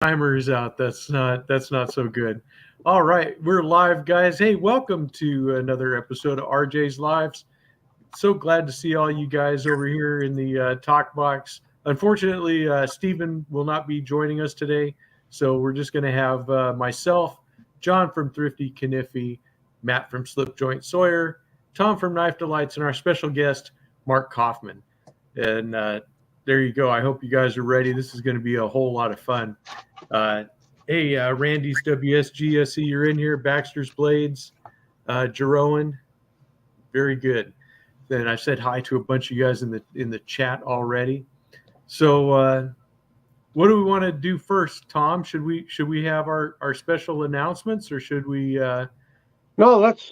Timer is out. That's not so good. All right, we're live, guys. Hey, welcome to another episode of RJ's Lives. So glad to see all you guys over here in the talk box. Unfortunately, Stephen will not be joining us today, so we're just going to have myself, John from Thrifty Kniffy, Matt from Slip Joint Sawyer, Tom from Knife Delights, and our special guest, Mark Coffman. And there you go. I hope you guys are ready. This is going to be a whole lot of fun. Uh, hey, Randy's WSG. I see you're in here. Baxter's Blades, Jeroen. Very good. Then I said hi to a bunch of you guys in the chat already. So, what do we want to do first, Tom? Should we have our special announcements, or should we? No, let's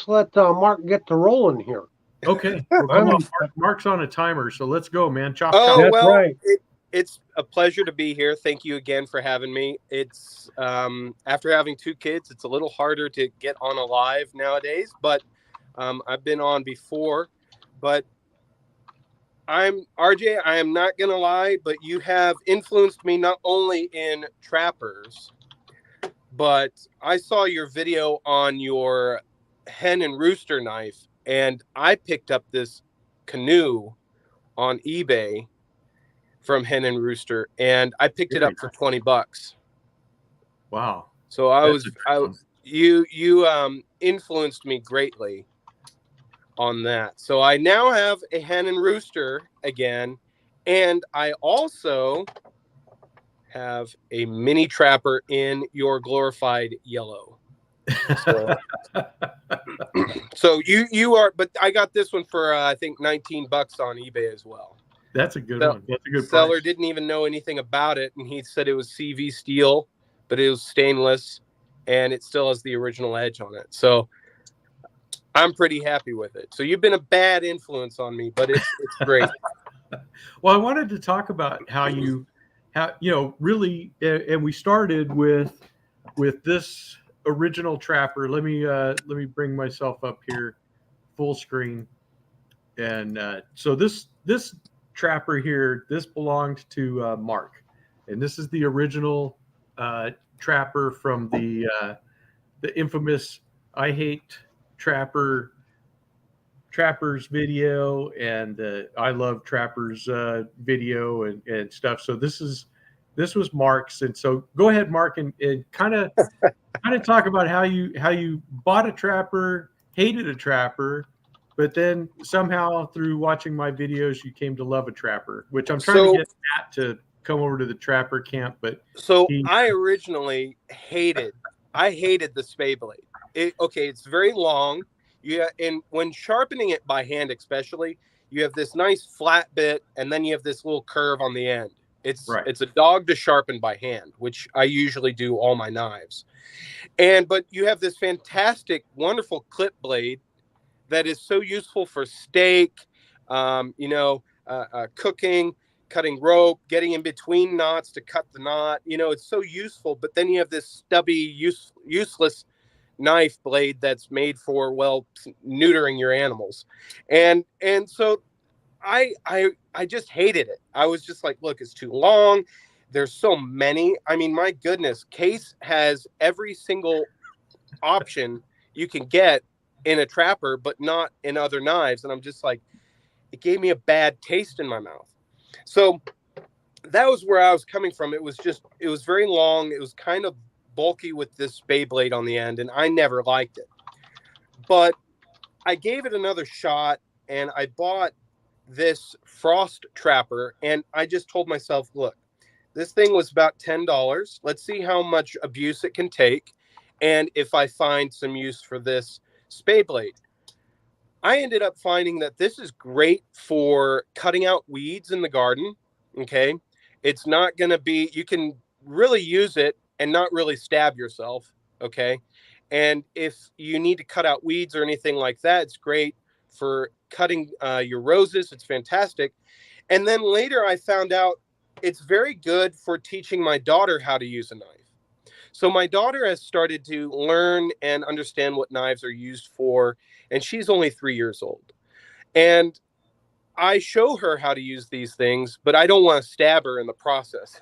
let Mark get to rolling here. Okay, well, come on. Mark's on a timer, so let's go, man. Chop, chop. That's well, right. It's a pleasure to be here. Thank you again for having me. It's after having two kids, it's a little harder to get on a live nowadays, but I've been on before. But RJ, I am not going to lie, but you have influenced me not only in trappers, but I saw your video on your hen and rooster knife, and I picked up this canoe on eBay from Hen and Rooster, and I picked it up for $20. Wow! So you influenced me greatly on that. So I now have a Hen and Rooster again, and I also have a mini trapper in your glorified yellow. So you are, but I got this one for I think $19 on eBay as well. That's a good one. That's a good seller price. Didn't even know anything about it, and he said it was CV steel, but it was stainless, and it still has the original edge on it. So I'm pretty happy with it. So you've been a bad influence on me, but it's great. Well, I wanted to talk about how really, and we started with this original trapper. Let me bring myself up here, full screen, and so this trapper here, this belonged to Mark, and this is the original trapper from the infamous "I Hate Trappers" video and "I Love Trappers" video and stuff. So this was Mark's, and so go ahead, Mark, and kind of talk about how you bought a trapper, hated a trapper, but then somehow through watching my videos, you came to love a trapper, which I'm trying to get Matt to come over to the trapper camp. But I originally hated the spay blade. It's very long. And when sharpening it by hand, especially, you have this nice flat bit, and then you have this little curve on the end. It's a dog to sharpen by hand, which I usually do all my knives. But you have this fantastic, wonderful clip blade that is so useful for steak, cooking, cutting rope, getting in between knots to cut the knot. It's so useful. But then you have this stubby, useless knife blade that's made for, neutering your animals. And so I just hated it. I was just like, look, it's too long. There's so many. I mean, my goodness, Case has every single option you can get in a trapper, but not in other knives. And I'm just like, it gave me a bad taste in my mouth. So that was where I was coming from. It was very long. It was kind of bulky with this spay blade on the end, and I never liked it. But I gave it another shot, and I bought this Frost trapper, and I just told myself, look, this thing was about $10. Let's see how much abuse it can take, and if I find some use for this spay blade. I ended up finding that this is great for cutting out weeds in the garden. Okay. It's not going to be, you can really use it and not really stab yourself. Okay. And if you need to cut out weeds or anything like that, it's great for cutting your roses. It's fantastic. And then later I found out it's very good for teaching my daughter how to use a knife. So my daughter has started to learn and understand what knives are used for, and she's only 3 years old. And I show her how to use these things, but I don't want to stab her in the process.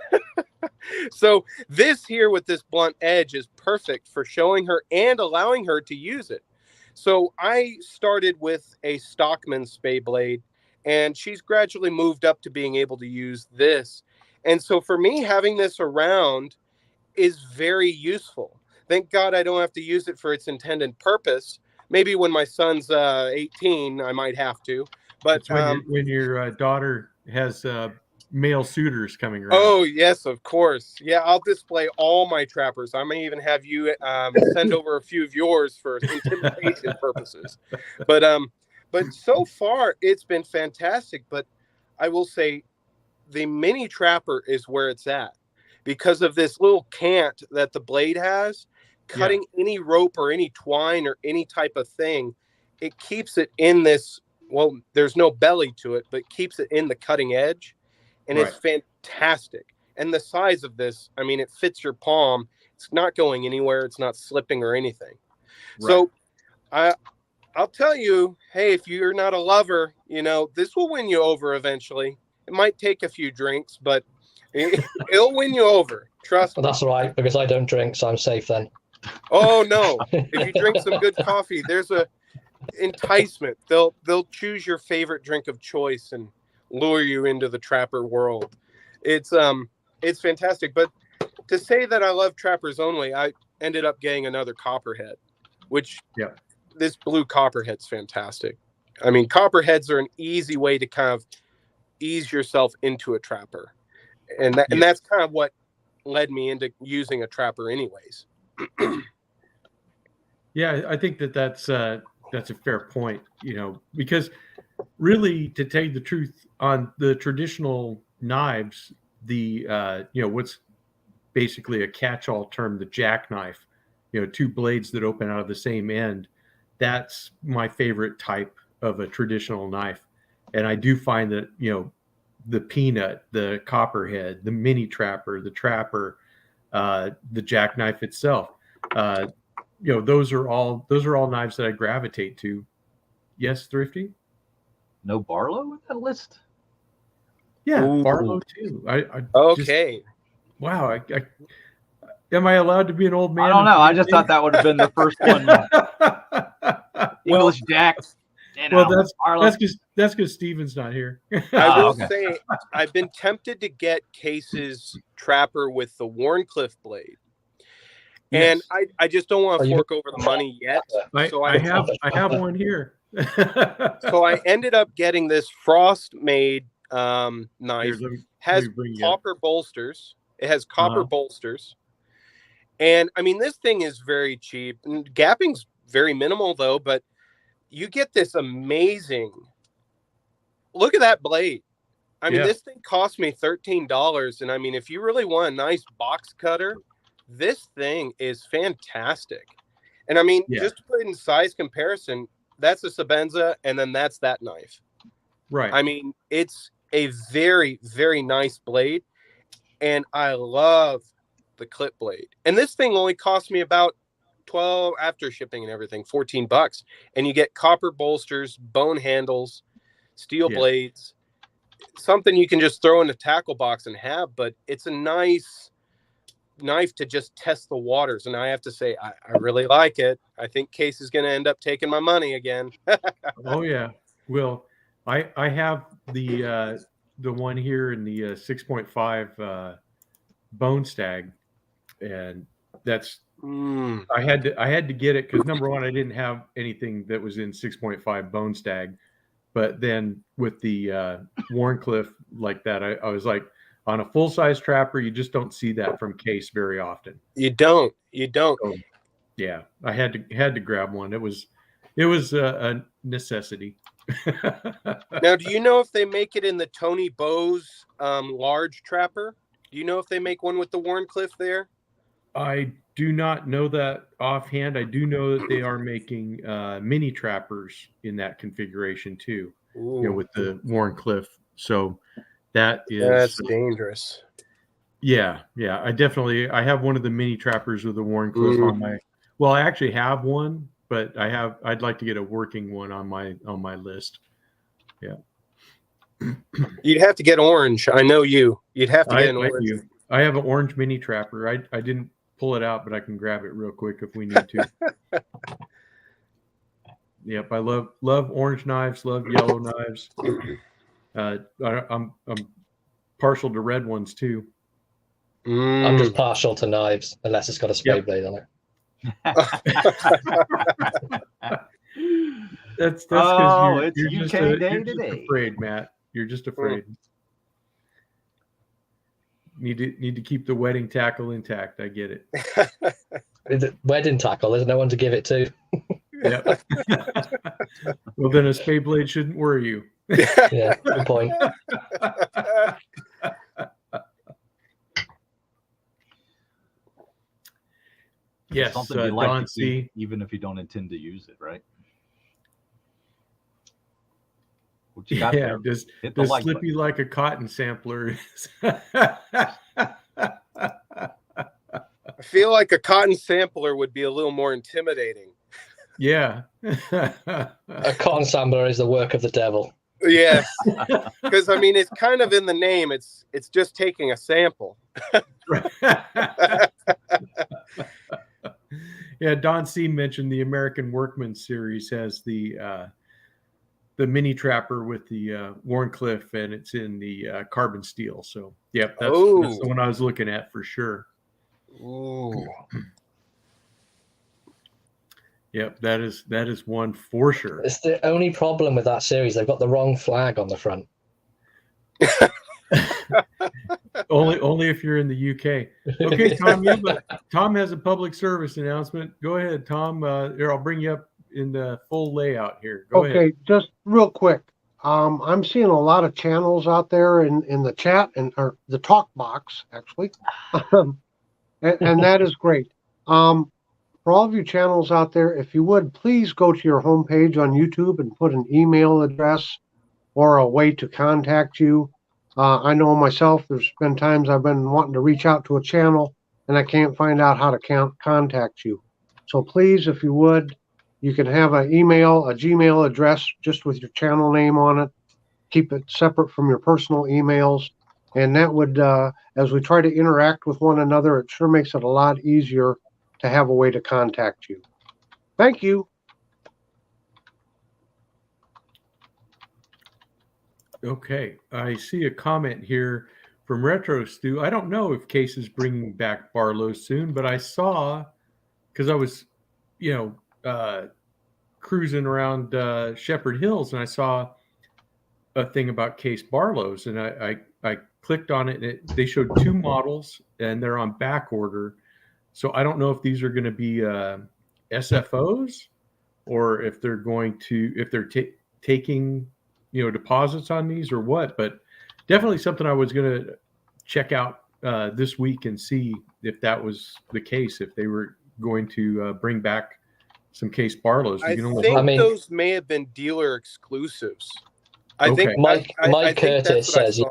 So this here with this blunt edge is perfect for showing her and allowing her to use it. So I started with a Stockman spay blade, and she's gradually moved up to being able to use this. And so for me, having this around is very useful. Thank God I don't have to use it for its intended purpose. Maybe when my son's 18, I might have to. But It's when your daughter has male suitors coming around. oh, yes, of course. Yeah, I'll display all my trappers. I may even have you send over a few of yours for intimidation purposes. But so far, it's been fantastic. But I will say the mini trapper is where it's at because of this little cant that the blade has. Cutting any rope or any twine or any type of thing, it keeps it in this, well, there's no belly to it, but keeps it in the cutting edge. And it's fantastic. And the size of this, I mean, it fits your palm. It's not going anywhere. It's not slipping or anything. Right. So I'll tell you, hey, if you're not a lover, you know, this will win you over eventually. It might take a few drinks, but it'll win you over. Trust me. That's all right, because I don't drink, so I'm safe then. Oh, no. If you drink some good coffee, there's a enticement. They'll choose your favorite drink of choice and lure you into the trapper world. It's fantastic. But to say that I love trappers only, I ended up getting another copperhead, which this blue copperhead's fantastic. I mean, copperheads are an easy way to kind of ease yourself into a trapper. And that's kind of what led me into using a trapper anyways. Yeah, I think that's a fair point, you know, because really, to tell you the truth, on the traditional knives, the you know, what's basically a catch-all term, the jackknife, you know, two blades that open out of the same end, that's my favorite type of a traditional knife. And I do find that, you know, the peanut, the copperhead, the mini trapper, the trapper, the jackknife itself, you know, those are all knives that I gravitate to. Yes, Thrifty? No Barlow in that list? Yeah, Ooh. Barlow too. Okay. Wow. Am I allowed to be an old man? I don't know. I just thought that would have been the first one. English Jack. You know, well, that's because Steven's not here. I will say I've been tempted to get Case's trapper with the Warncliffe blade. And I just don't want to fork over the money yet. I have one here. So I ended up getting this Frost-made knife. Has copper bolsters. It has copper bolsters. And I mean, this thing is very cheap. And gapping's very minimal though, but you get this amazing. Look at that blade. I mean, this thing cost me $13. And I mean, if you really want a nice box cutter, this thing is fantastic. And I mean, just to put it in size comparison, that's a Sabenza, and then that's that knife. Right. I mean, it's a very, very nice blade, and I love the clip blade. And this thing only cost me about 12 after shipping and everything, $14. And you get copper bolsters, bone handles, steel blades, something you can just throw in a tackle box and have, but it's a nice knife to just test the waters. And I have to say, I really like it. I think Case is going to end up taking my money again. Oh yeah. Well, I have the one here in the 6.5 bone stag, and that's I had to get it because number one, I didn't have anything that was in 6.5 bone stag, but then with the Warncliffe like that, I was like, on a full-size trapper, you just don't see that from Case very often. You don't. So, yeah, I had to grab one. It was a necessity. Now, do you know if they make it in the Tony Bowes large trapper? Do you know if they make one with the Warncliffe there? I do not know that offhand. I do know that they are making mini trappers in that configuration too. You know, with the Warncliffe. So that's dangerous. Yeah. I have one of the mini trappers with the Warncliffe on my. Well, I actually have one, but I'd like to get a working one on my list. Yeah. You'd have to get orange. I know you. You'd have to get an orange. I have an orange mini trapper. I didn't pull it out, but I can grab it real quick if we need to. Yep, I love orange knives, love yellow knives. I'm partial to red ones too. I'm just partial to knives, unless it's got a spade blade on it. That's because it's you're UK just Day you're just today. afraid, Matt. You're just afraid. Need to keep the wedding tackle intact. I get it. The wedding tackle, there's no one to give it to. Yep. Well, then a spade blade shouldn't worry you. Yeah, good point. Yes, something you like Don to keep, C. even if you don't intend to use it, right? What you got Yeah, there? does Hit the like Slippy button. like a cotton sampler? I feel like a cotton sampler would be a little more intimidating. Yeah. A cotton sampler is the work of the devil. Yes, because I mean it's kind of in the name. It's just taking a sample. Yeah, Don C mentioned the American Workman series has the mini trapper with the Warncliffe, and it's in the carbon steel. So, yep, that's the one I was looking at for sure. Ooh. Yep, that is one for sure. It's the only problem with that series. They've got the wrong flag on the front. only if you're in the UK. Okay, Tom. Yeah, but Tom has a public service announcement. Go ahead, Tom. Here, I'll bring you up in the full layout here. Go ahead. Okay, just real quick. I'm seeing a lot of channels out there in the chat or the talk box, actually, and that is great. For all of you channels out there, if you would, please go to your homepage on YouTube and put an email address or a way to contact you. I know myself, there's been times I've been wanting to reach out to a channel and I can't find out how to contact you. So please, if you would, you can have an email, a Gmail address just with your channel name on it. Keep it separate from your personal emails. And that would, as we try to interact with one another, it sure makes it a lot easier to have a way to contact you. Thank you. Okay, I see a comment here from Retro Stu. I don't know if Case is bringing back Barlow soon, but I saw, because I was, cruising around Shepherd Hills, and I saw a thing about Case Barlow's, and I clicked on it, and they showed two models, and they're on back order. So I don't know if these are going to be SFOs, or if they're taking deposits on these or what, but definitely something I was going to check out this week and see if that was the case, if they were going to bring back some Case Barlows. I think those may have been dealer exclusives. I think Mike Curtis says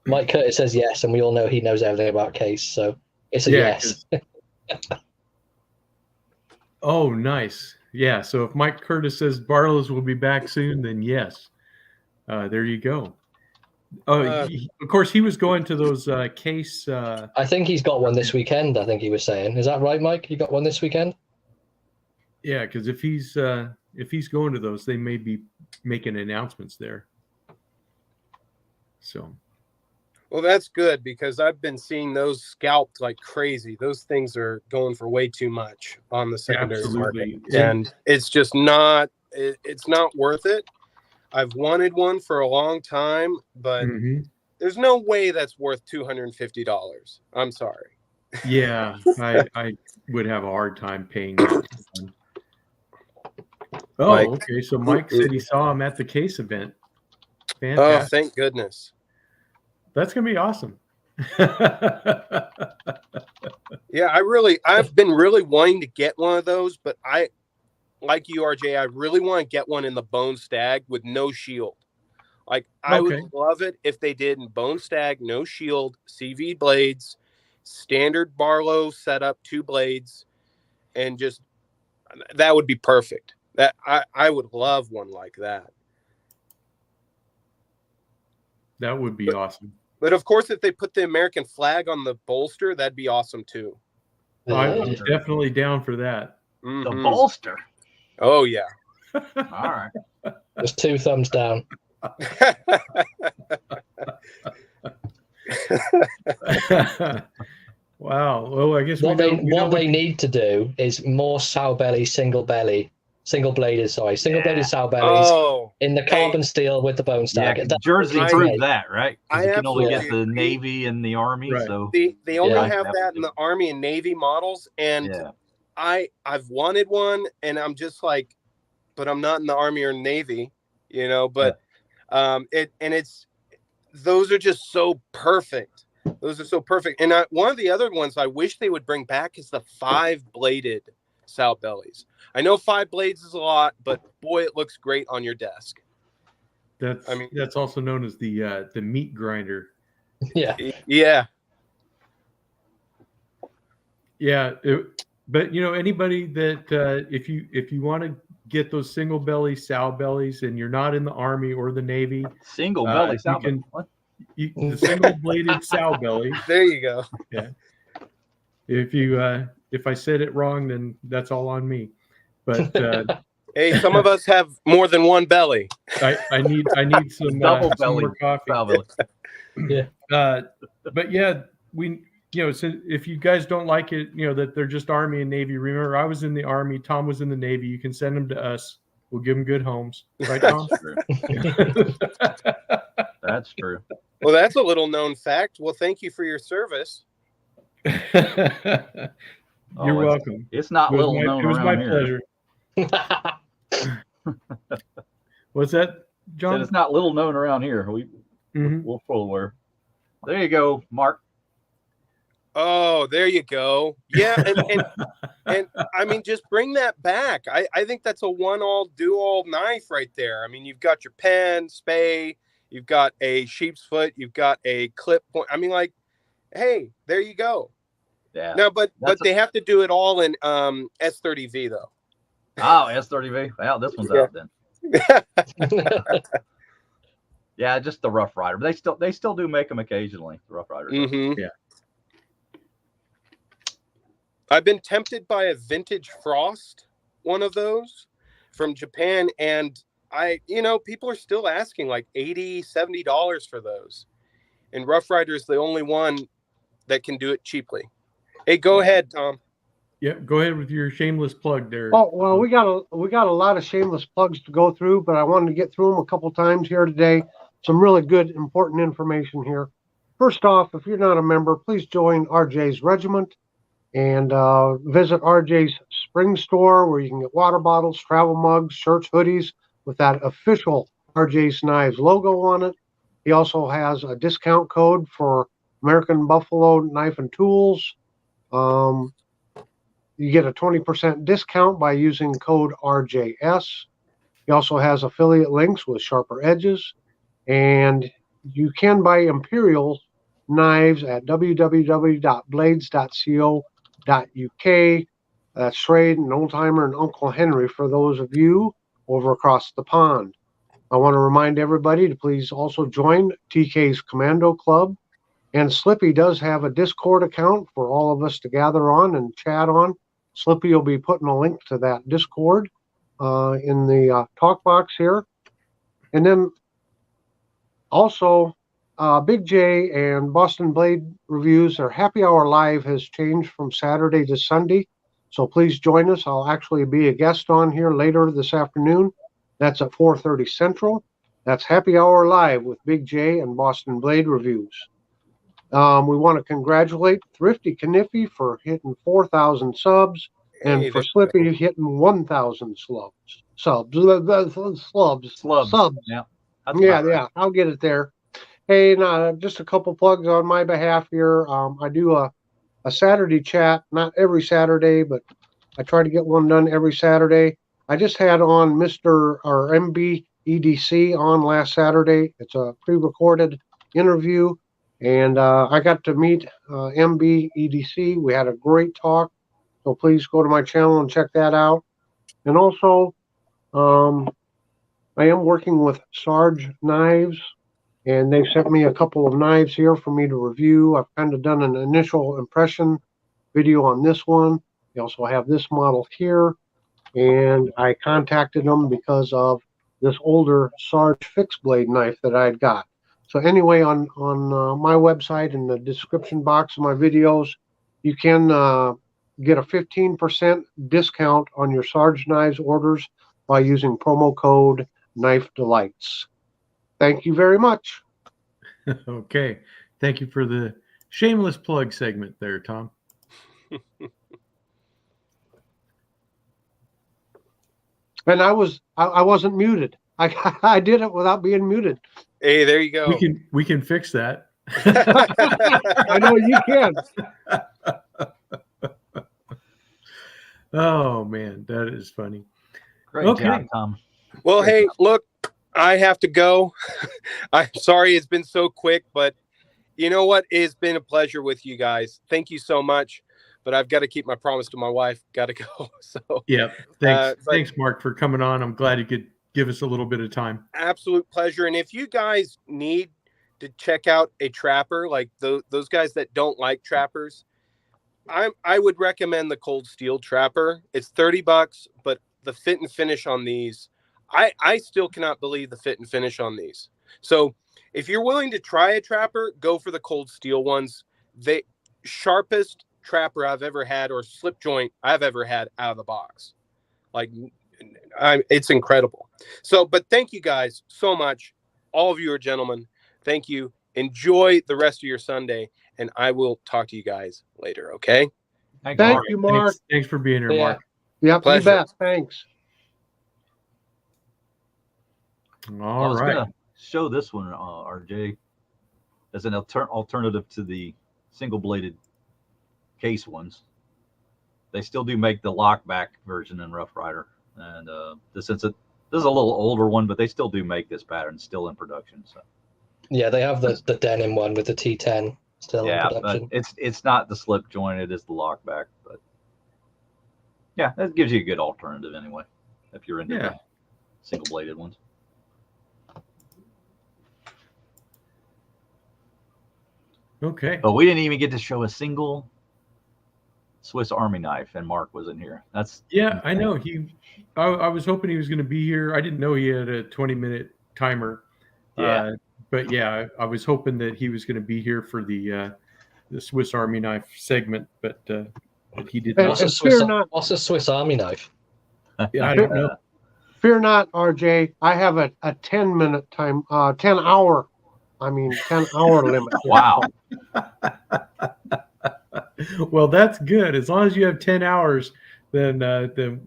Mike Curtis says yes, and we all know he knows everything about Case, so it's a yes. Oh, nice. Yeah, so if Mike Curtis says Barlow's will be back soon, then yes. There you go. Of course, he was going to those Case. I think he's got one this weekend. I think he was saying, is that right, Mike? You got one this weekend? Yeah, because if he's going to those, they may be making announcements there. So. Well, that's good, because I've been seeing those scalped like crazy. Those things are going for way too much on the secondary market, and it's just not. It's not worth it. I've wanted one for a long time, but there's no way that's worth $250. I'm sorry. Yeah, I would have a hard time paying that. Oh, okay. So Mike said he saw him at the Case event. Fantastic. Oh, thank goodness. That's going to be awesome. Yeah, I've been really wanting to get one of those, but like you, RJ, I really want to get one in the bone stag with no shield. Like, I would love it if they did in bone stag, no shield, CV blades, standard Barlow setup, 2 blades, and just that would be perfect. That I would love one like that. That would be awesome. But of course, if they put the American flag on the bolster, that'd be awesome too. I'm definitely down for that. The Mhm. bolster. Oh yeah. All right. Just 2 thumbs down. Wow. Well, I guess What we know they need to do is more sow belly, single bladed sow bellies Oh, in the carbon steel with the bone Yeah, stag. 'cause Jersey I- proved that, right? Because I you can only get absolutely the agree. Navy and the Army, Right. so They only Yeah. have that in the Army and Navy models, and yeah. I've wanted one, and I'm just like, but I'm not in the Army or Navy, you know. But it's those are just so perfect. Those are so perfect. And one of the other ones I wish they would bring back is the 5-bladed sow bellies. I know 5 blades is a lot, but boy, it looks great on your desk. That's also known as the meat grinder. Yeah. Yeah. Yeah, but anybody that if you want to get those single belly sow bellies and you're not in the Army or the Navy, Single belly you sow can- belly. What? the single bladed sow bellies. There you go. Yeah. If I said it wrong, then that's all on me. But Hey, some of us have more than one belly. I need some Double some belly more coffee. sow belly. Yeah. But yeah, so if you guys don't like it, that they're just Army and Navy. Remember, I was in the Army. Tom was in the Navy. You can send them to us. We'll give them good homes, right, Tom? That's true. That's true. Well, that's a little known fact. Well, thank you for your service. You're welcome. It's not It was little known it was my around here. pleasure. What's that, Said John? it's not little known around here. Mhm. We're full aware. There you go, Mark. Oh, there you go. Yeah, and I mean, just bring that back. I think that's a one-all, do-all knife right there. I mean, you've got your pen, spay, you've got a sheep's foot, you've got a clip point. I mean, like, hey, there you go. Yeah. No, but they have to do it all in S30V though. Oh, S30V. Well, this one's out then. Yeah, just the Rough Rider. But they still do make them occasionally. The Rough Rider. Mm-hmm. Yeah. I've been tempted by a vintage Frost, one of those from Japan, and people are still asking like $80, $70 for those. And Rough Rider is the only one that can do it cheaply. Hey, go ahead, Tom. Yeah, go ahead with your shameless plug there. Oh, well, we got a lot of shameless plugs to go through, but I wanted to get through them a couple times here today. Some really good, important information here. First off, if you're not a member, please join RJ's Regiment and visit RJ's Spring Store, where you can get water bottles, travel mugs, shirts, hoodies with that official RJ's Knives logo on it. He also has a discount code for American Buffalo Knife and Tools. You get a 20% discount by using code RJS. He also has affiliate links with sharper edges. And you can buy Imperial knives at www.blades.co.uk. That's Schrade and Old Timer and Uncle Henry for those of you over across the pond. I want to remind everybody to please also join TK's Commando Club. And Slippy does have a Discord account for all of us to gather on and chat on. Slippy will be putting a link to that Discord in the talk box here. And then also, Big J and Boston Blade Reviews, their happy hour live has changed from Saturday to Sunday. So please join us. I'll actually be a guest on here later this afternoon. That's at 4:30 Central. That's happy hour live with Big J and Boston Blade Reviews. We want to congratulate Thrifty Kniffy for hitting 4,000 subs and for Slippy hitting 1,000 subs. Yeah. Yeah, I'll get it there. Hey, just a couple plugs on my behalf here. I do a Saturday chat, not every Saturday, but I try to get one done every Saturday. I just had on Mr. or MB EDC on last Saturday. It's a pre-recorded interview, and I got to meet MB EDC. We had a great talk, so please go to my channel and check that out. And also, I am working with Sarge Knives, and they've sent me a couple of knives here for me to review. I've kind of done an initial impression video on this one. They also have this model here, and I contacted them because of this older Sarge fixed blade knife that I had got. So anyway, on my website, in the description box of my videos, you can get a 15% discount on your Sarge Knives orders by using promo code Knife Delights. Thank you very much. Okay. Thank you for the shameless plug segment there, Tom. And I wasn't muted. I did it without being muted. Hey, there you go. We can fix that. I know you can. Oh man, that is funny. Great job, Tom. Well, Great hey, job. look, I have to go. I'm sorry it's been so quick, but you know what? It's been a pleasure with you guys. Thank you so much. But I've got to keep my promise to my wife. Got to go. So yeah, thanks, Mark, for coming on. I'm glad you could give us a little bit of time. Absolute pleasure. And if you guys need to check out a trapper, like those guys that don't like trappers, I would recommend the Cold Steel Trapper. It's $30, but the fit and finish on these, I still cannot believe the fit and finish on these. So if you're willing to try a trapper, go for the Cold Steel ones. The sharpest trapper I've ever had, or slip joint I've ever had out of the box. Like, it's incredible. So, but thank you guys so much. All of you are gentlemen. Thank you. Enjoy the rest of your Sunday, and I will talk to you guys later. Okay. Thank you, Mark. Thanks for being here, Mark. Yeah, you bet. Thanks. All right. Gonna show this one, RJ, as an alternative to the single-bladed case ones. They still do make the lockback version in Rough Rider, and this is a little older one, but they still do make this pattern still in production. So yeah, they have the denim one with the T10 still in production. But it's not the slip joint; it is the lockback. But yeah, that gives you a good alternative anyway, if you're into the single-bladed ones. Okay. But we didn't even get to show a single Swiss Army knife, and Mark wasn't here. I know I was hoping he was going to be here. I didn't know he had a 20-minute timer. Yeah. But yeah, I was hoping that he was going to be here for the Swiss Army knife segment, but he did not. What's a Swiss Army knife? Yeah, I don't know. Fear not, RJ. I have a 10-minute time, 10-hour limit. Wow. Well, that's good. As long as you have 10 hours, then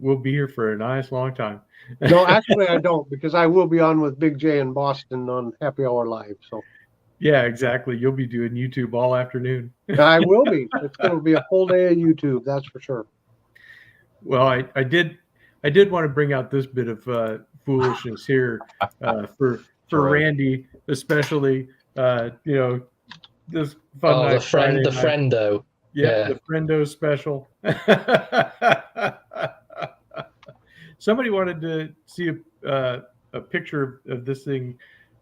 we'll be here for a nice long time. No, actually, I don't, because I will be on with Big J in Boston on Happy Hour Live. So. Yeah, exactly. You'll be doing YouTube all afternoon. I will be. It's going to be a whole day of YouTube, that's for sure. Well, I did want to bring out this bit of foolishness here for Randy, especially. This fun night. The friendo. Yeah, the friendo special. Somebody wanted to see a picture of this thing.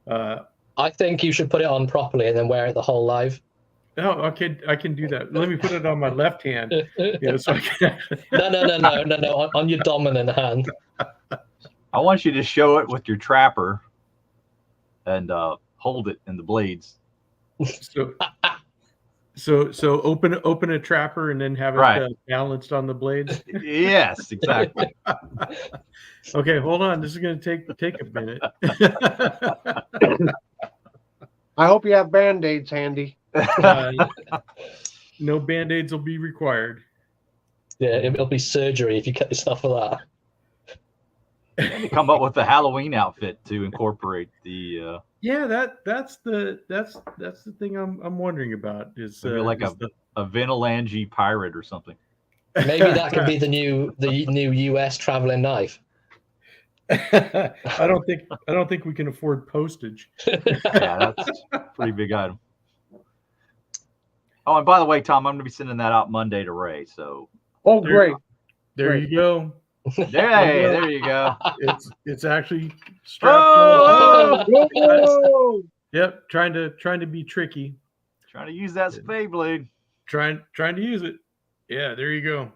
I think you should put it on properly and then wear it the whole live. No, okay, I can do that. Let me put it on my left hand. So I can actually... No, on your dominant hand. I want you to show it with your trapper and hold it in the blades. So open a trapper and then have it balanced on the blades. Yes, exactly. Okay, hold on. This is going to take a minute. I hope you have Band-Aids handy. No Band-Aids will be required. Yeah, it'll be surgery if you cut yourself for that. Come up with a Halloween outfit to incorporate the. Yeah, that's the thing I'm wondering about is like a Vinalangi pirate or something. Maybe that could be the new US traveling knife. I don't think we can afford postage. Yeah, that's a pretty big item. Oh, and by the way, Tom, I'm going to be sending that out Monday to Ray. So. Oh, great! There you go. There you go. It's actually strapped. Oh! Yep, trying to be tricky. Trying to use that spade blade. Trying to use it. Yeah, there you go.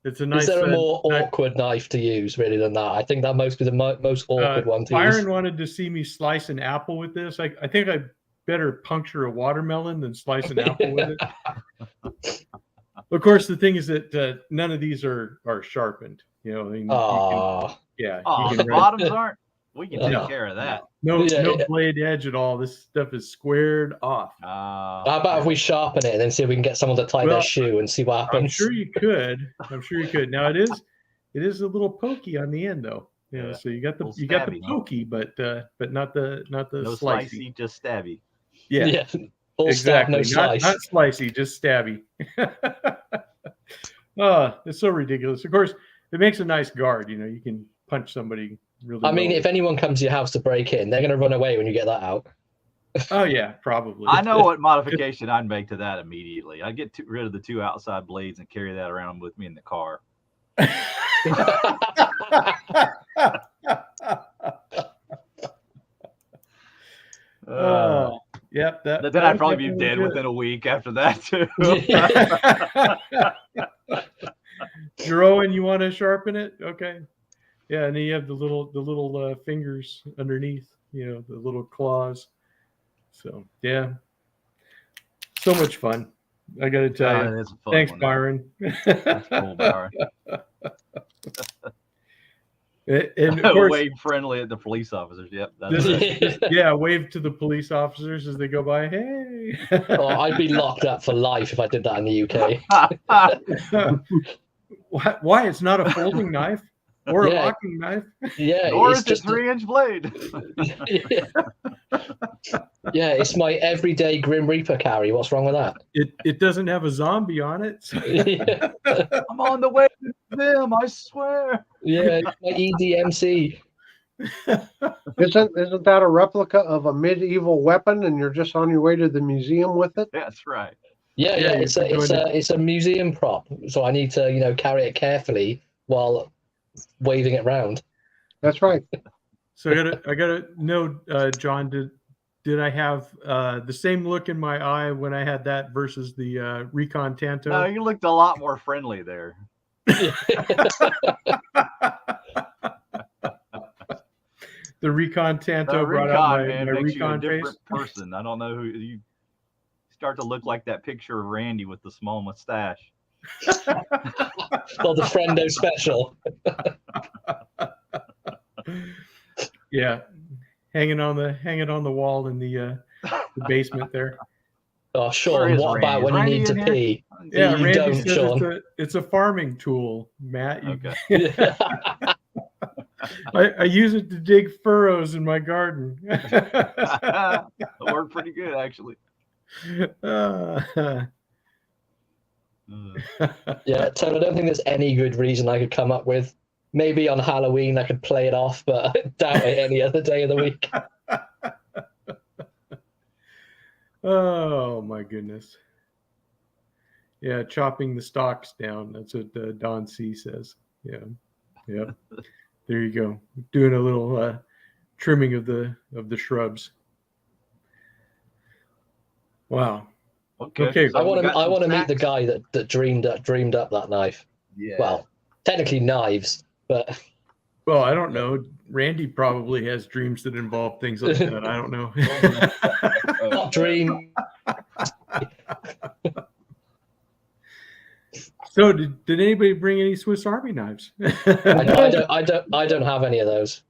It's a nice. Is there a more nice, awkward knife to use really than that? I think that must be the most awkward one to use. Byron wanted to see me slice an apple with this. I think I better puncture a watermelon than slice an apple with it. Of course, the thing is that none of these are sharpened. You know, I mean, the bottoms aren't. We can take care of that. No blade edge at all. This stuff is squared off. How about if we sharpen it and then see if we can get someone to tie their shoe and see what happens? I'm sure you could. Now it is a little pokey on the end though. You know, so you got the pokey, but not the no slicey, just stabby. Yeah. Exactly. Stab, not slicey, just stabby. It's so ridiculous. Of course, it makes a nice guard. You know, you can punch somebody really. I mean, if anyone comes to your house to break in, they're going to run away when you get that out. Oh yeah, probably. I know what modification I'd make to that immediately. I'd get rid of the 2 outside blades and carry that around with me in the car. Yep. Then I'd probably be dead within a week after that too. Jeroen, you want to sharpen it? Okay. Yeah, and then you have the little fingers underneath. You know, the little claws. So yeah, so much fun. I got to tell you. Thanks, Byron. That's cool, Byron. And of course, wave friendly at the police officers. Yep. Wave to the police officers as they go by. Hey. I'd be locked up for life if I did that in the UK. Why? It's not a folding knife or a locking knife. Yeah. Or it's just a 3-inch blade. Yeah, it's my everyday Grim Reaper carry. What's wrong with that? It doesn't have a zombie on it. So. I'm on the way to them, I swear. Yeah, it's my EDMC. Isn't that a replica of a medieval weapon, and you're just on your way to the museum with it? That's right. Yeah, it's a museum prop, so I need to carry it carefully while waving it around. That's right. So I gotta know, John, did I have the same look in my eye when I had that versus the Recon Tanto? No, you looked a lot more friendly there. The Recon Tanto brought out my Recon you a different face. Person. I don't know who you start to look like that picture of Randy with the small mustache. Or the Friendo special. Yeah, hanging on the wall in the basement there. Oh, Sean, what about when you need to pee? Yeah, you Randy don't, says Sean. It's a farming tool, Matt. Okay. I use it to dig furrows in my garden. That worked pretty good, actually. Yeah, Tony, I don't think there's any good reason I could come up with. Maybe on Halloween I could play it off, but I doubt it any other day of the week. Oh my goodness. Yeah, chopping the stalks down. That's what Don C says. Yeah. Yep. There you go. Doing a little trimming of the shrubs. Wow. Okay. So I want to meet the guy that dreamed up that knife. Yeah. Well, technically knives, but well, I don't know. Randy probably has dreams that involve things like that. I don't know. Not dream. So did anybody bring any Swiss Army knives? I don't have any of those.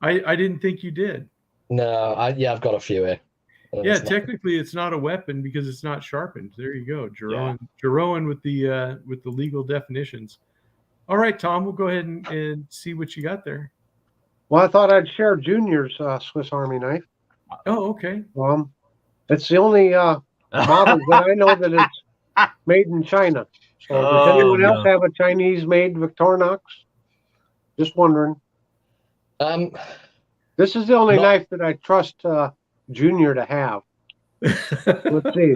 I didn't think you did. No, I've got a few here. Yeah, technically it's not a weapon because it's not sharpened. There you go, Jeroen with the legal definitions. All right, Tom, we'll go ahead and see what you got there. Well, I thought I'd share Junior's Swiss Army knife. Oh, okay. It's the only model that I know that it's made in China. So does anyone else have a Chinese-made Victorinox? Just wondering. This is the only knife that I trust Junior to have. Let's see.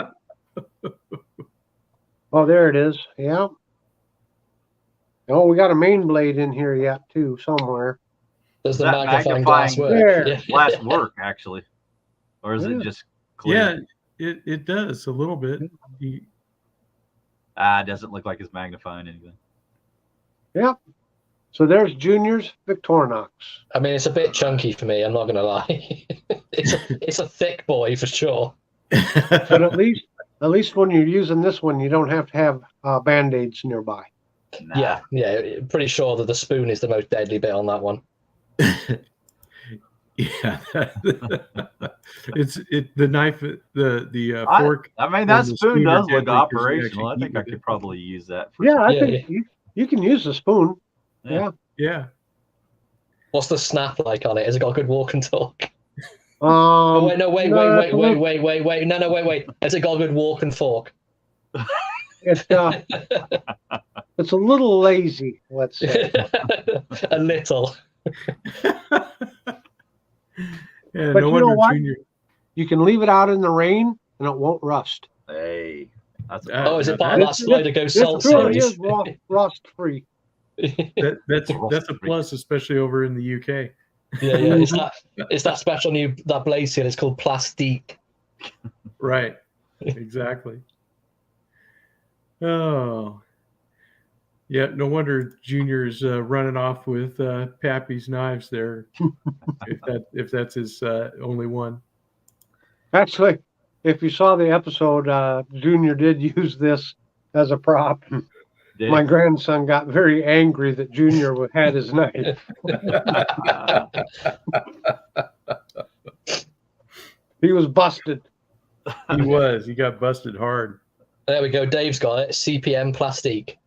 Oh, there it is. Yeah. Oh, we got a main blade in here yet too, somewhere. Does the magnifying glass work? There. Glass work, actually. or is Yeah. it just clear? Yeah, it does a little bit. You- It doesn't look like it's magnifying anything. Yep. So there's Junior's Victorinox. I mean, it's a bit chunky for me. I'm not gonna lie. it's a thick boy for sure. But at least when you're using this one, you don't have to have Band-Aids nearby. Nah. Yeah. Pretty sure that the spoon is the most deadly bit on that one. Yeah, the knife, the fork. I mean, and that the spoon spoon are does look deadly 'cause you operational. I actually think I eat with could it. probably use that. For Yeah, I Yeah, think you can use the spoon. Yeah. Yeah. What's the snap like on it? Has it got a good walk and talk? Oh, Wait. No, wait. Has it got a good walk and fork? It's a little lazy, let's say. A little. Yeah, But no you wonder know what? Junior. You can leave it out in the rain and it won't rust. Hey, that's Oh, is it now part of that Slider Go This Salt truly series? is rust free. that's a plus, especially over in the UK. Yeah. It's that special that blaze seal. It's called Plastique. Right. Exactly. Oh. Yeah, no wonder Junior's running off with Pappy's knives there. if that's his only one. Actually, if you saw the episode, Junior did use this as a prop. Did My grandson got very angry that Junior had his knife. He was busted. He was. He got busted hard. There we go. Dave's got it. CPM Plastique.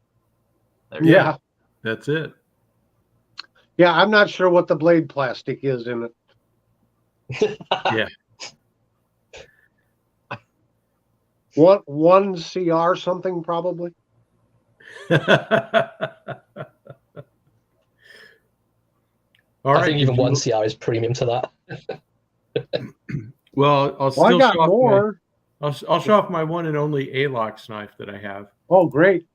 there you Yeah. That's it. Yeah, I'm not sure what the blade plastic is in it. Yeah. One CR something probably. All I right. think even did you- one CR is premium to that. Well, I'll Well, still I got show off more. I'll show off my one and only Alox knife that I have. Oh, great.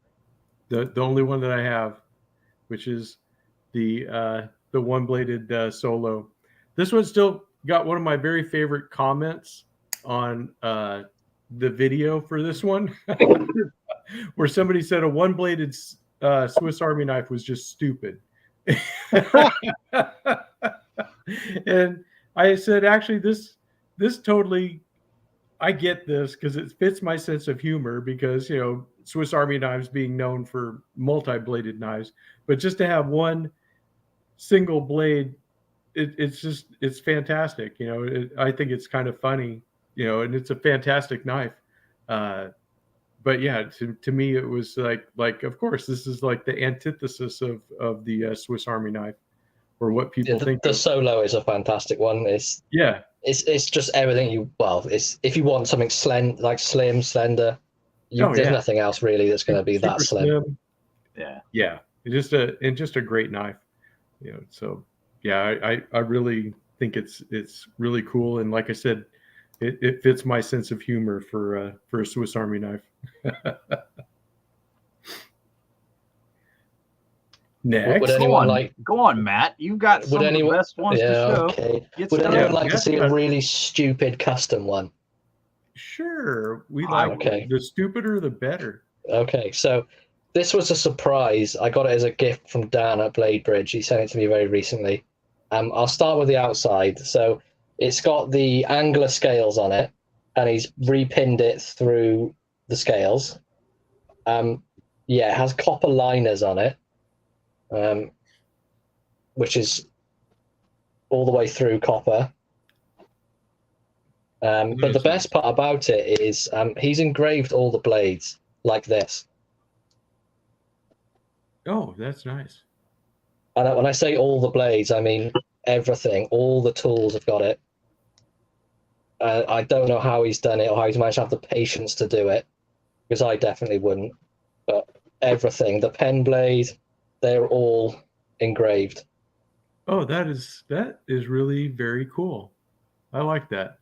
The only one that I have, which is the one bladed solo. This one still got one of my very favorite comments on the video for this one, where somebody said a one bladed Swiss Army knife was just stupid. And I said, actually, this totally, I get this because it fits my sense of humor, because, you know, Swiss Army knives being known for multi-bladed knives, but just to have one single blade, it's fantastic. You know, I think it's kind of funny, you know, and it's a fantastic knife. But yeah, to me, it was like, of course, this is like the antithesis of the Swiss Army knife, or what people think The of. solo is a fantastic one. It's just everything you. Well, it's if you want something slim, slender. There's nothing else really that's going to be that Super slim. Yeah. Just a great knife, you know. So yeah, I really think it's really cool, and like I said, it fits my sense of humor for a Swiss Army knife. Next, Would anyone go on, Matt. You got some of the best ones to show. Okay. Get Would started. anyone like to see a really stupid custom one? Sure, we I like okay. the stupider the better. Okay, so this was a surprise. I got it as a gift from Dan at Blade Bridge. He sent it to me very recently. I'll start with the outside. So it's got the angler scales on it, and he's repinned it through the scales. It has copper liners on it, which is all the way through copper. But the best part about it is he's engraved all the blades like this. Oh, that's nice. And when I say all the blades, I mean everything. All the tools have got it. I don't know how he's done it or how he's managed to have the patience to do it, because I definitely wouldn't. But everything, the pen blade, they're all engraved. Oh, that is really very cool. I like that.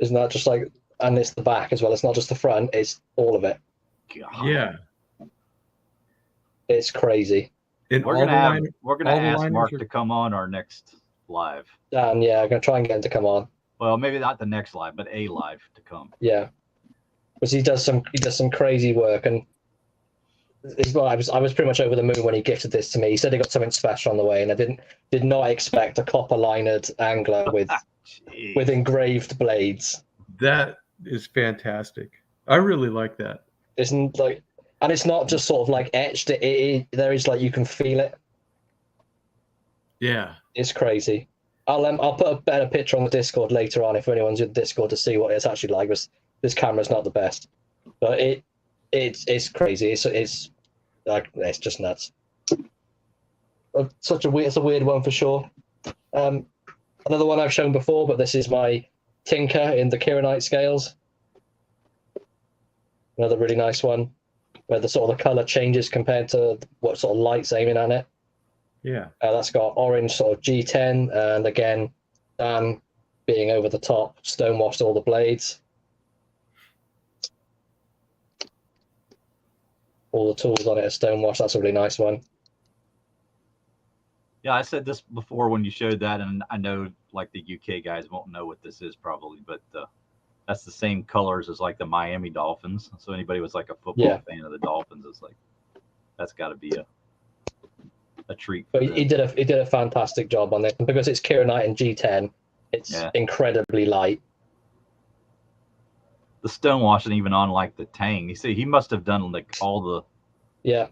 Isn't that just like, and it's the back as well. It's not just the front, it's all of it. God. Yeah. It's crazy. And We're gonna ask Mark to come on our next live. I'm going to try and get him to come on. Well, maybe not the next live, but a live to come. Yeah, because he does some crazy work, and I was pretty much over the moon when he gifted this to me. He said he got something special on the way, and I did not expect a copper linered angler with engraved blades. That is fantastic. I really like that. Isn't like, and it's not just sort of like etched. There is like you can feel it. Yeah, It's crazy. I'll put a better picture on the Discord later on if anyone's in the Discord to see what it's actually like. This camera's not the best, but it's crazy. It's like it's just nuts. It's a weird one for sure. Another one I've shown before, but this is my Tinker in the Kieranite scales. Another really nice one, where the sort of the color changes compared to what sort of light's aiming at it. yeah. That's got orange sort of G10, and again, Dan being over the top, stonewashed all the blades. All the tools on it are stonewashed. That's a really nice one. Yeah, I said this before when you showed that, and I know like the UK guys won't know what this is probably, but that's the same colors as like the Miami Dolphins. So anybody was like a football fan of the Dolphins, it's like that's got to be a treat. But he did a fantastic job on it, and because it's Kieranite and G10, it's incredibly light. The stonewashing even on like the Tang. You see, he must have done like all the yeah.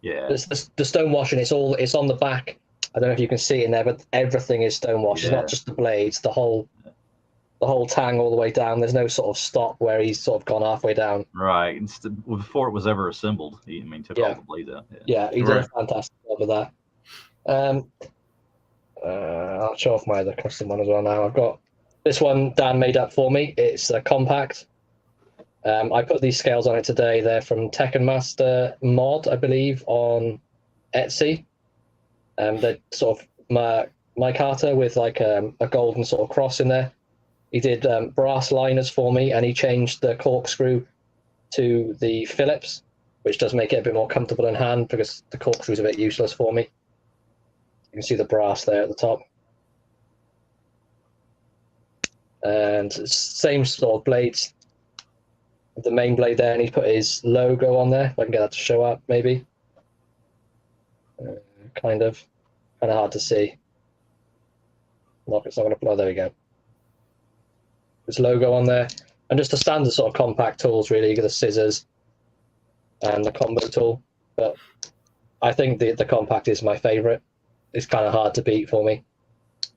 The stonewashing. It's on the back. I don't know if you can see it in there, but everything is stonewashed. It's not just the blades. The whole Tang all the way down. There's no sort of stop where he's sort of gone halfway down. Right. Before it was ever assembled, he took all the blades out. Yeah, he did a fantastic job with that. I'll show off my other custom one as well now. I've got this one Dan made up for me. It's a compact. I put these scales on it today. They're from Tekken Master Mod, I believe, on Etsy. They're sort of Mike Carter with like a golden sort of cross in there. He did brass liners for me, and he changed the corkscrew to the Phillips, which does make it a bit more comfortable in hand because the corkscrew is a bit useless for me. You can see the brass there at the top. And same sort of blades. The main blade there, and he's put his logo on there. If I can get that to show up, maybe. Kind of hard to see. Look, it's not going to blow. There we go. His logo on there, and just the standard sort of compact tools. Really, you get the scissors and the combo tool. But I think the compact is my favorite. It's kind of hard to beat for me.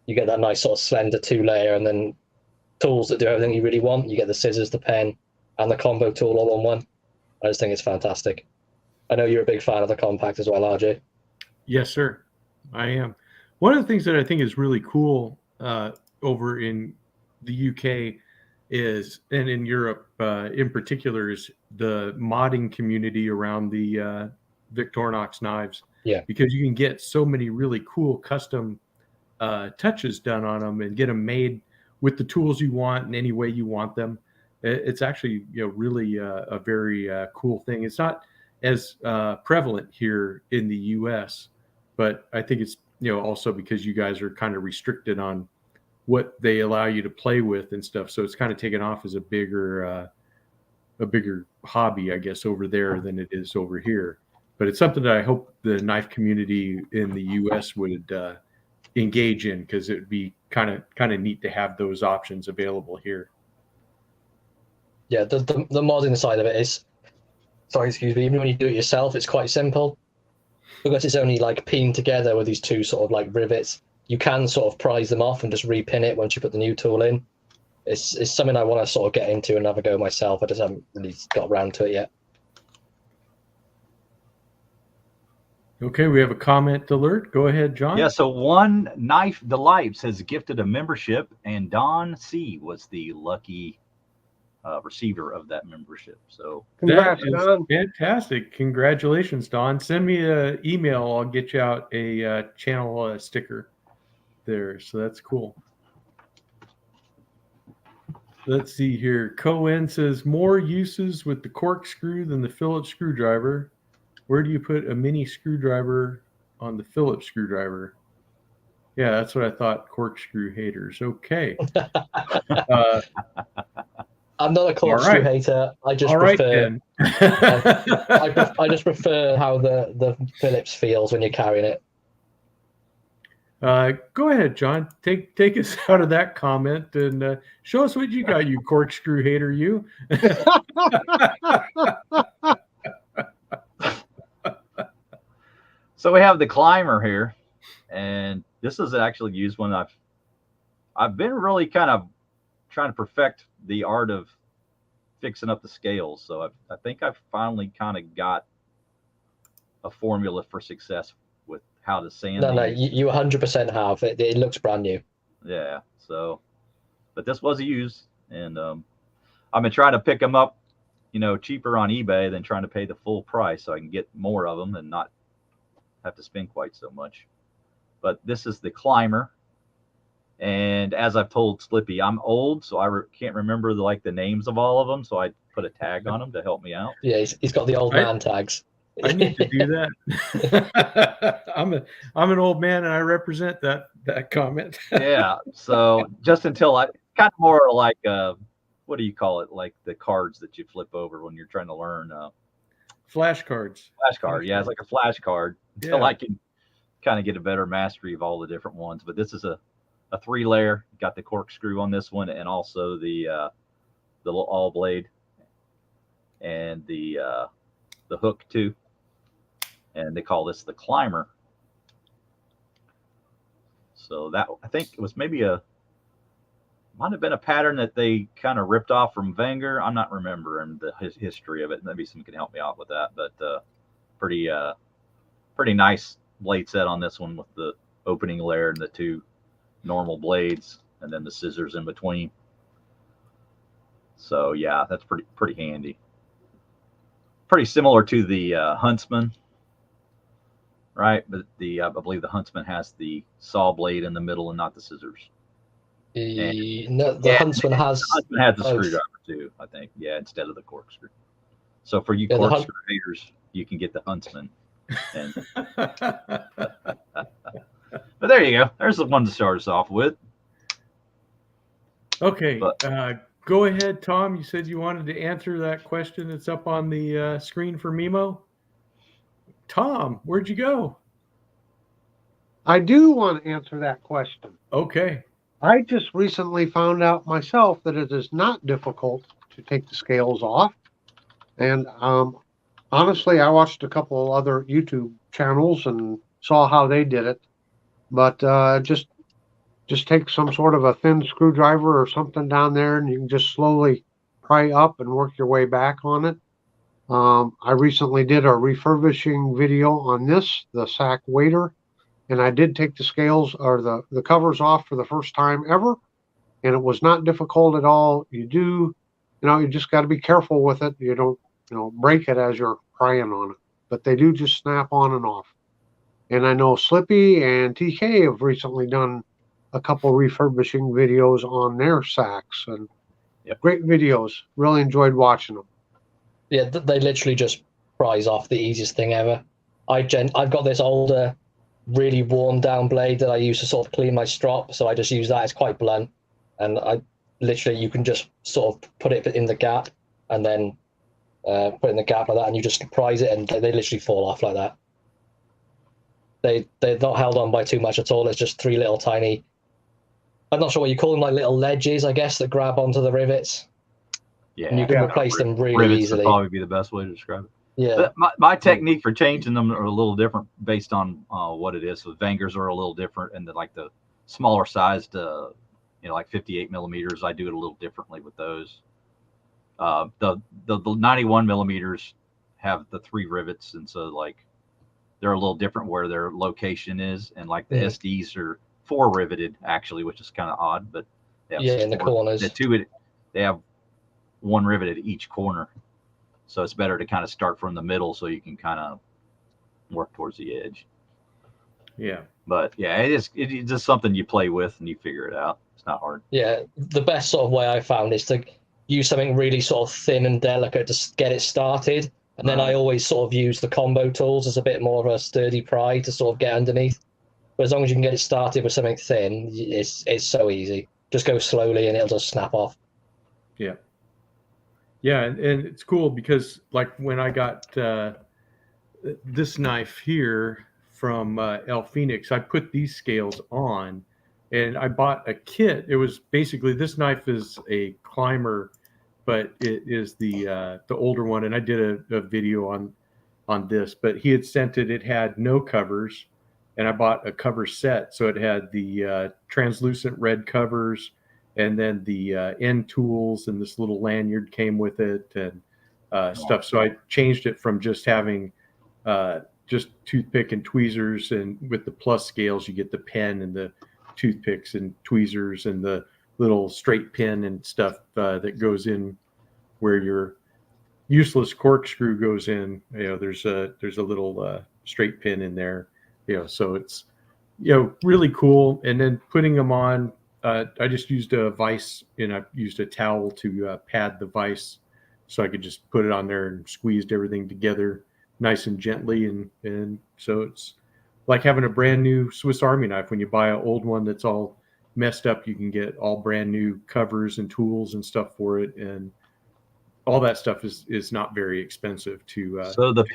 You get that nice sort of slender 2-layer, and then tools that do everything you really want. You get the scissors, the pen, and the combo tool all on one. I just think it's fantastic. I know you're a big fan of the compact as well, RJ. Yes, sir. I am. One of the things that I think is really cool over in the UK is, and in Europe in particular, is the modding community around the Victorinox knives. Yeah. Because you can get so many really cool custom touches done on them and get them made with the tools you want in any way you want them. It's actually really a very cool thing. It's not as prevalent here in the U.S., but I think it's also because you guys are kind of restricted on what they allow you to play with and stuff. So it's kind of taken off as a bigger hobby, I guess, over there than it is over here. But it's something that I hope the knife community in the U.S. would engage in, because it would be kind of neat to have those options available here. Yeah, the modding side of it is, sorry, excuse me, even when you do it yourself, it's quite simple. Because it's only like pinned together with these two sort of like rivets, you can sort of prise them off and just repin it once you put the new tool in. It's something I want to sort of get into and have a go myself. I just haven't really got around to it yet. Okay, we have a comment alert. Go ahead, John. Yeah, so One Knife Delights has gifted a membership, and Don C. was the lucky receiver of that membership. So Congrats, Don. Fantastic. Congratulations, Don. Send me an email. I'll get you out a channel sticker there. So that's cool. Let's see here. Cohen says more uses with the corkscrew than the Phillips screwdriver. Where do you put a mini screwdriver on the Phillips screwdriver? Yeah, that's what I thought. Corkscrew haters. Okay. Uh, I'm not a corkscrew right. hater. I just all right prefer. then. I just prefer how the Phillips feels when you're carrying it. Go ahead, John. Take us out of that comment and show us what you got, you corkscrew hater. You. So we have the climber here, and this is actually used when I've been really kind of trying to perfect the art of fixing up the scales. So I think I've finally kind of got a formula for success with how to sand No, these. you 100% have. It looks brand new. Yeah. So, but this was used, and I've been trying to pick them up, cheaper on eBay than trying to pay the full price so I can get more of them and not have to spend quite so much. But this is the climber. And as I've told Slippy, I'm old, so I can't remember the names of all of them. So I put a tag on them to help me out. Yeah, he's got the old man tags. I need to do that. I'm an old man, and I represent that comment. Yeah. So just until I kind of more like what do you call it? Like the cards that you flip over when you're trying to learn. Flashcards. Flashcard. Yeah, it's like a flashcard until I can kind of get a better mastery of all the different ones. But this is a 3-layer. Got the corkscrew on this one, and also the little all blade, and the hook too. And they call this the climber. So that, I think it was maybe might have been a pattern that they kind of ripped off from Wenger. I'm not remembering the history of it. Maybe someone can help me out with that. But pretty nice blade set on this one with the opening layer and the 2 normal blades, and then the scissors in between. So yeah, that's pretty handy. Pretty similar to the Huntsman, right? But I believe the Huntsman has the saw blade in the middle and not the scissors. No, the Huntsman has. The Huntsman has the screwdriver too, I think. Yeah, instead of the corkscrew. So for you corkscrew haters, you can get the Huntsman. And but there you go. There's the one to start us off with. Okay. Go ahead, Tom. You said you wanted to answer that question that's up on the screen for Mimo. Tom, where'd you go? I do want to answer that question. Okay. I just recently found out myself that it is not difficult to take the scales off. And honestly, I watched a couple of other YouTube channels and saw how they did it. But just take some sort of a thin screwdriver or something down there, and you can just slowly pry up and work your way back on it. I recently did a refurbishing video on this, the sack waiter, and I did take the scales or the covers off for the first time ever, and it was not difficult at all. You just got to be careful with it. You don't, break it as you're prying on it, but they do just snap on and off. And I know Slippy and TK have recently done a couple refurbishing videos on their sacks, and great videos. Really enjoyed watching them. Yeah, they literally just prise off the easiest thing ever. I've got this older, really worn down blade that I use to sort of clean my strop, so I just use that. It's quite blunt, and you can just sort of put it in the gap and then put it in the gap like that, and you just prise it, and they literally fall off like that. They're not held on by too much at all. It's just 3 little tiny, I'm not sure what you call them, like little ledges, I guess, that grab onto the rivets. Yeah, and you can replace them really rivets easily. Would probably be the best way to describe it. Yeah, but my technique for changing them are a little different based on what it is. So Vengers are a little different, and the smaller sized, like 58 millimeters, I do it a little differently with those. The 91 millimeters have the 3 rivets, and so they're a little different where their location is, and the SDs are 4 riveted actually, which is kind of odd, but they have in the corners. They have 1 rivet at each corner, so it's better to kind of start from the middle so you can kind of work towards the edge. Yeah, but it's just something you play with and you figure it out. It's not hard. Yeah, the best sort of way I found is to use something really sort of thin and delicate to get it started, and then I always sort of use the combo tools as a bit more of a sturdy pry to sort of get underneath. But as long as you can get it started with something thin, it's so easy. Just go slowly and it'll just snap off. Yeah. Yeah, and it's cool because like when I got this knife here from El Phoenix, I put these scales on, and I bought a kit. It was basically, this knife is a climber, but it is the older one, and I did a video on this. But he had sent it. It had no covers, and I bought a cover set, so it had the translucent red covers, and then the end tools, and this little lanyard came with it, and stuff. So I changed it from just having just toothpick and tweezers, and with the plus scales you get the pen and the toothpicks and tweezers and the little straight pin and stuff that goes in where your useless corkscrew goes in. There's a little straight pin in there, so it's really cool. And then putting them on, I just used a vise, and I used a towel to pad the vise, so I could just put it on there and squeezed everything together nice and gently. And so it's like having a brand new Swiss Army knife. When you buy an old one that's all messed up, you can get all brand new covers and tools and stuff for it. And all that stuff is not very expensive to. So the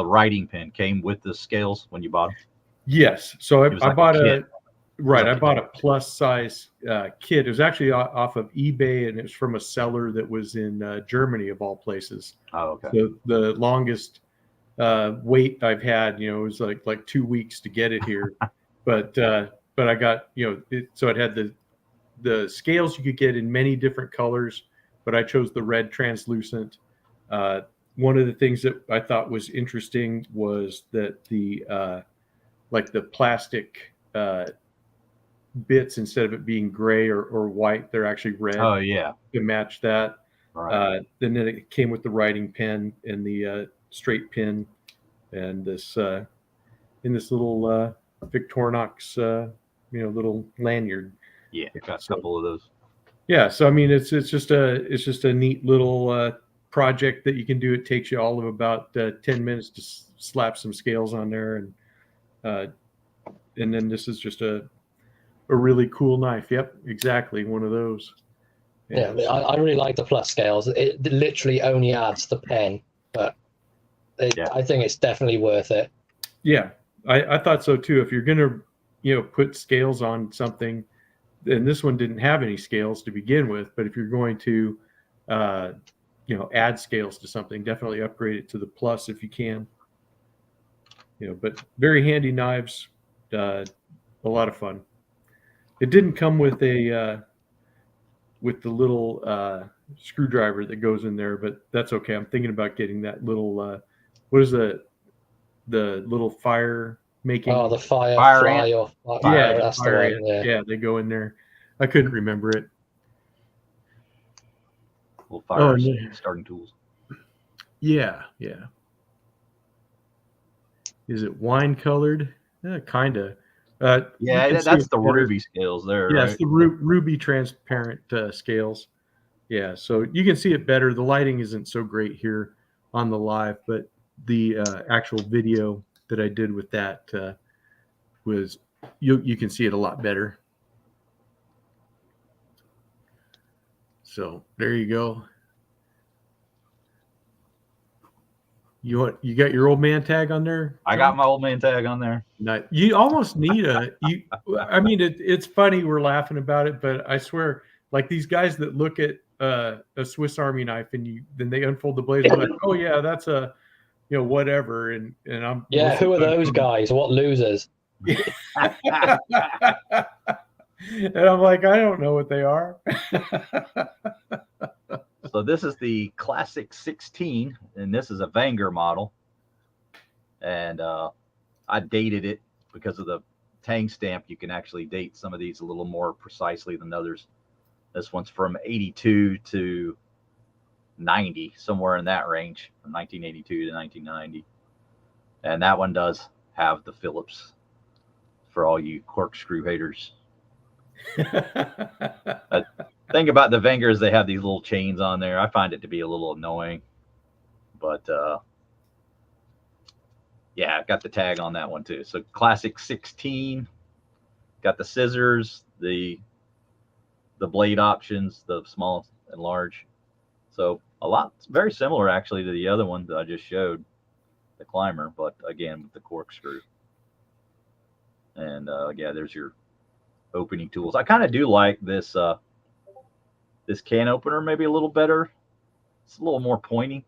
writing pen came with the scales when you bought them? Yes. So I bought I bought a plus size kit. It was actually off of eBay, and it was from a seller that was in Germany, of all places. Oh, okay. So the longest wait I've had, was like 2 weeks to get it here, but I got, so it had the scales you could get in many different colors, but I chose the red translucent. One of the things that I thought was interesting was that the plastic bits, instead of it being gray or white, they're actually red. Oh yeah, to match that. Right. Then it came with the writing pen and the straight pin, and this in this little Victorinox little lanyard. Yeah, got a couple of those. Yeah, so I mean it's just a neat little project that you can do. It takes you all of about 10 minutes to slap some scales on there, and then this is just a really cool knife. Yep, exactly, one of those. Yeah, I really like the plus scales. It literally only adds the pen, but I think it's definitely worth it. Yeah, I thought so too. If you're gonna put scales on something, and this one didn't have any scales to begin with, but if you're going to add scales to something, definitely upgrade it to the plus if you can. But very handy knives, a lot of fun. It didn't come with the little screwdriver that goes in there, but that's okay. I'm thinking about getting that little what is the little fire making? Oh, the fire ant. Yeah, that's fire the ant. one. Yeah, they go in there. I couldn't remember it. Little fire starting tools. Yeah. Is it wine colored? Kind of. Yeah, that's the ruby scales there. Yeah, right? it's the ruby transparent scales. Yeah, so you can see it better. The lighting isn't so great here on the live, but the actual video that I did with that was you can see it a lot better. So there you go. You got your old man tag on there? I got my old man tag on there. No, you almost need I mean, it's funny we're laughing about it, but I swear, like these guys that look at a Swiss Army knife and then they unfold the blades, like, oh yeah, that's a whatever, and I'm who are those guys? What losers? And I'm like, I don't know what they are. So this is the Classic 16, and this is a Wenger model. And I dated it because of the tang stamp. You can actually date some of these a little more precisely than others. This one's from 82 to 90, somewhere in that range, from 1982 to 1990. And that one does have the Phillips for all you corkscrew haters. Thing about the Wengers, they have these little chains on there. I find it to be a little annoying, but Yeah, got the tag on that one too. So classic 16. Got the scissors, the blade options, the small and large. So a lot, very similar actually to the other one that I just showed, the climber, but again with the corkscrew. And yeah, there's your opening tools. I kind of do like this this can opener maybe a little better. It's a little more pointy.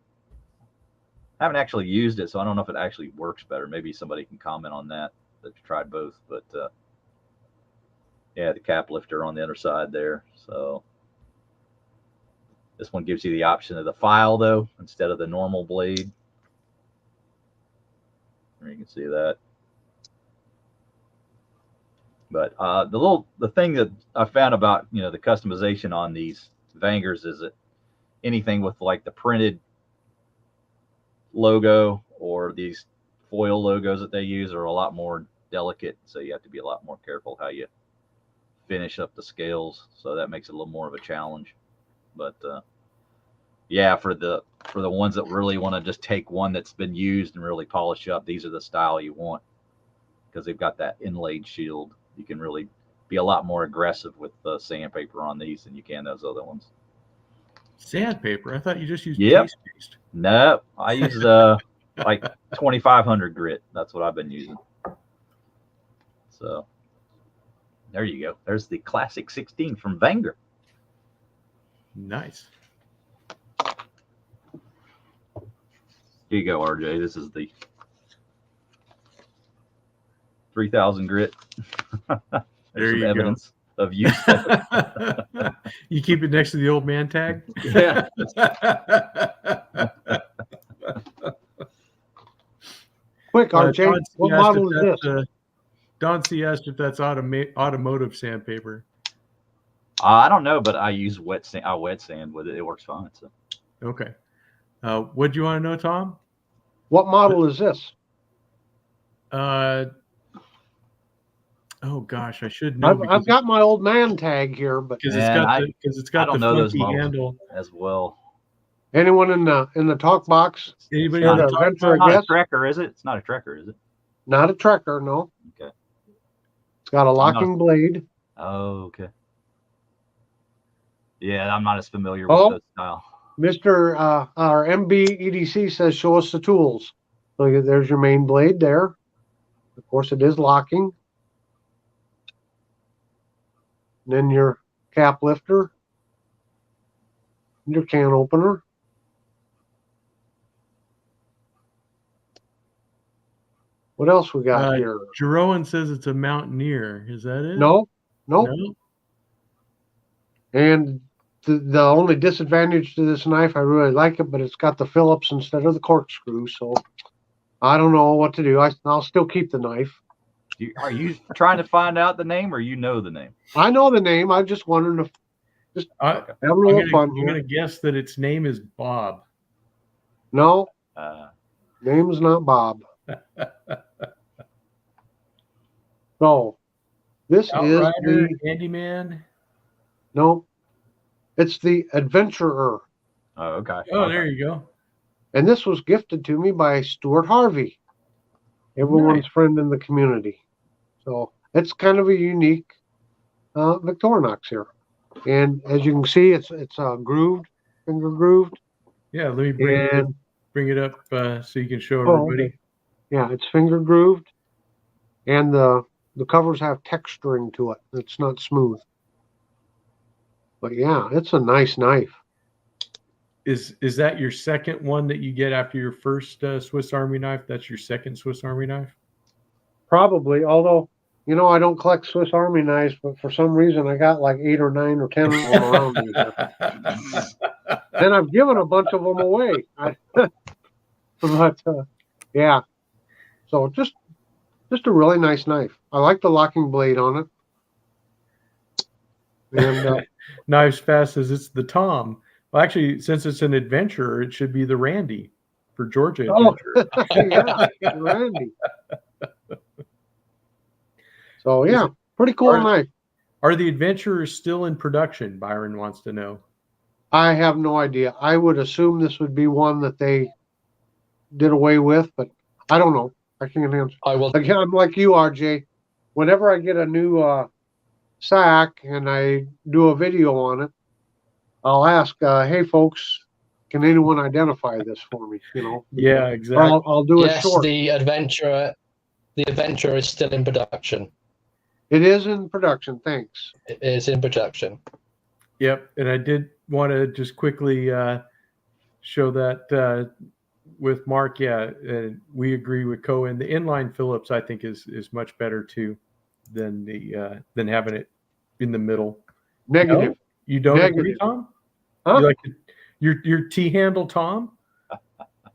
I haven't actually used it, so I don't know if it actually works better. Maybe somebody can comment on that. They've tried both, but yeah, the cap lifter on the other side there. So this one gives you the option of the file though, instead of the normal blade. There you can see that. But the thing that I found about the customization on these Vangers is that anything with like the printed logo or these foil logos that they use are a lot more delicate, so you have to be a lot more careful how you finish up the scales. So that makes it a little more of a challenge. But yeah, for the ones that really want to just take one that's been used and really polish up, these are the style you want, because they've got that inlaid shield. You can really be a lot more aggressive with the sandpaper on these than you can those other ones. Sandpaper? I thought you just used Yep. paste. No, I use like 2500 grit. That's what I've been using. So there you go. There's the classic 16 from Vanger. Nice. Here you go, RJ. This is the 3000 grit. There some you evidence of use. You keep it next to the old man tag? Yeah. Quick, RJ, what model is this? Don C asked if that's automotive sandpaper. I don't know, but I use wet sand. I wet sand with it. It works fine. So. Okay. What do you want to know, Tom? What model is this? Oh gosh, I should know. I've got my old man tag here, but because it's got the funky handle as well. Anyone in the talk box? Anybody in the talk box? Not a Trekker, is it? It's not a Trekker, is it? Not a Trekker, no. Okay. It's got a locking blade. Oh, okay. Yeah, I'm not as familiar with the style. Mr. Our MB EDC says, show us the tools. So there's your main blade there. Of course, it is locking. And then your cap lifter. Your can opener. What else we got here? Jeroen says it's a Mountaineer. Is that it? No. And the only disadvantage to this knife, I really like it, but it's got the Phillips instead of the corkscrew. So I don't know what to do. I'll still keep the knife. Are you trying to find out the name, or you know the name? I know the name. I just wondered if have a little fun. I'm going to guess that its name is Bob. No, name's not Bob. So this Outrider, is the Handyman. No, it's the Adventurer. Oh, okay. Oh, there you go. And this was gifted to me by Stuart Harvey, everyone's friend in the community. So it's kind of a unique Victorinox here. And as you can see, it's grooved, finger grooved. Yeah, let me bring it up so you can show everybody. Okay. Yeah, it's finger grooved, and the covers have texturing to it. It's not smooth. But yeah, it's a nice knife. Is that your second one that you get after your first Swiss Army knife? That's your second Swiss Army knife? Probably, although, I don't collect Swiss Army knives, but for some reason I got like 8 or 9 or 10 of them around me here. And I've given a bunch of them away. But yeah, so just a really nice knife. I like the locking blade on it. And Knives Fast says it's the Tom. Well, actually, since it's an adventurer, it should be the Randy for Georgia Adventure. Yeah, Randy. So yeah, pretty cool knife. Are the adventurers still in production? Byron wants to know. I have no idea. I would assume this would be one that they did away with, but I don't know. I can't answer. I will. Again, I'm like you, RJ. Whenever I get a new sack and I do a video on it, I'll ask, "Hey, folks, can anyone identify this for me?" Yeah, Or exactly. I'll do it Yes, short. the adventurer is still in production. It is in production. Thanks. It is in production. Yep. And I did want to just quickly show that with Mark. Yeah, we agree with Cohen. The inline Phillips, I think, is much better too than than having it in the middle. Negative. No? You don't agree, Negative. Tom? Huh? You like your T-handle, Tom?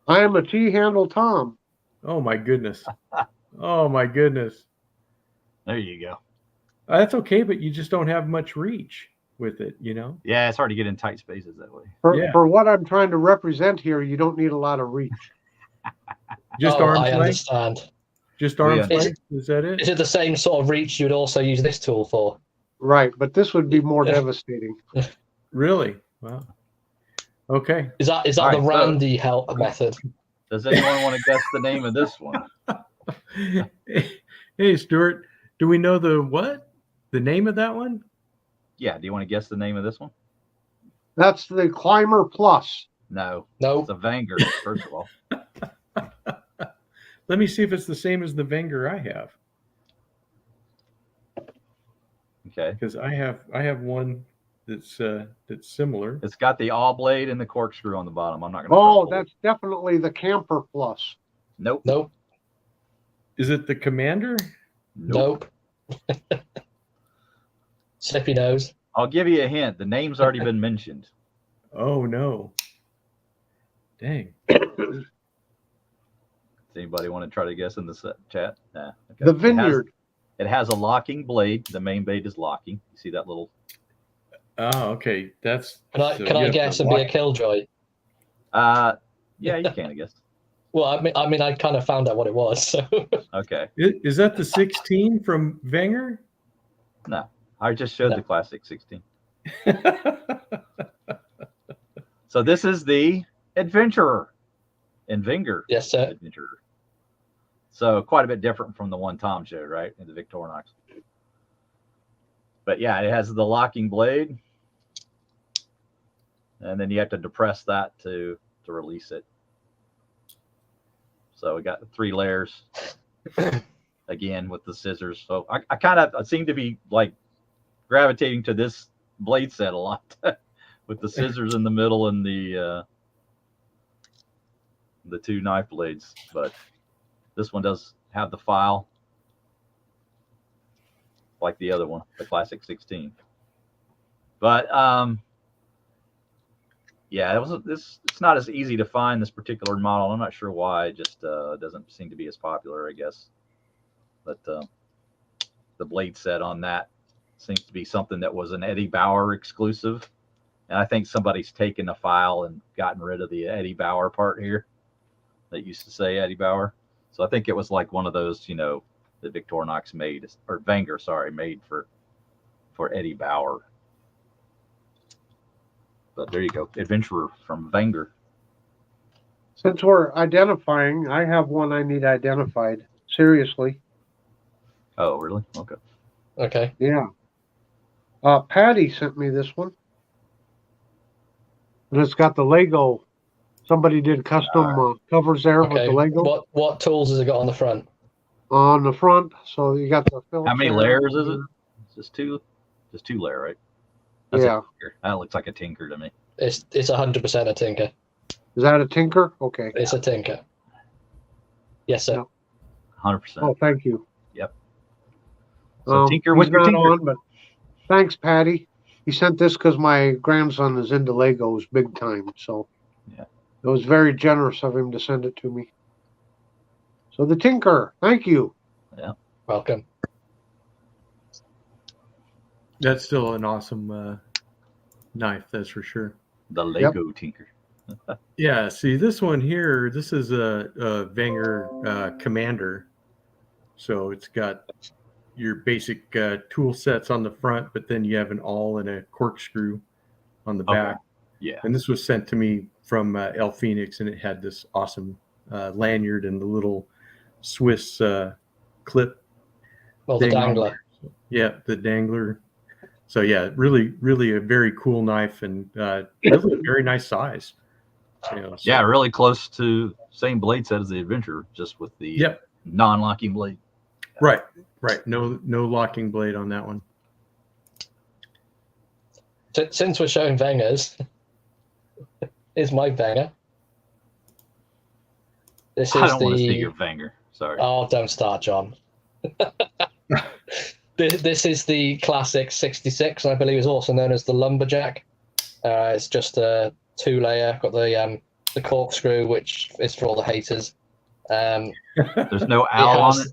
I am a T-handle Tom. Oh my goodness. Oh my goodness. There you go. That's okay, but you just don't have much reach with it, Yeah, it's hard to get in tight spaces that way. Yeah. For what I'm trying to represent here, you don't need a lot of reach. Just I arm's length. understand. Just We arm's length. Is that it? Is it the same sort of reach you'd also use this tool for? Right, but this would be more Yeah. devastating. Really? Wow. Okay. Is that All the right, so- Randy help method? Does anyone want to guess the name of this one? Hey, Stuart, do we know the name of that one? Yeah, do you want to guess the name of this one? That's the Climber Plus. No. No. It's a Vanguard, first of all. Let me see if it's the same as the Wenger I have, Okay. because I have one that's similar. It's got the all blade and the corkscrew on the bottom. I'm not going to. Oh, that's definitely the Camper Plus. Nope. Nope. Is it the Commander? Nope. Snippy nose. I'll give you a hint. The name's already been mentioned. Oh no. Dang. Does anybody want to try to guess in the chat? Nah. Okay. The Vineyard. It has a locking blade. The main blade is locking. You see that little? Oh, okay. That's. Can I so can you I have guess to and be a lock- killjoy? Yeah, you can, I guess. Well, I mean, I kind of found out what it was. So Okay. Is that the 16 from Wenger? No, I just showed No. the classic 16. So this is the Adventurer in Vinger. yes, sir. Adventurer. So quite a bit different from the one Tom showed, right? In the Victorinox. But yeah, it has the locking blade. And then you have to depress that to release it. So we got 3 layers again with the scissors. So I seem to be like gravitating to this blade set a lot with the scissors in the middle and the 2 knife blades. But this one does have the file like the other one, the classic 16. But yeah, it's not as easy to find this particular model. I'm not sure why. It just doesn't seem to be as popular, I guess. But the blade set on that seems to be something that was an Eddie Bauer exclusive. And I think somebody's taken the file and gotten rid of the Eddie Bauer part here that used to say Eddie Bauer. So I think it was like one of those, that Victorinox made, or Wenger, sorry, made for Eddie Bauer. But there you go, Adventurer from Wenger. Since we're identifying, I have one I need identified. Seriously. Oh, really? Okay. Okay. Yeah. Patty sent me this one. And it's got the Lego. Somebody did custom covers there with Okay. the Lego What tools has it got on the front? on the front. So you got the Phillips. How many there. layers is it? Just two layer, right? That's Yeah. that looks like a tinker to me. It's 100% a tinker. Is that a tinker? Okay. It's a tinker. Yes, sir. Yeah. 100%. Oh, thank you. Yep. So tinker he's with your not tinker. on, but thanks, Patty. He sent this because my grandson is into Legos big time. So Yeah. it was very generous of him to send it to me. So the tinker, thank you. Welcome. That's still an awesome knife, that's for sure. The Lego tinker. Yeah, see this one here, this is a Wenger Commander. So it's got your basic tool sets on the front, but then you have an awl and a corkscrew on the Okay. back. Yeah. And this was sent to me from El Phoenix, and it had this awesome lanyard and the little Swiss clip. Well, the thing on dangler. there. Yeah, the dangler. So yeah, really, really a very cool knife and really a very nice size. You know, so. Yeah, really close to same blade set as the Adventure, just with the Yep. non-locking blade. Right. No locking blade on that one. Since we're showing Wengers, here's my Wenger. This I is don't want to see your Wenger. Sorry. Oh, don't start, John. This is the classic 66, and I believe is also known as the Lumberjack. It's just a 2-layer. Got the corkscrew, which is for all the haters. There's no owl on it.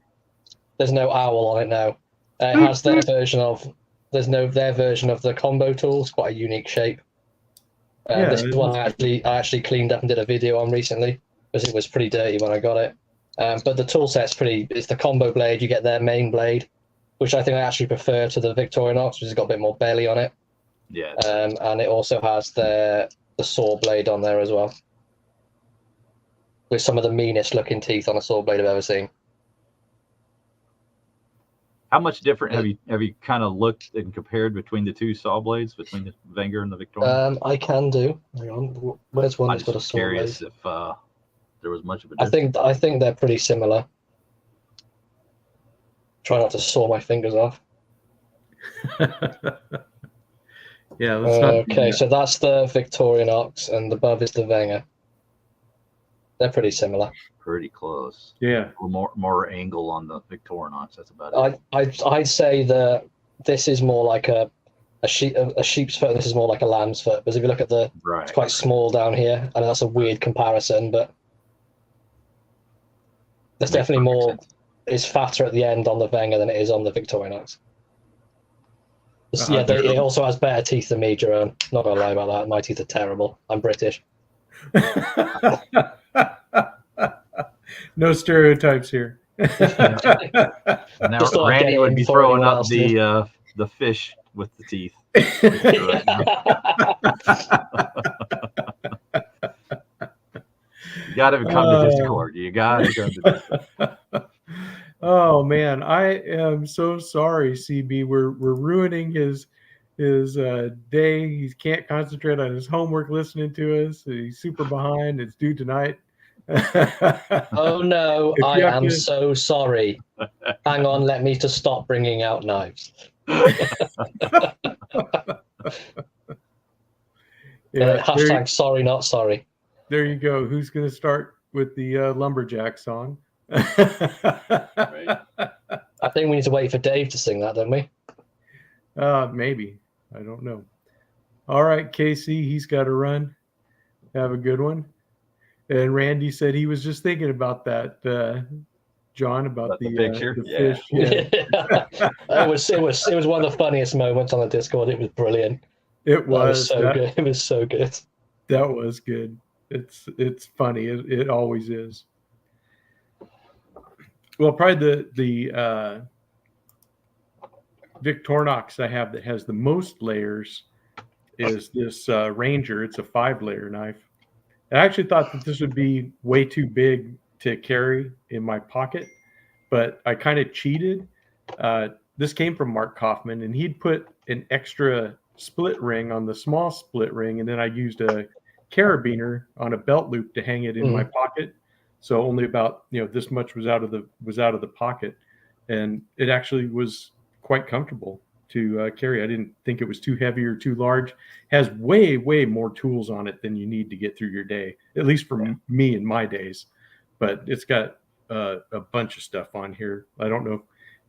There's no owl on it. No, it has their version of. There's their version of the combo tools. Quite a unique shape. This is one I actually cleaned up and did a video on recently because it was pretty dirty when I got it. But the tool set's pretty. It's the combo blade. You get their main blade, which I think I actually prefer to the Victorinox, which has got a bit more belly on it. Yeah. And it also has the saw blade on there as well, with some of the meanest looking teeth on a saw blade I've ever seen. How much different have you kind of looked and compared between the two saw blades, between the Wenger and the Victorinox? I can do. Hang on, where's one that's got a saw blade? I'm curious if there was much of a difference. I think they're pretty similar. Try not to saw my fingers off. Yeah. Let's not okay, so that's the Victorinox, and above is the Wenger. They're pretty similar. Pretty close. Yeah. More angle on the Victorinox. That's about it. I'd say that this is more like a sheep's foot. This is more like a lamb's foot. Because if you look at it's quite small down here. I know that's a weird comparison, but there's definitely more. Sense. It's fatter at the end on the Wenger than it is on the Victorinox. It also has better teeth than me, Jerome. Not gonna lie about that. My teeth are terrible. I'm British. No stereotypes here. Now Randy would be throwing up the fish with the teeth. You got to come to Discord. You got to come to Discord. Oh man, I am so sorry, CB. We're ruining his day. He can't concentrate on his homework listening to us. He's super behind. It's due tonight. Oh no, I am so sorry. Hang on, let me just stop bringing out knives. Hashtag sorry, not sorry. There you go. Who's going to start with the Lumberjack song? Right. I think we need to wait for Dave to sing that, don't we? Maybe. I don't know. All right, Casey, he's got to run. Have a good one. And Randy said he was just thinking about that, John, about the picture, the fish. Yeah. It was one of the funniest moments on the Discord. It was brilliant. It was so good. It was so good. That was good. It's funny. It always is. Well, probably the Victorinox I have that has the most layers is this Ranger. It's a 5-layer knife. I actually thought that this would be way too big to carry in my pocket, but I kind of cheated. This came from Mark Coffman, and he'd put an extra split ring on the small split ring, and then I used a carabiner on a belt loop to hang it in my pocket. So only about this much was out of the pocket, and it actually was quite comfortable to carry. I didn't think it was too heavy or too large. Has way more tools on it than you need to get through your day, at least for me in my days. But it's got a bunch of stuff on here. I don't know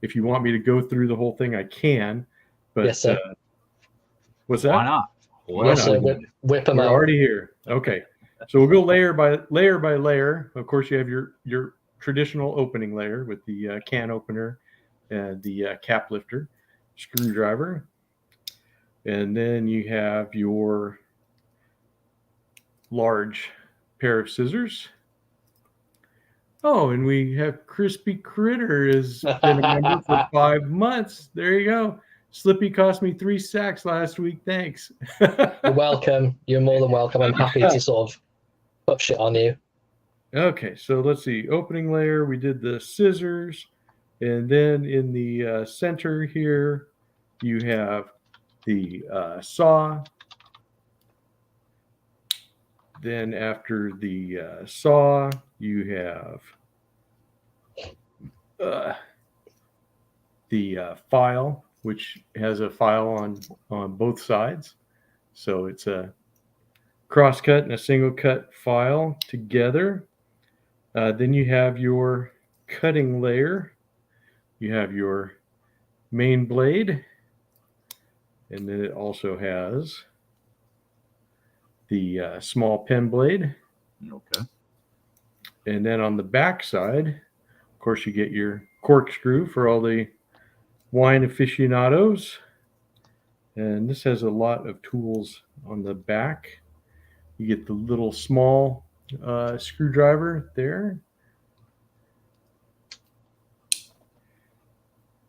if you want me to go through the whole thing. I can, but yes, sir. What's that? Why not? Yes, sir. Whip them out. We're already here. Okay. So we'll go layer by layer. Of course, you have your traditional opening layer with the can opener and the cap lifter, screwdriver, and then you have your large pair of scissors. Oh, and we have Crispy Critter has been a member for 5 months. There you go. Slippy cost me 3 sacks last week. Thanks. You're welcome. You're more than welcome. I'm happy to sort of put shit on you. Okay, so let's see. Opening layer, we did the scissors, and then in the center here, you have the saw. Then after the saw, you have the file, which has a file on both sides. So it's a cross cut and a single cut file together. Then you have your cutting layer. You have your main blade, and then it also has the small pen blade. Okay. And then on the back side, of course, you get your corkscrew for all the wine aficionados. And this has a lot of tools on the back. You get the little small screwdriver there.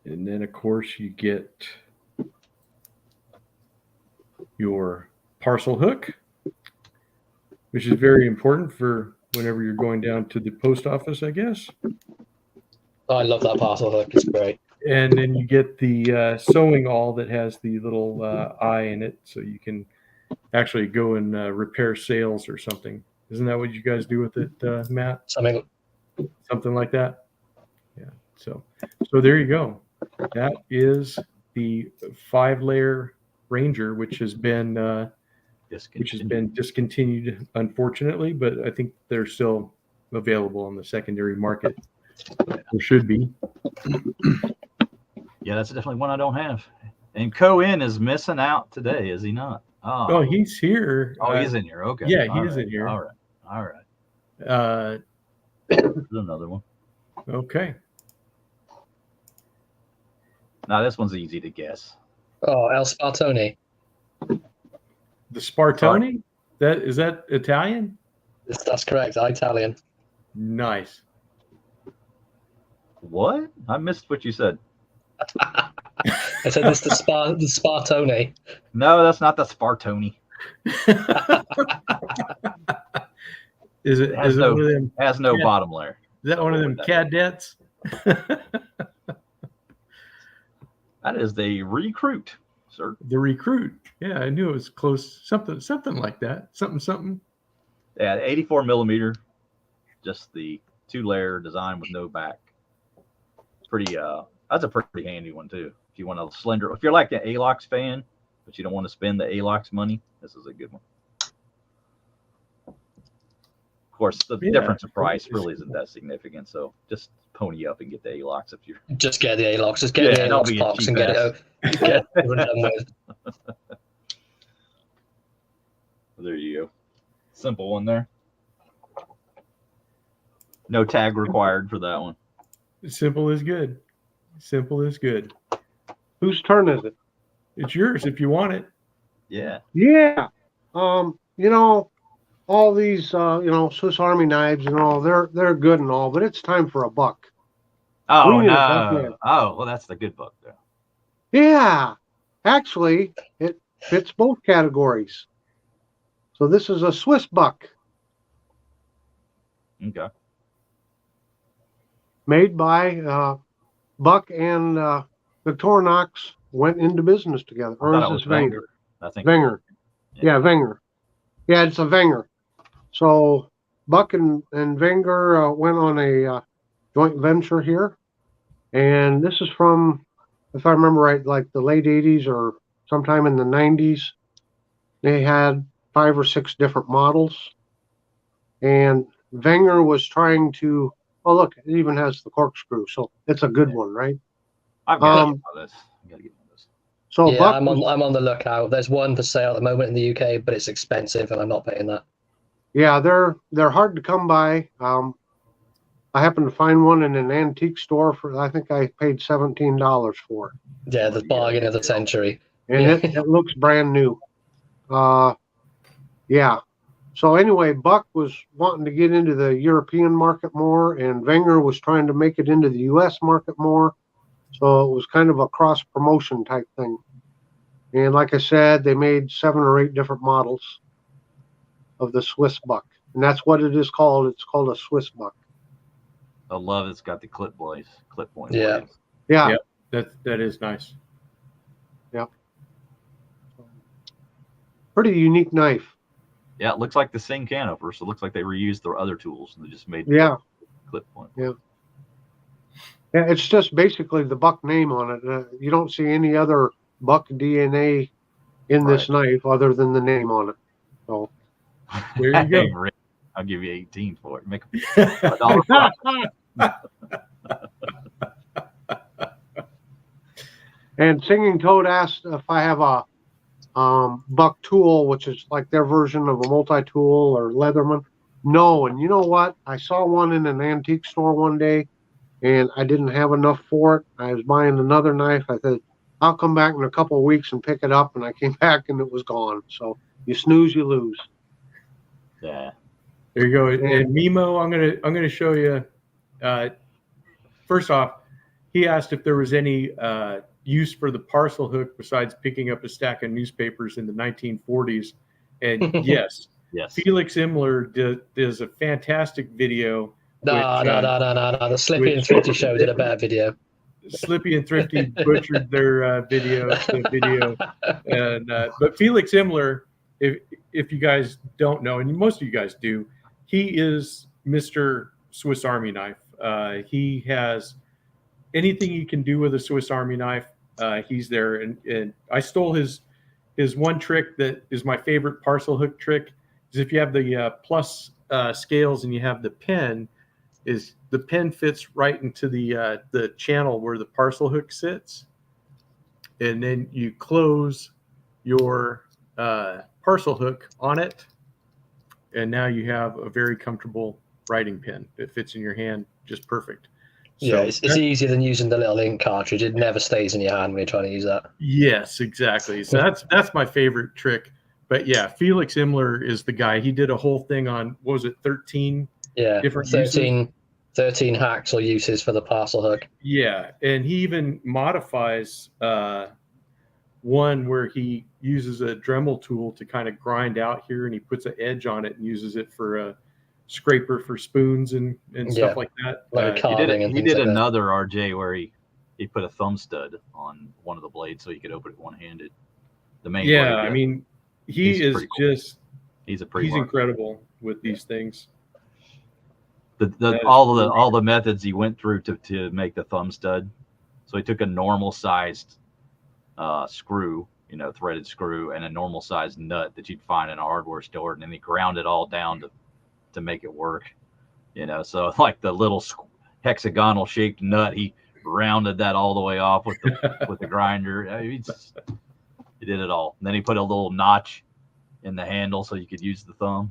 And then, of course, you get your parcel hook, which is very important for whenever you're going down to the post office, I guess. Oh, I love that parcel hook. It's great. And then you get the sewing awl that has the little eye in it, so you can actually go and repair sails or something. Isn't that what you guys do with it, Matt? Something like that? Yeah. So there you go. That is the 5-layer Ranger, which has been discontinued, unfortunately, but I think they're still available on the secondary market. There should be. Yeah, that's definitely one I don't have. And Cohen is missing out today, is he not? Oh, he's here. Oh, he's in here. Okay. Yeah, he's in here. All right. There's another one. Okay. Now this one's easy to guess. Oh, El Spartone. The Spartone? Is that Italian? That's correct. Italian. Nice. What? I missed what you said. I said this the Spartone. No, that's not the Spartone. Is it? Has Is it no, one of them? Has no bottom layer. Is that one of them cadets? That is the recruit, sir. The recruit. Yeah, I knew it was close. Something like that. Something. Yeah, 84 millimeter. Just the 2-layer design with no back. Pretty. That's a pretty handy one too. If you want a slender, if you're like an ALOX fan, but you don't want to spend the ALOX money, this is a good one. Of course, the difference in price really isn't that significant. So just pony up and get the ALOX if you're. Just get the ALOX. Just get the ALOX box and get it over and done with. There you go. Simple one there. No tag required for that one. Simple is good. Simple is good. Whose turn is it? It's yours if you want it. Yeah. Yeah. All these Swiss Army knives and all, they're good and all, but it's time for a buck. Oh no. Oh, well, that's the good book though. Yeah. Actually, it fits both categories. So this is a Swiss buck. Okay. Made by Buck and Victorinox went into business together. I thought it was Wenger. I think Wenger. Yeah, Wenger. Yeah, it's a Wenger. So Buck and Wenger went on a joint venture here. And this is from, if I remember right, like the late 80s or sometime in the 90s. They had 5 or 6 different models. And Wenger was trying to, oh, look, it even has the corkscrew. So it's a good one, right? I've got to get one of this. So yeah, Buck I'm on the lookout. There's one for sale at the moment in the UK, but it's expensive, and I'm not paying that. Yeah, they're hard to come by. I happened to find one in an antique store for, I think I paid $17 for it. Yeah, the bargain of the century. And it looks brand new. Yeah. So anyway, Buck was wanting to get into the European market more, and Wenger was trying to make it into the U.S. market more. So it was kind of a cross promotion type thing. And like I said, they made 7 or 8 different models of the Swiss buck. and that's what it is called. It's called a Swiss buck. I love it's got the clip point Yeah. blades. Yeah. Yep. That is nice. Pretty unique knife. Yeah, it looks like the same canoper, so it looks like they reused their other tools and they just made Yeah. clip point. Yeah. Yeah, it's just basically the buck name on it. You don't see any other buck DNA in this knife other than the name on it. So there you go. Hey, Rick, I'll give you 18 for it. Make $1. And Singing Toad asked if I have a buck tool, which is like their version of a multi-tool or Leatherman. No, and you know what? I saw one in an antique store one day, and I didn't have enough for it. I was buying another knife. I said, I'll come back in a couple of weeks and pick it up, and I came back and it was gone. So you snooze, you lose. Yeah. There you go. And Mimo, I'm gonna show you. First off, he asked if there was any use for the parcel hook besides picking up a stack of newspapers in the 1940s. And yes, Felix Imler does a fantastic video. No. The Slippy and Thrifty Show did a better video. Slippy and Thrifty butchered their video, and but Felix Imler, if you guys don't know, and most of you guys do, he is Mr. Swiss Army knife. He has anything you can do with a Swiss Army knife. He's there, and I stole his one trick that is my favorite parcel hook trick. Is if you have the plus scales and you have the pen, is the pen fits right into the channel where the parcel hook sits, and then you close your parcel hook on it, and now you have a very comfortable writing pen that fits in your hand just perfect. Yeah, it's easier than using the little ink cartridge. It never stays in your hand when you're trying to use that. Yes, exactly. So that's my favorite trick. But yeah, Felix Imler is the guy. He did a whole thing on, what was it, 13 different 13 hacks or uses for the parcel hook. Yeah, and he even modifies one where he uses a Dremel tool to kind of grind out here, and he puts an edge on it and uses it for a scraper for spoons and stuff like that. Like carving he did another RJ where he put a thumb stud on one of the blades so he could open it one-handed. The main blade, I mean, he's cool. He's incredible with these things. All the methods he went through to make the thumb stud. So he took a normal sized screw, threaded screw, and a normal sized nut that you'd find in a hardware store, and then he ground it all down to make it work. So like the little hexagonal shaped nut, he rounded that all the way off with the grinder. He did it all. And then he put a little notch in the handle so you could use the thumb.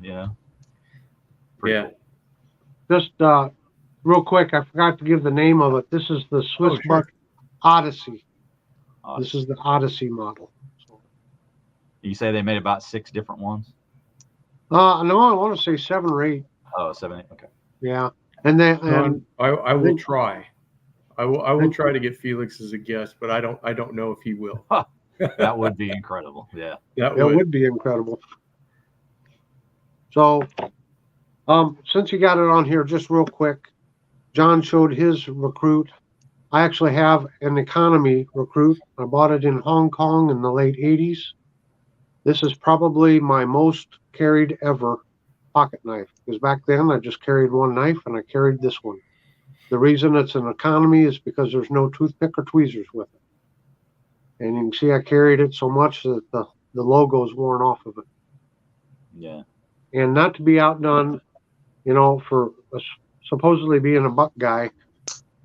Pretty cool. Just real quick, I forgot to give the name of it. This is the Swiss Buck Odyssey. This is the Odyssey model. So. You say they made about 6 different ones? No, I want to say 7 or 8. Oh, 7, 8. Okay. Yeah, and then I will try. I will try to get Felix as a guest, but I don't know if he will. That would be incredible. Yeah, that would be incredible. So, since you got it on here, just real quick, John showed his recruit. I actually have an economy recruit. I bought it in Hong Kong in the late 80s. This is probably my most carried ever pocket knife, because back then I just carried one knife and I carried this one. The reason it's an economy is because there's no toothpick or tweezers with it. And you can see I carried it so much that the logo's worn off of it. Yeah. And not to be outdone, for supposedly being a buck guy,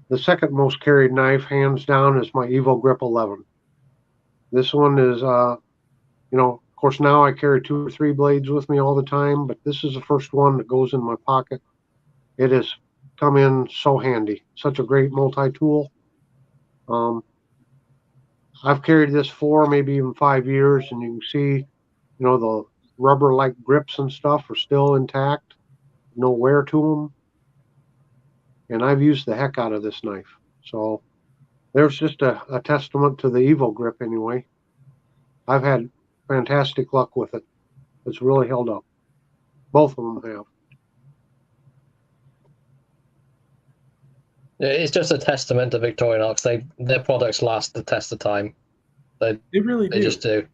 the second most carried knife, hands down, is my Evo Grip 11. This one is, of course, now I carry 2 or 3 blades with me all the time, but this is the first one that goes in my pocket. It has come in so handy. Such a great multi-tool. I've carried this 4, maybe even 5 years, and you can see, the rubber-like grips and stuff are still intact. No wear to them. And I've used the heck out of this knife. So there's just a testament to the Evo Grip anyway. I've had fantastic luck with it. It's really held up. Both of them have. It's just a testament to Victorinox. Their products last the test of time. They really do. They just do.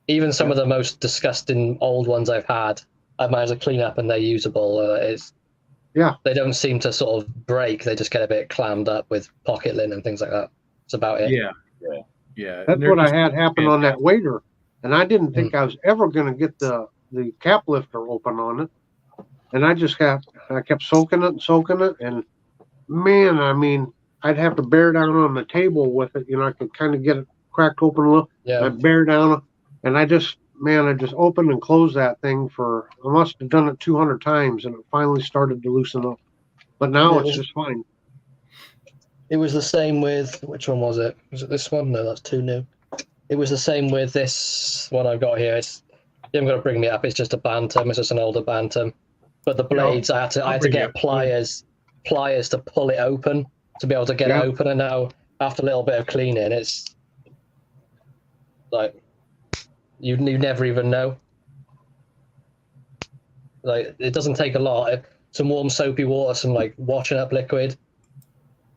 Even some of the most disgusting old ones I've had, I've managed to clean up and they're usable. They don't seem to sort of break. They just get a bit clammed up with pocket lint and things like that. That's about it. Yeah. That's what I had happen on that waiter, and I didn't think I was ever going to get the cap lifter open on it, and I kept soaking it, and man, I mean, I'd have to bear down on the table with it. I could kind of get it cracked open a little. Yeah. I bear down, and I just opened and closed that thing I must have done it 200 times, and it finally started to loosen up. But now it's just fine. It was the same with, which one was it? Was it this one? No, that's too new. It was the same with this one I've got here. You haven't got to bring me up. It's just a Bantam. It's just an older Bantam. But the blades, I had to get pliers to pull it open to be able to get it open. And now, after a little bit of cleaning, it's like you never even know. Like, it doesn't take a lot. Some warm soapy water, some like washing up liquid,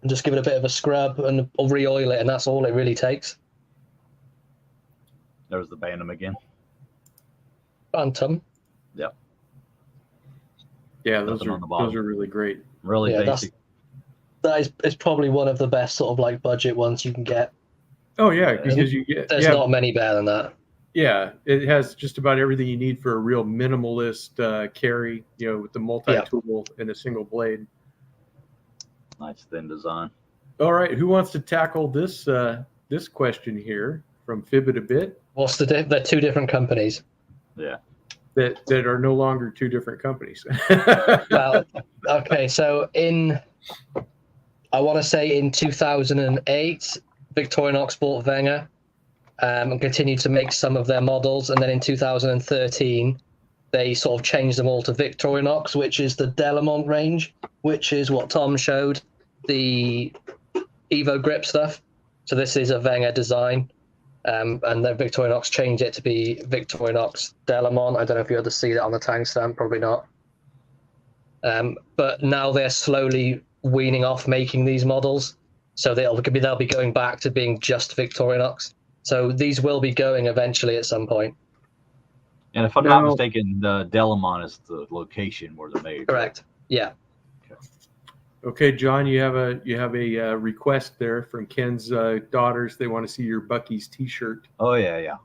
and just give it a bit of a scrub and re-oil it, and that's all it really takes. There's the Bantam again. Bantam. Yep. Yeah, those are really great. Really basic. That is probably one of the best sort of like budget ones you can get. Oh yeah, because there's not many better than that. Yeah, it has just about everything you need for a real minimalist carry. With the multi-tool and a single blade. Nice thin design. All right, who wants to tackle this question here from Fibbit a Bit? What's they're two different companies. Yeah. That are no longer two different companies. Well, okay, so I want to say in 2008, Victorinox bought Wenger and continued to make some of their models, and then in 2013, they sort of changed them all to Victorinox, which is the Delamont range, which is what Tom showed, the Evo grip stuff. So this is a Wenger design. And then Victorinox changed it to be Victorinox Delamont. I don't know if you had to see that on the tank stamp, probably not. But now they're slowly weaning off making these models, so they'll be going back to being just Victorinox. So these will be going eventually at some point. And if I'm not mistaken, the Delamont is the location where they're made. Correct. Yeah. Okay, John, you have a request there from Ken's daughters. They want to see your Buc-ee's T-shirt. Oh yeah.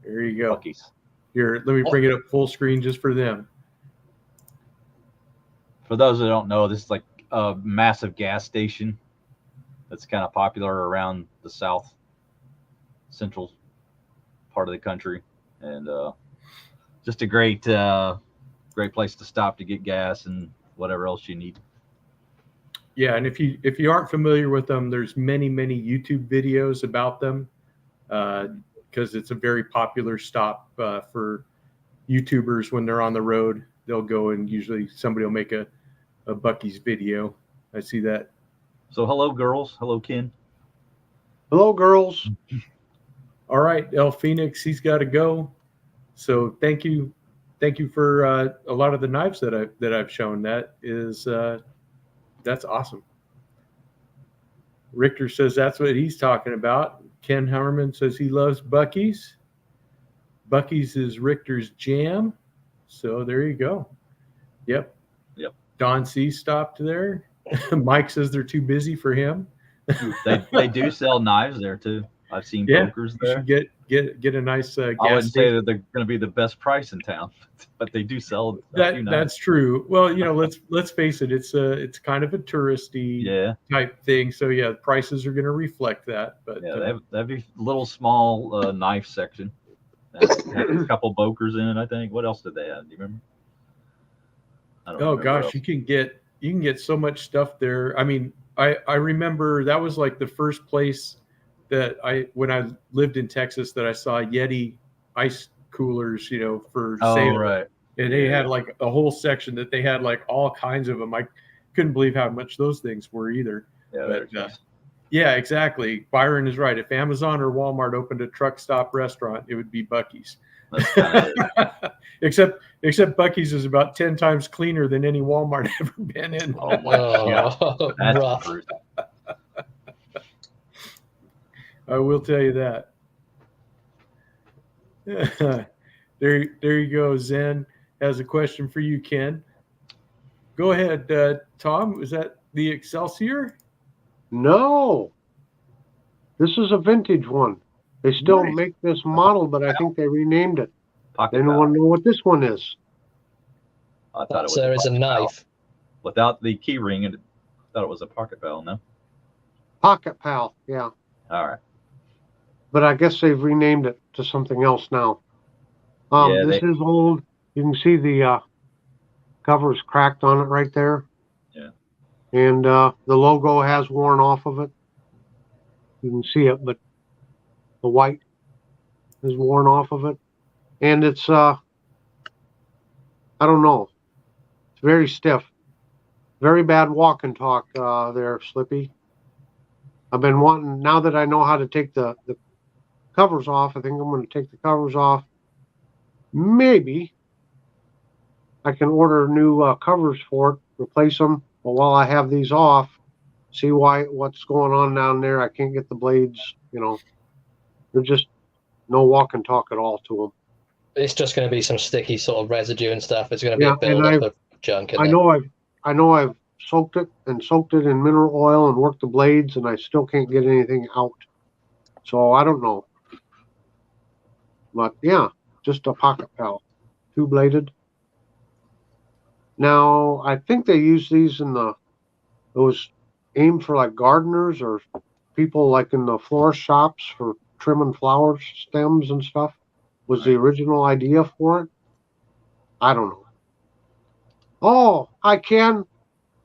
There you go. Buc-ee's. Here, let me bring it up full screen just for them. For those that don't know, this is like a massive gas station that's kind of popular around the south central part of the country, and just a great place to stop to get gas and whatever else you need. Yeah, and if you aren't familiar with them, there's many YouTube videos about them because it's a very popular stop for YouTubers when they're on the road. They'll go and usually somebody will make a Buc-ee's video. I see that. So hello, girls. Hello, Ken. Hello, girls. All right, El Phoenix, he's got to go. So thank you for a lot of the knives that I've shown. That is that's awesome. Richter says that's what he's talking about. Ken Hammerman says he loves Buc-ee's. Buc-ee's is Richter's jam. So there you go. Yep. Don C stopped there. Mike says they're too busy for him. They do sell knives there too. I've seen brokers there. You should get a nice gas I wouldn't say that they're going to be the best price in town, but they do sell that. That's true. Well, let's face it. It's kind of a touristy type thing. So yeah, prices are going to reflect that. But they have a little small knife section. Had a couple Bokers in it, I think. What else did they have? Do you remember? Oh gosh, you can get so much stuff there. I mean, I remember that was like the first place that when I lived in Texas that I saw Yeti ice coolers, for sale. Right. And they had like a whole section that they had like all kinds of them. I couldn't believe how much those things were either. Yeah, but, yeah, exactly. Byron is right. If Amazon or Walmart opened a truck stop restaurant, it would be Buc-ee's. That's kind of it. except Bucky's is about 10 times cleaner than any Walmart I've ever been in. Oh my god, that's rough. the truth. I will tell you that. There you go. Zen has a question for you, Ken. Go ahead, Tom. Was that the Excelsior? No, this is a vintage one. They still Nice. make this model, but I think they renamed it. Pocket Anyone valve. know what this one is? I thought it was There is a pocket valve. knife. Without the key ring, and thought it was a pocket valve. No. Pocket Pal, yeah. All right. But I guess they've renamed it to something else now. Yeah, This is old. You can see the cover's cracked on it right there. Yeah. And the logo has worn off of it. You can see it, but the white is worn off of it. And it's, I don't know. It's very stiff. Very bad walk and talk there, Slippy. I've been wanting, now that I know how to take the covers off, I think I'm going to take the covers off. Maybe I can order new covers for it, replace them. But while I have these off, see what's going on down there. I can't get the blades, they're just no walk and talk at all to them. It's just going to be some sticky sort of residue and stuff. It's going to be Yeah, a build up of junk. I know I've soaked it in mineral oil and worked the blades, and I still can't get anything out. So I don't know. But yeah, just a Pocket Pal, 2-bladed. Now I think they use these it was aimed for like gardeners or people like in the florist shops for trimming flower stems and stuff. Was the original idea for it? I don't know. Oh, hi Ken.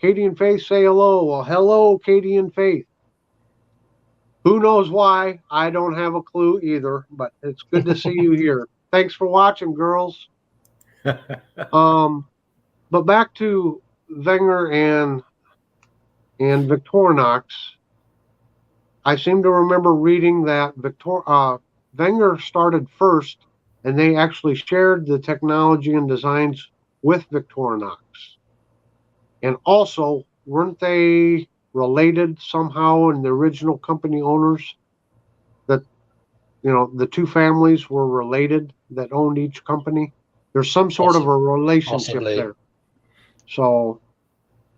Katie and Faith say hello. Well, hello, Katie and Faith. Who knows why? I don't have a clue either, but it's good to see you here. Thanks for watching, girls. But back to Wenger and Victorinox. I seem to remember reading that Wenger started first, and they actually shared the technology and designs with Victorinox. And also, weren't they related somehow in the original company owners? That, the two families were related that owned each company? There's some sort of a relationship there. So,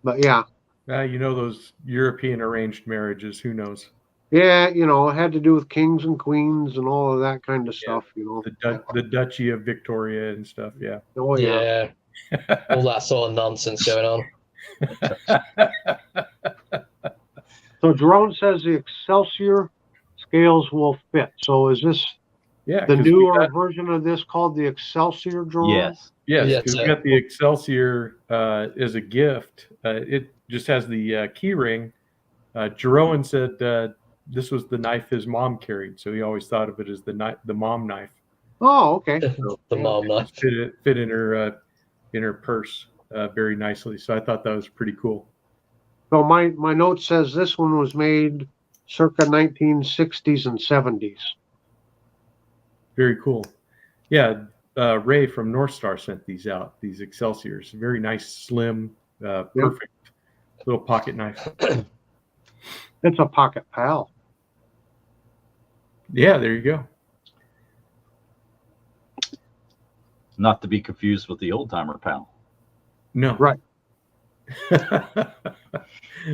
but yeah. Those European arranged marriages, who knows? Yeah, it had to do with kings and queens and all of that kind of stuff, The Duchy of Victoria and stuff, yeah. Oh, yeah. All that sort of nonsense going on. So Jerome says the Excelsior scales will fit. So is this the newer version of this called the Excelsior, Jerome? Yes. Yes, because we got the Excelsior as a gift. It just has the key ring. Jerome said this was the knife his mom carried, so he always thought of it as the mom knife. Oh, okay. The mom knife fit in her purse very nicely. So I thought that was pretty cool. So my note says this one was made circa 1960s and 70s. Very cool. Yeah, Ray from North Star sent these out, these Excelsiors. Very nice, slim, perfect little pocket knife. It's a Pocket Pal. Yeah, there you go. Not to be confused with the old timer pal. No. Right.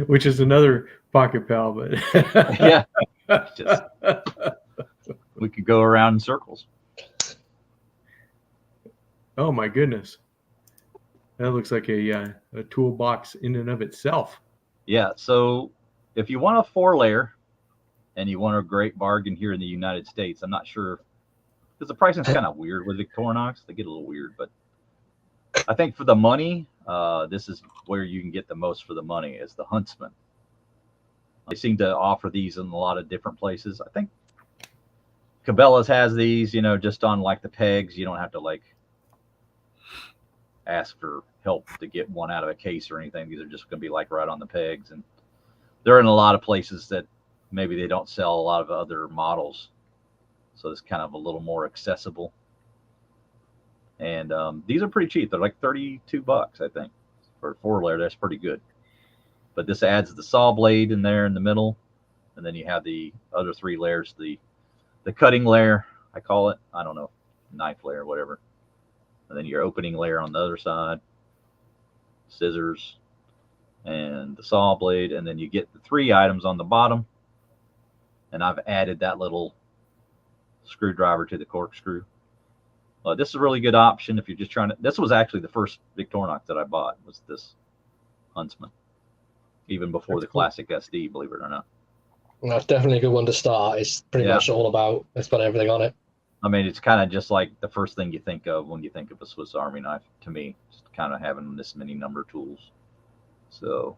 Which is another Pocket Pal, but yeah. We could go around in circles. Oh my goodness. That looks like a toolbox in and of itself. Yeah, so if you want a 4-layer and you want a great bargain here in the United States, I'm not sure, because the pricing's kind of weird with Victorinox. They get a little weird, but I think for the money, this is where you can get the most for the money, is the Huntsman. They seem to offer these in a lot of different places. I think Cabela's has these, just on like the pegs. You don't have to ask for help to get one out of a case or anything. These are just going to be right on the pegs, and they're in a lot of places that maybe they don't sell a lot of other models, so it's kind of a little more accessible. And these are pretty cheap. They're like $32, I think, for a 4-layer. That's pretty good. But this adds the saw blade in there in the middle, and then you have the other 3 layers, the cutting layer, I call it. I don't know, knife layer, whatever. And then your opening layer on the other side, scissors, and the saw blade, and then you get the 3 items on the bottom. And I've added that little screwdriver to the corkscrew. This is a really good option if you're just trying to. This was actually the first Victorinox that I bought, was this Huntsman, even before the classic SD, believe it or not. That's definitely a good one to start. It's pretty much all about. It's got everything on it. I mean, it's kind of just like the first thing you think of when you think of a Swiss Army knife. To me, just kind of having this many number tools. So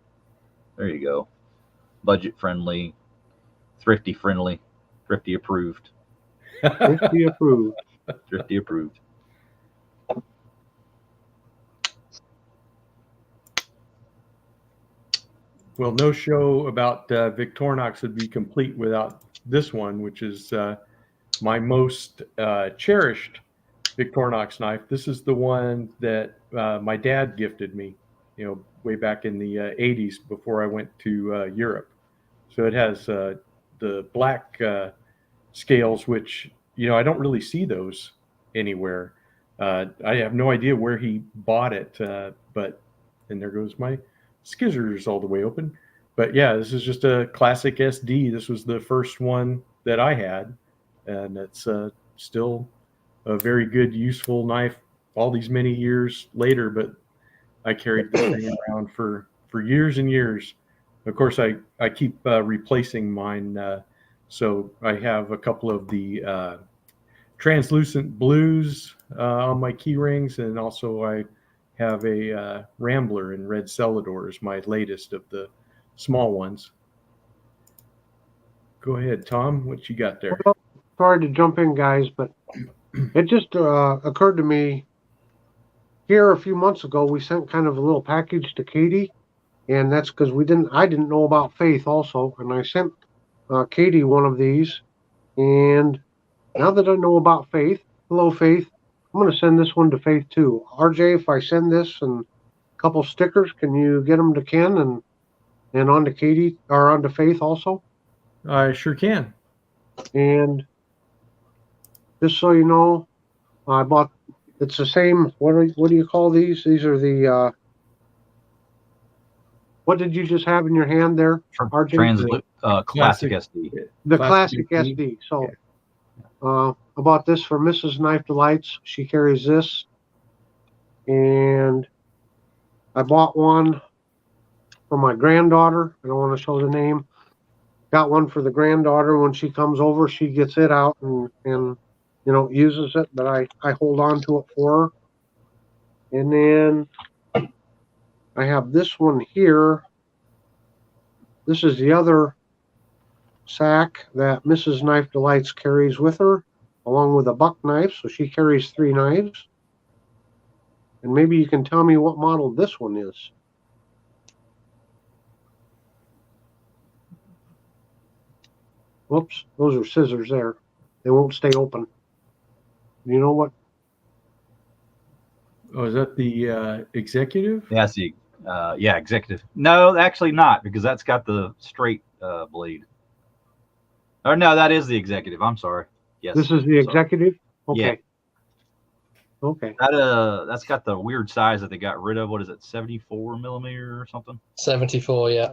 there you go. Budget friendly, thrifty friendly, thrifty approved. Thrifty approved. Thrifty approved. Well, no show about Victorinox would be complete without this one, which is my most cherished Victorinox knife. This is the one that my dad gifted me, way back in the 80s before I went to Europe. So it has the black scales, which, I don't really see those anywhere. I have no idea where he bought it, but, and there goes my skizzers all the way open. But yeah, this is just a classic SD. This was the first one that I had, and it's still a very good, useful knife all these many years later. But I carried this thing around for years and years. Of course, I keep replacing mine. So I have a couple of the translucent blues on my key rings, and also I have a Rambler in red Celador is my latest of the small ones. Go ahead, Tom. What you got there? Well, sorry to jump in, guys, but it just occurred to me here a few months ago. We sent kind of a little package to Katie, and that's because I didn't know about Faith also, and I sent Katie one of these. And now that I know about Faith, hello Faith, I'm going to send this one to Faith too. RJ, if I send this and a couple stickers, can you get them to Ken and on to Katie or on to Faith also? I sure can. And just so you know, I bought. It's the same. What do you call these? These are the. What did you just have in your hand there, RJ? Classic SD. The classic SD. So, I bought this for Mrs. Knife Delights. She carries this, and I bought one for my granddaughter. I don't want to show the name. Got one for the granddaughter. When she comes over, she gets it out and uses it, but I hold on to it for her. And then I have this one here. This is the other sack that Mrs. Knife Delights carries with her, along with a buck knife. So she carries 3 knives. And maybe you can tell me what model this one is. Whoops, those are scissors there. They won't stay open. You know what? Oh, is that the executive? That's the executive. No, actually not, because that's got the straight blade. Or no, that is the executive. I'm sorry. Yes. This is the executive? Okay. Yeah. Okay. That's got the weird size that they got rid of. What is it, 74 millimeter or something? 74, yeah.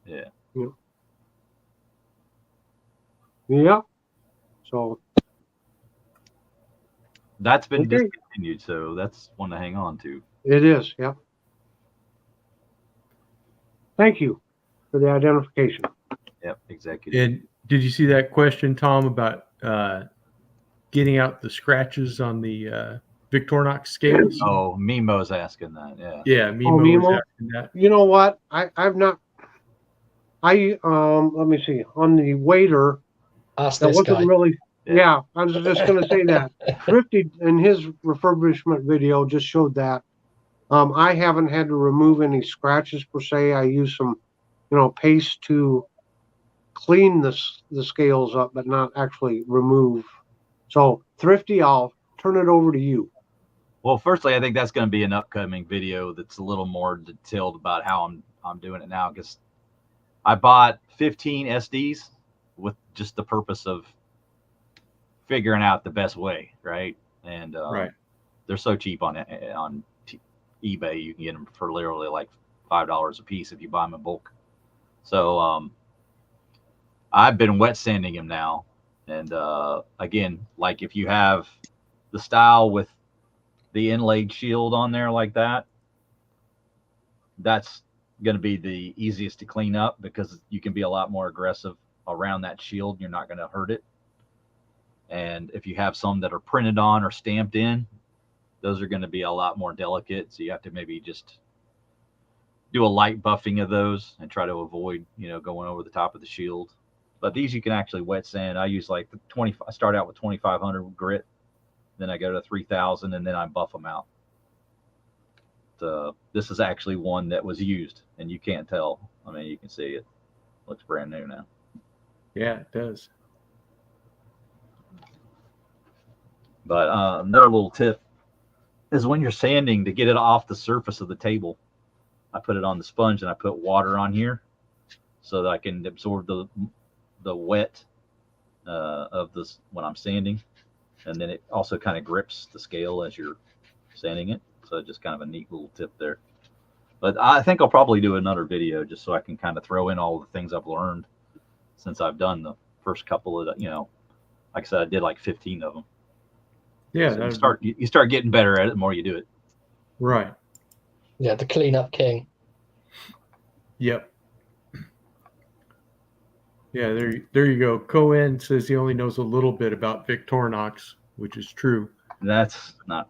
Yeah. Yeah. So that's been discontinued, so that's one to hang on to. It is, yeah. Thank you for the identification. Yep, executive. And did you see that question, Tom, about getting out the scratches on the Victorinox scales? Oh, Mimo's asking that. Yeah. Yeah, Mimo was asking that. You know what? I've not. Let me see. On the waiter, Ask that this wasn't guy. really. Yeah, I was just going to say that. Thrifty in his refurbishment video just showed that. I haven't had to remove any scratches per se. I use some, paste to clean the scales up, but not actually remove. So Thrifty, I'll turn it over to you. Well, firstly, I think that's going to be an upcoming video that's a little more detailed about how I'm doing it now, because I bought 15 SDs with just the purpose of figuring out the best way, right? And Right. they're so cheap on eBay. You can get them for literally like $5 a piece if you buy them in bulk. So I've been wet sanding them now, and again, like if you have the style with the inlaid shield on there like that, that's going to be the easiest to clean up, because you can be a lot more aggressive around that shield. You're not going to hurt it. And if you have some that are printed on or stamped in, those are going to be a lot more delicate. So you have to maybe just do a light buffing of those and try to avoid, going over the top of the shield. But these you can actually wet sand. I use like I start out with 2,500 grit, then I go to 3,000, and then I buff them out. This is actually one that was used, and you can't tell. I mean, you can see it looks brand new now. Yeah, it does. But another little tip is when you're sanding, to get it off the surface of the table, I put it on the sponge and I put water on here so that I can absorb the wet of this when I'm sanding. And then it also kind of grips the scale as you're sanding it. So just kind of a neat little tip there. But I think I'll probably do another video just so I can kind of throw in all the things I've learned since I've done the first couple of, like I said, I did like 15 of them. Yeah. So you start getting better at it the more you do it. Right. Yeah, the cleanup king. Yep. Yeah, there you go. Cohen says he only knows a little bit about Victorinox, which is true. That's a lot.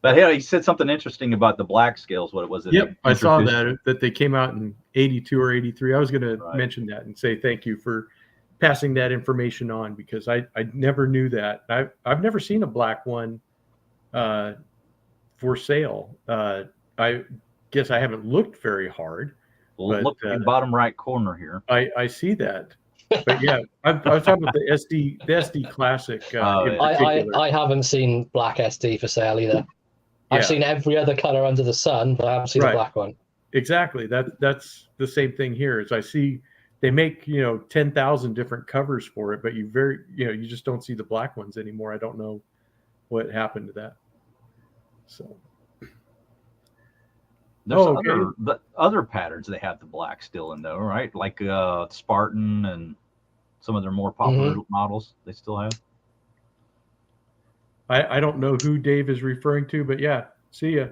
But hey, he said something interesting about the black scales. What was it? Yep, I saw that they came out in 82 or 83. I was going to mention that and say thank you for passing that information on, because I never knew that. I've never seen a black one for sale. I guess I haven't looked very hard. Well, look in the bottom right corner here. I see that. But yeah, I was talking about the SD Classic. I haven't seen black SD for sale either. I've seen every other color under the sun, but I haven't seen a black one. Exactly. That's the same thing here. As I see, they make 10,000 different covers for it, but you just don't see the black ones anymore. I don't know what happened to that. So there's other patterns they have the black still in though, right? Like Spartan and some of their more popular models they still have. I don't know who Dave is referring to, but yeah, see ya.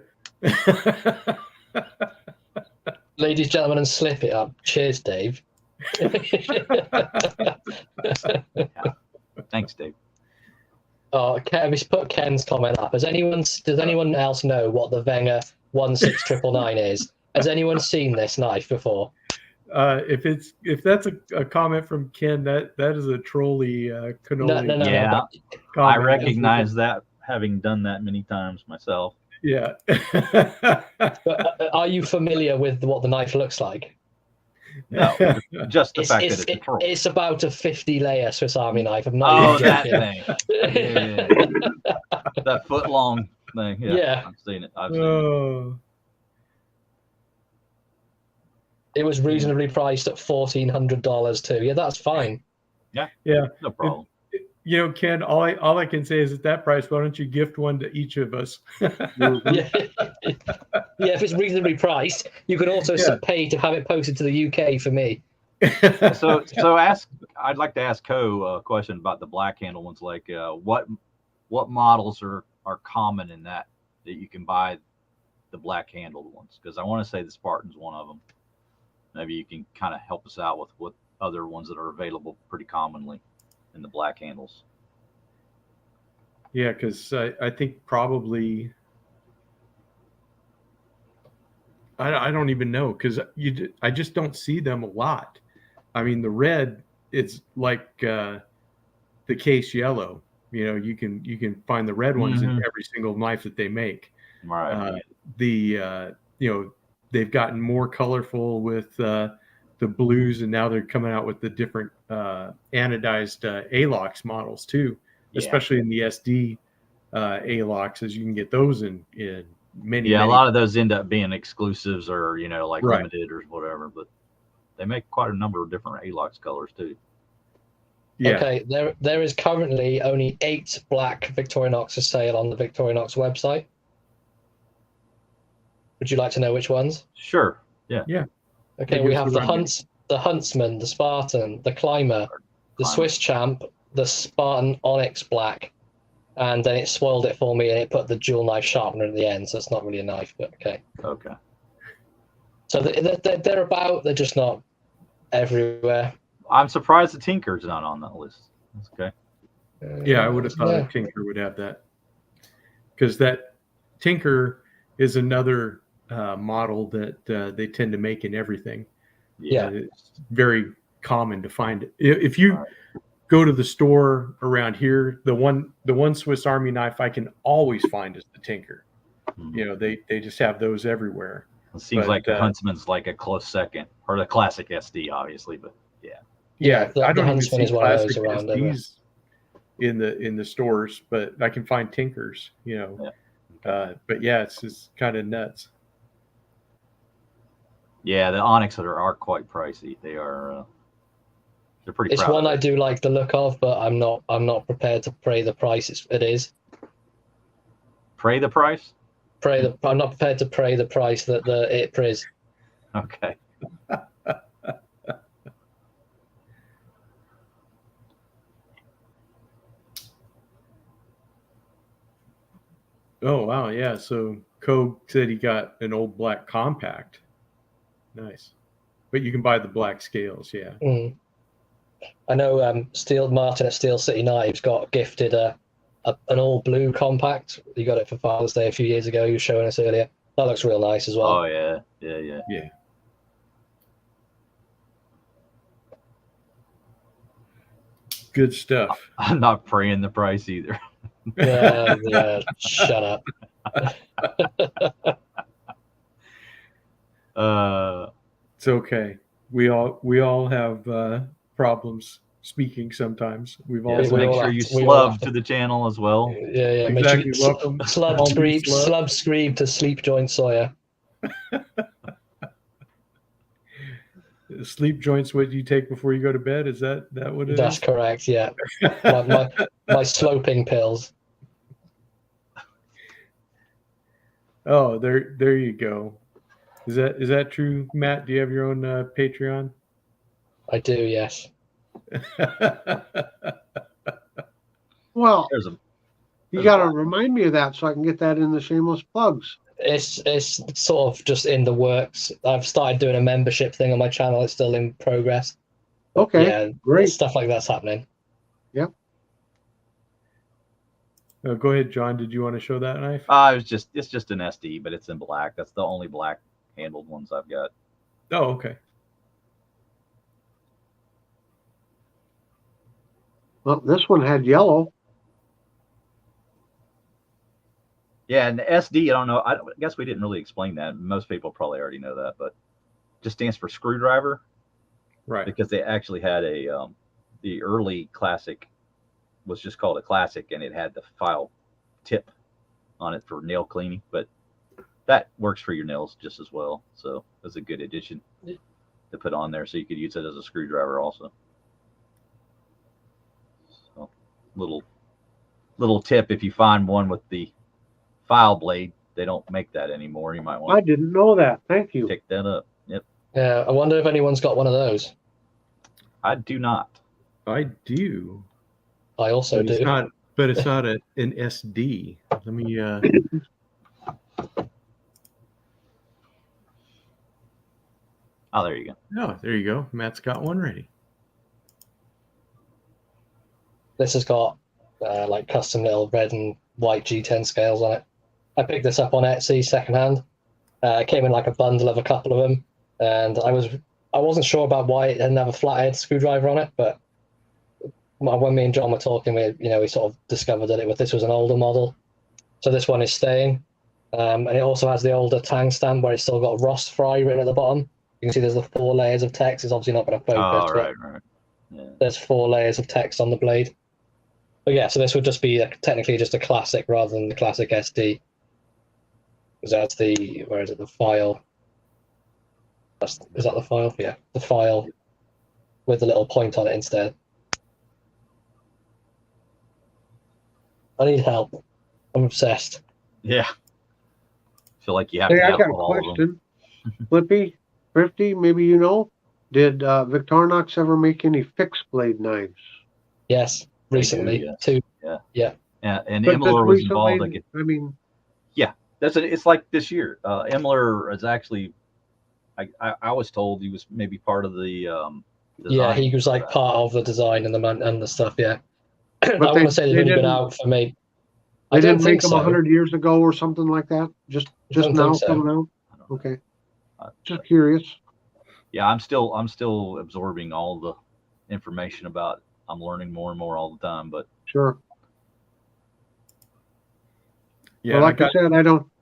Ladies, gentlemen, and slip it up. Cheers, Dave. Thanks, Dave. Oh, he's put Ken's comment up. Does anyone else know what the Wenger 16999 is? Has anyone seen this knife before? If that's a comment from Ken, that is a trolley cannoli. No. Yeah, I recognize that, having done that many times myself. Yeah. But are you familiar with what the knife looks like? No, just the fact that it's a troll. It's about a 50-layer Swiss Army knife. That thing. Yeah. That foot-long thing. Yeah. I've seen it. It was reasonably priced at $1,400 too. Yeah, that's fine. Yeah. No problem. Ken, all I can say is at that price, why don't you gift one to each of us? Yeah, if it's reasonably priced, you can also pay to have it posted to the UK for me. So I'd like to ask Co a question about the black handle ones. Like, what models are common in that you can buy the black handled ones? Because I want to say the Spartan's one of them. Maybe you can kind of help us out with what other ones that are available pretty commonly in the black handles. Yeah, because I think probably I don't even know, because I just don't see them a lot. I mean, the red, it's like the case yellow. You can find the red ones in every single knife that they make. Right. They've gotten more colorful with the blues, and now they're coming out with the different anodized ALOX models too, especially in the SD A-locks as you can get those in many. Yeah, many. a lot of those end up being exclusives or like Right. limited or whatever. But they make quite a number of different A-locks colors too. Yeah. Okay, there is currently only 8 black Victorinox for sale on the Victorinox website. Would you like to know which ones? Sure. Yeah. Yeah. Okay, Yeah, we give us have the the rundown. the Huntsman, the Spartan, the Climber, the Climber. Swiss Champ, the Spartan Onyx Black, and then it spoiled it for me and it put the dual knife sharpener at the end, so it's not really a knife, but okay. Okay. So they're about, they're just not everywhere. I'm surprised the Tinker's not on that list. That's okay. Yeah, I would have thought Yeah. a Tinker would have that, because that Tinker is another model that they tend to make in everything. Yeah. It's very common to find it. If you Right. go to the store around here, the one Swiss Army knife I can always find is the Tinker. Hmm. They just have those everywhere. It seems But, like the Huntsman's like a close second, or the classic SD, obviously. But Yeah, the I don't even Huntsman see is one of classic those around everywhere. SDs in the stores, but I can find Tinkers. But yeah, it's kind of nuts. yeah, the Onyx are quite pricey. They are. They're pretty. It's proud one of I it. do like the look of, but I'm not prepared to pay the price it is. Pray the price. I'm not prepared to pay the price that it is. Okay. Oh wow, yeah. So Coe said he got an old black compact. Nice, but you can buy the black scales. Yeah. Mm. I know Martin at Steel City Knives got gifted an all blue compact. He got it for Father's Day a few years ago. You were showing us earlier. That looks real nice as well. Oh yeah. Yeah. Good stuff. I'm not praying the price either. Yeah, shut up. It's okay. We all have problems speaking sometimes. We've all Yes, we make all sure have you to- we all have slub to- to the channel as well. Yeah. Exactly. Make sure Welcome. slub scream to Sleep Joint Sawyer. Sleep joints. What you take before you go to bed? Is that what it That's is? correct. Yeah, my sloping pills. Oh, there you go. Is that true, Matt? Do you have your own Patreon? I do. Yes. Well, There's a you got to remind me of that so I can get that in the shameless plugs. It's sort of just in the works. I've started doing a membership thing on my channel. It's still in progress. Okay, Yeah, great. stuff like that's happening. Go ahead, John. Did you want to show that knife? it's just an SD, but it's in black. That's the only black handled ones I've got. Oh, okay. Well, this one had yellow. Yeah, and the SD, I don't know. I guess we didn't really explain that. Most people probably already know that, but just stands for screwdriver, Right. because they actually had the early classic was just called a classic, and it had the file tip on it for nail cleaning, but that works for your nails just as well. So it's a good addition to put on there, so you could use it as a screwdriver also. So little tip: if you find one with the file blade, they don't make that anymore. You might I want didn't know that. Thank to you. pick that up. Yep, Yeah, I wonder if anyone's got one of those. I do not. I do. I also But it's do. not. But it's not an SD. Let me. Oh, there you go. Oh, there you go. Matt's got one ready. This has got like custom little red and white G10 scales on it. I picked this up on Etsy secondhand. It came in like a bundle of a couple of them, and I wasn't sure about why it didn't have a flathead screwdriver on it, but when me and John were talking, we sort of discovered that this was an older model. So this one is staying, and it also has the older tang stamp where it's still got Ross Fry written at the bottom. You can see there's the 4 layers of text. It's obviously not going to focus. Oh, but right. Yeah. there's 4 layers of text on the blade. But yeah, so this would just be technically just a classic rather than the classic SD. Because that's the, where is it, the file? Is that the file? Yeah, the file with the little point on it instead. I need help. I'm obsessed. Yeah. Feel like you have Hey, to I have got a all of them. question. Flippy, Thrifty, maybe you know, did Victorinox ever make any fixed blade knives? Yes, They do, recently yes. too. Yeah. Yeah. And But just Imler was involved. recently, I mean, It's like this year. Imler is actually, I was told he was maybe part of the design. Yeah, he was for like that. part of the design and the stuff. Yeah. I but want to say they've they only been didn't out for me. they I don't didn't make think them so. 100 years ago or something like that. Just don't now think so. coming out. I don't know. Okay, Uh, just curious. Yeah, I'm still absorbing all the information about it. I'm learning more and more all the time, but Sure. Yeah, Well, and like I said,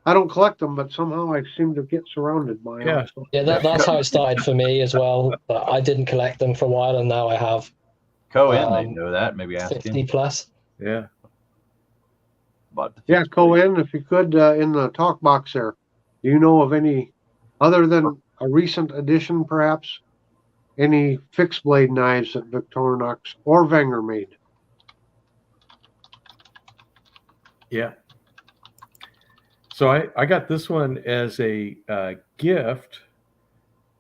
I don't collect them, but somehow I seem to get surrounded by them. Yeah. So. Yeah, that's how it started for me as well. I didn't collect them for a while, and now I have Cohen, they know that. Maybe ask 50 him plus. yeah. about the Yeah, fixed blade. Cohen, if you could, in the talk box there, do you know of any, other than a recent addition, perhaps, any fixed blade knives that Victorinox or Wenger made? Yeah. So I got this one as a gift,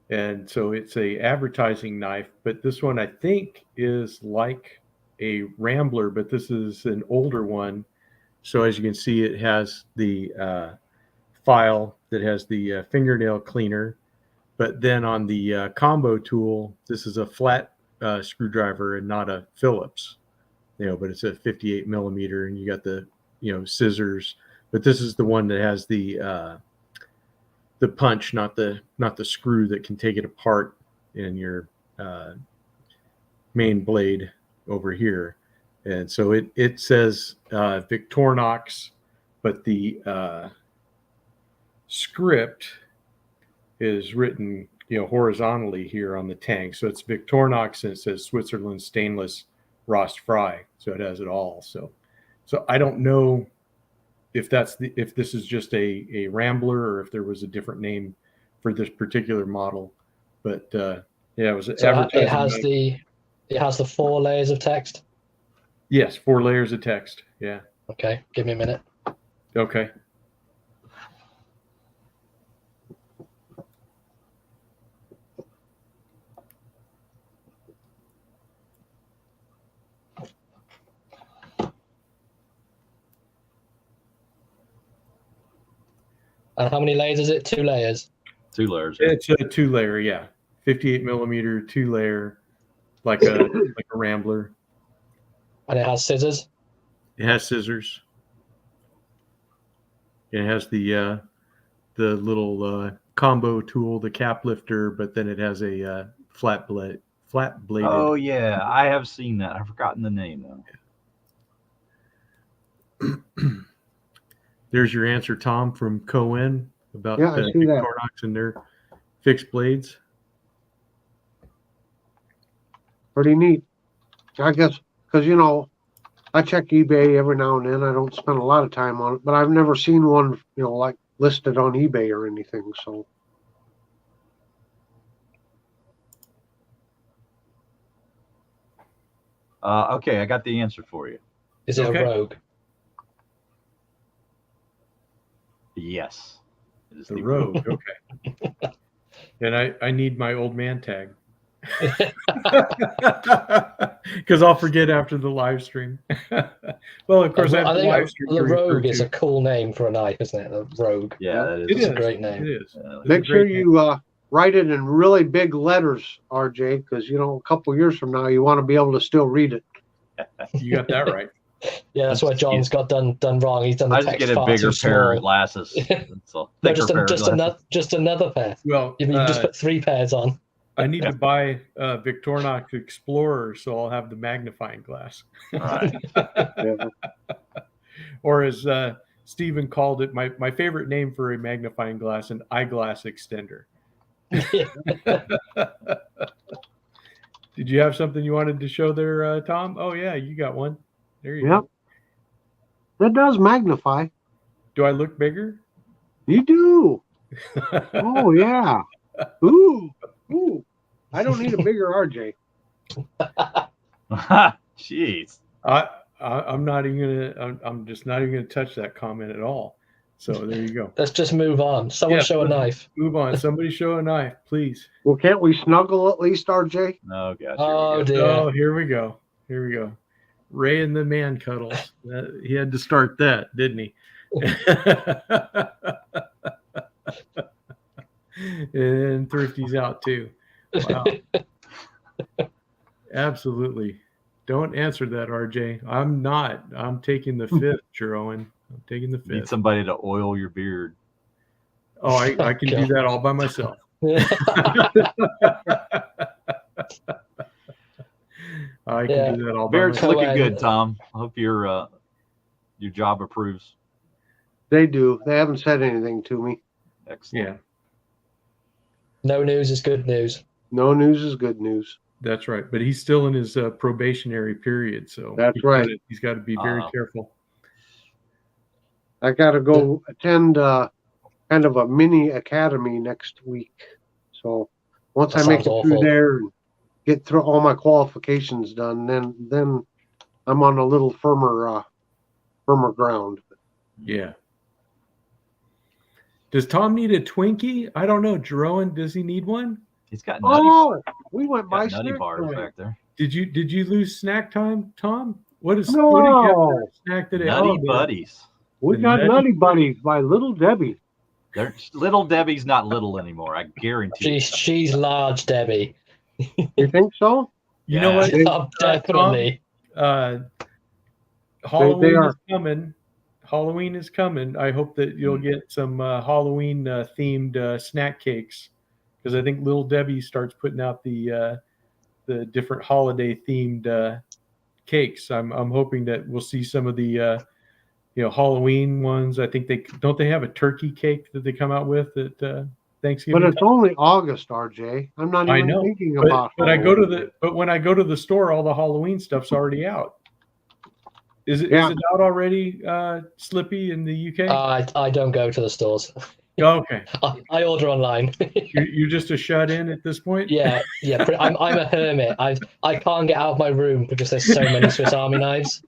and so it's a advertising knife. But this one I think is like a Rambler, but this is an older one. So as you can see, it has the file that has the fingernail cleaner. But then on the combo tool, this is a flat screwdriver and not a Phillips. But it's a 58 millimeter, and you got the scissors. But this is the one that has the punch, not the screw that can take it apart in your main blade over here. And so it says Victorinox, but the script is written horizontally here on the tank. So it's Victorinox, and it says Switzerland stainless Rost Fry. So it has it all. So I don't know if if this is just a Rambler or if there was a different name for this particular model. But yeah, it was So advertising. it has the 4 layers of text. Yes, 4 layers of text. Yeah. Okay, give me a minute. Okay. And how many layers is it? 2 layers. 2 layers. It's a 2-layer, yeah. 58 millimeter 2-layer, like a Rambler. And it has scissors. It has scissors. It has the little combo tool, the cap lifter, but then it has a flat bladed. Oh yeah, I have seen that. I've forgotten the name though. There's your answer, Tom, from Cohen about Yeah, I see that. Victorinox and their fixed blades. Pretty neat. I guess, because, I check eBay every now and then. I don't spend a lot of time on it, but I've never seen one, like listed on eBay or anything. So, Okay, I got the answer for you. Is it Okay. a Rogue? Yes. It is The Rogue. Okay. And I need my old man tag. Because I'll forget after the live stream. Well, of course, I have I the think live stream. the to refer Rogue is to. a cool name for a knife, isn't it? The Rogue. Yeah, that is. It It's is a great name. It is. It's make a sure great name. you write it in really big letters, RJ, because, a couple years from now, you want to be able to still read it. You got that right. Yeah, that's what John's got done wrong. He's done the I just text get a far bigger too pair small. of glasses. So No, thicker pair of glasses. just another pair. Well, You just put 3 pairs on. I need to buy a Victorinox Explorer, so I'll have the magnifying glass. All right. Yeah. Or as Stephen called it, my favorite name for a magnifying glass, an eyeglass extender. Did you have something you wanted to show there, Tom? Oh, yeah, you got one. There you Yep. go. That does magnify. Do I look bigger? You do. Oh yeah. Ooh. I don't need a bigger RJ. Jeez. I'm not even gonna. I'm just not even gonna touch that comment at all. So there you go. Let's just move on. Someone show a let's knife. Move on. Somebody show a knife, please. Well, can't we snuggle at least, RJ? Oh gosh. Oh Here we go. dear. Oh, here we go. Here we go. Ray and the man cuddles. He had to start that, didn't he? And Thrifty's out too. Wow. Absolutely. Don't answer that, RJ. I'm not. I'm taking the fifth, Jerome. I'm taking the Need fifth. somebody to oil your beard. Oh, I can do that all by myself. I can Yeah. do that all by Beard's myself. looking good, Tom. I hope your job approves. They do. They haven't said anything to me. Excellent. Yeah, No news is good news. No news is good news. that's right. But he's still in his probationary period, so That's right. He's got to be very careful. I got to go attend kind of a mini academy next week. So once That I make it sounds through awful. there and get through all my qualifications done, then I'm on a little firmer ground. Yeah. Does Tom need a Twinkie? I don't know. Jerome, does he need one? He's got nutty, Oh, we went by got nutty snack bars time. back there. Did you lose snack time, Tom? What did you No. have for snack today? Nutty the- buddies. We The got Nutty Nutty Buddies by Little Debbie. Little Debbie's not little anymore. I guarantee. She's large, Debbie. You think so? You know what? Oh, definitely. Halloween are. is coming. Halloween is coming. I hope that you'll get some Halloween themed snack cakes, because I think Little Debbie starts putting out the different holiday themed cakes. I'm hoping that we'll see some of the Halloween ones. I think they have a turkey cake that they come out with at Thanksgiving. But it's only August, RJ. I'm not I even know, thinking about but when I go to the store, all the Halloween stuff's already out. Is it out already, Slippy, in the UK? I don't go to the stores. Okay. I order online. You're just a shut-in at this point? Yeah. I'm a hermit. I can't get out of my room because there's so many Swiss Army knives.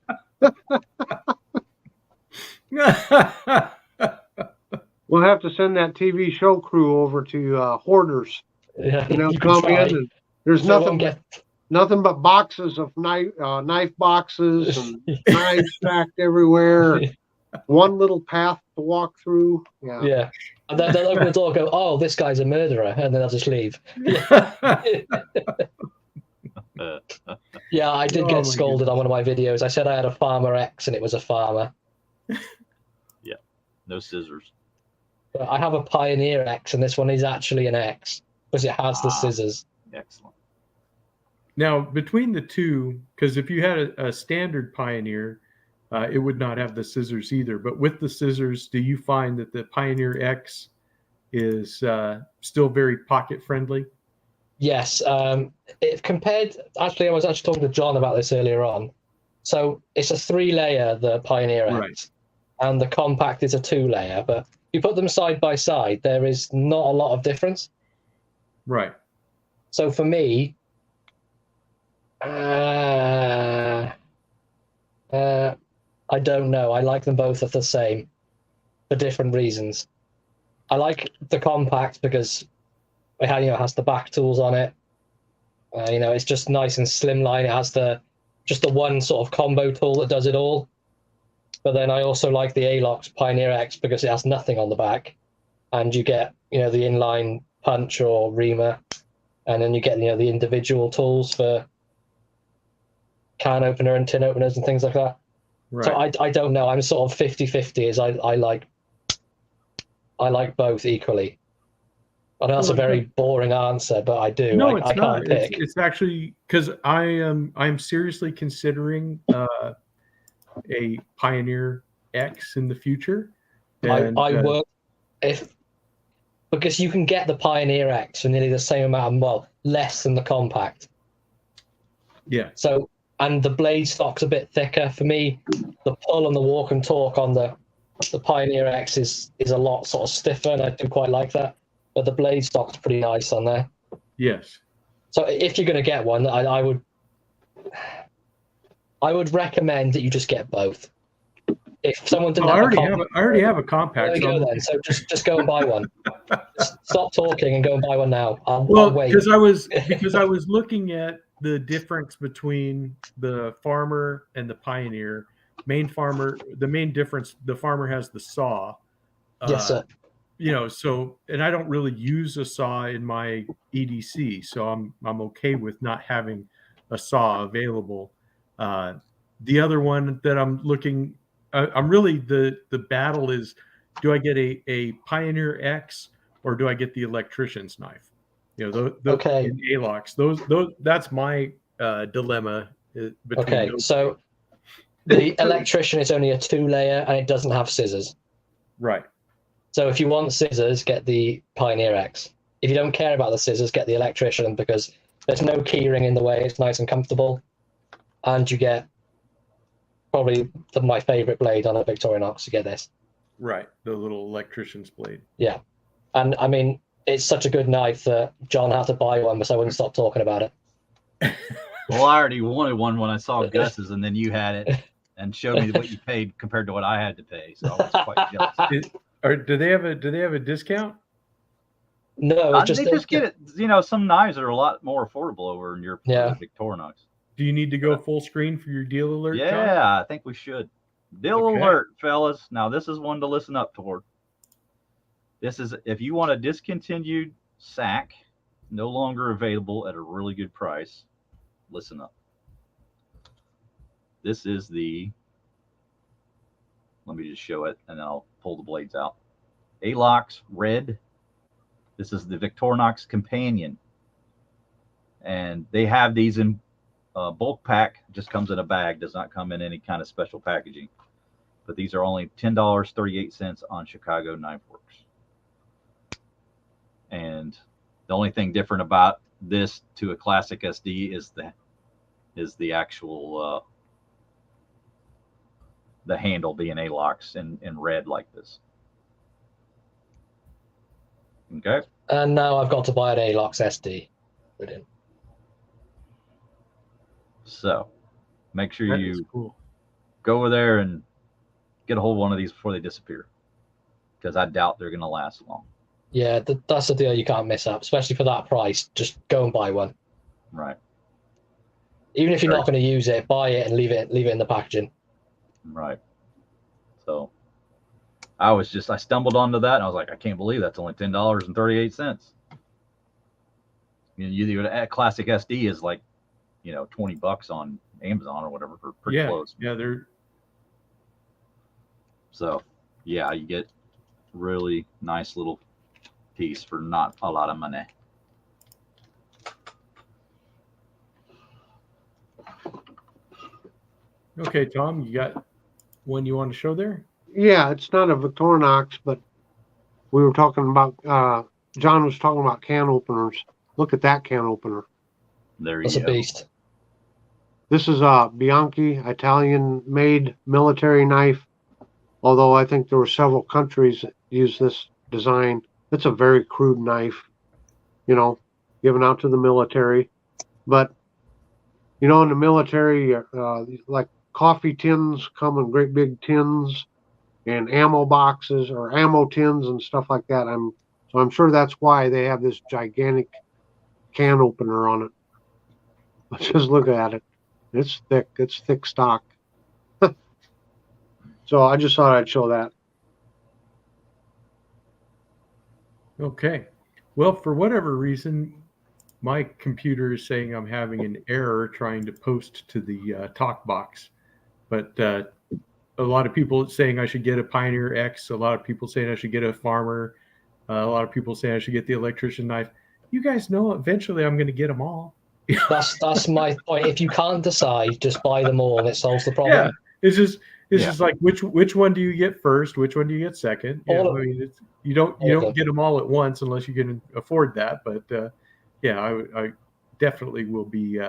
We'll have to send that TV show crew over to Hoarders. Yeah, You know, you can come try. in and there's They won't nothing but boxes of knife boxes and knives stacked everywhere. One little path to walk through. Yeah. Yeah. And then they'll open the door and go, oh, this guy's a murderer. And then I'll just leave. Yeah, I did Oh, my get scolded on one of my videos. I said I had a Farmer X and it was a farmer. No scissors. But I have a Pioneer X and this one is actually an X because it has the scissors. Excellent. Now, between the two, because if you had a standard Pioneer, it would not have the scissors either. But with the scissors, do you find that the Pioneer X is still very pocket friendly? Yes. It compared, actually, I was actually talking to John about this earlier on. So it's a 3-layer, the Pioneer X, Right. and the Compact is a 2-layer. But you put them side by side, there is not a lot of difference. Right. So for me, I don't know. I like them both the same for different reasons. I like the Compact because it has the back tools on it. It's just nice and slimline. It has just the one sort of combo tool that does it all. But then I also like the Alox Pioneer X because it has nothing on the back, and you get the inline punch or reamer, and then you get the individual tools for can opener and tin openers and things like that. Right. So I don't know. I'm sort of 50-50 as I like both equally. I know that's a very boring answer, but I do. No, I it's can't not. pick. It's actually because I'm seriously considering a Pioneer X in the future. And, I work because you can get the Pioneer X for nearly the same amount of less than the Compact. Yeah. So and the blade stock's a bit thicker. For me, the pull and the walk and talk on the Pioneer X is a lot sort of stiffer, and I do quite like that. But the blade stock's pretty nice on there. Yes. So if you're going to get one, I would recommend that you just get both. If someone didn't I already have a compact. There we go then. So just go and buy one. Just stop talking and go and buy one now. I'll wait. because I was looking at the difference between the Farmer and the Pioneer. The main difference, the Farmer has the saw. Yes, sir. So, and I don't really use a saw in my EDC, so I'm okay with not having a saw available. The other one that I'm looking, I'm really the battle is, do I get a Pioneer X or do I get the electrician's knife? Okay. In ALOX, those that's my dilemma. Okay, so the electrician is only a 2-layer and it doesn't have scissors. Right. So if you want scissors, get the Pioneer X. If you don't care about the scissors, get the electrician, because there's no keyring in the way. It's nice and comfortable, and you get probably my favorite blade on a Victorinox. You get this. Right, the little electrician's blade. Yeah, and I mean, it's such a good knife that John had to buy one, so I wouldn't stop talking about it. Well, I already wanted one when I saw Gus's, and then you had it and showed me what you paid compared to what I had to pay. So I was quite jealous. Do they have a discount? No, they just get it. Some knives are a lot more affordable over in Europe than Victorinox. Do you need to go full screen for your deal alert? Yeah, John? I think we should. Deal alert, fellas. Now this is one to listen up toward. This is if you want a discontinued sack, no longer available at a really good price. Listen up. This is the. Let me just show it, and then I'll pull the blades out. ALOX Red. This is the Victorinox Companion. And they have these in bulk pack. Just comes in a bag. Does not come in any kind of special packaging. But these are only $10.38 on Chicago Knife Works. And the only thing different about this to a classic SD is the actual the handle being ALOX in red like this. Okay. And now I've got to buy an ALOX SD. Brilliant. So make sure you go over there and get a hold of one of these before they disappear, because I doubt they're going to last long. Yeah, that's the deal you can't miss up, especially for that price. Just go and buy one. Right. Even if you're not going to use it, buy it and leave it in the packaging. Right. So I stumbled onto that and I was like, I can't believe that's only $10.38. A classic SD is like, $20 on Amazon or whatever for pretty close. Yeah, they're. So yeah, you get really nice little piece for not a lot of money. Okay, Tom, you got one you want to show there? Yeah, it's not a Victorinox, but we were talking about, John was talking about can openers. Look at that can opener. There you go. That's a beast. This is a Bianchi Italian-made military knife, although I think there were several countries that use this design. It's a very crude knife, given out to the military. But, in the military, like coffee tins come in great big tins, and ammo boxes or ammo tins and stuff like that. I'm sure that's why they have this gigantic can opener on it. Let's just look at it. It's thick. It's thick stock. So I just thought I'd show that. Okay. Well, for whatever reason, my computer is saying I'm having an error trying to post to the talk box. But a lot of people saying I should get a Pioneer X. A lot of people saying I should get a Farmer. A lot of people saying I should get the electrician knife. You guys know eventually I'm going to get them all. That's my point. If you can't decide, just buy them all, and it solves the problem. Yeah, it's just like which one do you get first? Which one do you get second? You don't get them all at once unless you can afford that. But I definitely will be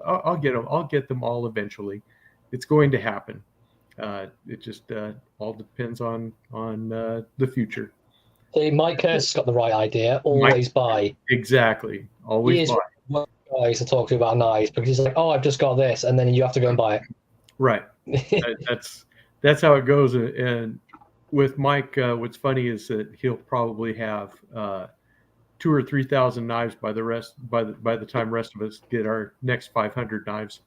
I'll get them. I'll get them all eventually. It's going to happen. It just all depends on the future. See, Mike Kurt's got the right idea. Always buy. Exactly. Always He is buy. one of the guys to talk to about knives because he's like, oh, I've just got this, and then you have to go and buy Right. it. That's how it goes. And with Mike, what's funny is that he'll probably have 2,000 or 3,000 knives by the time rest of us get our next 500 knives.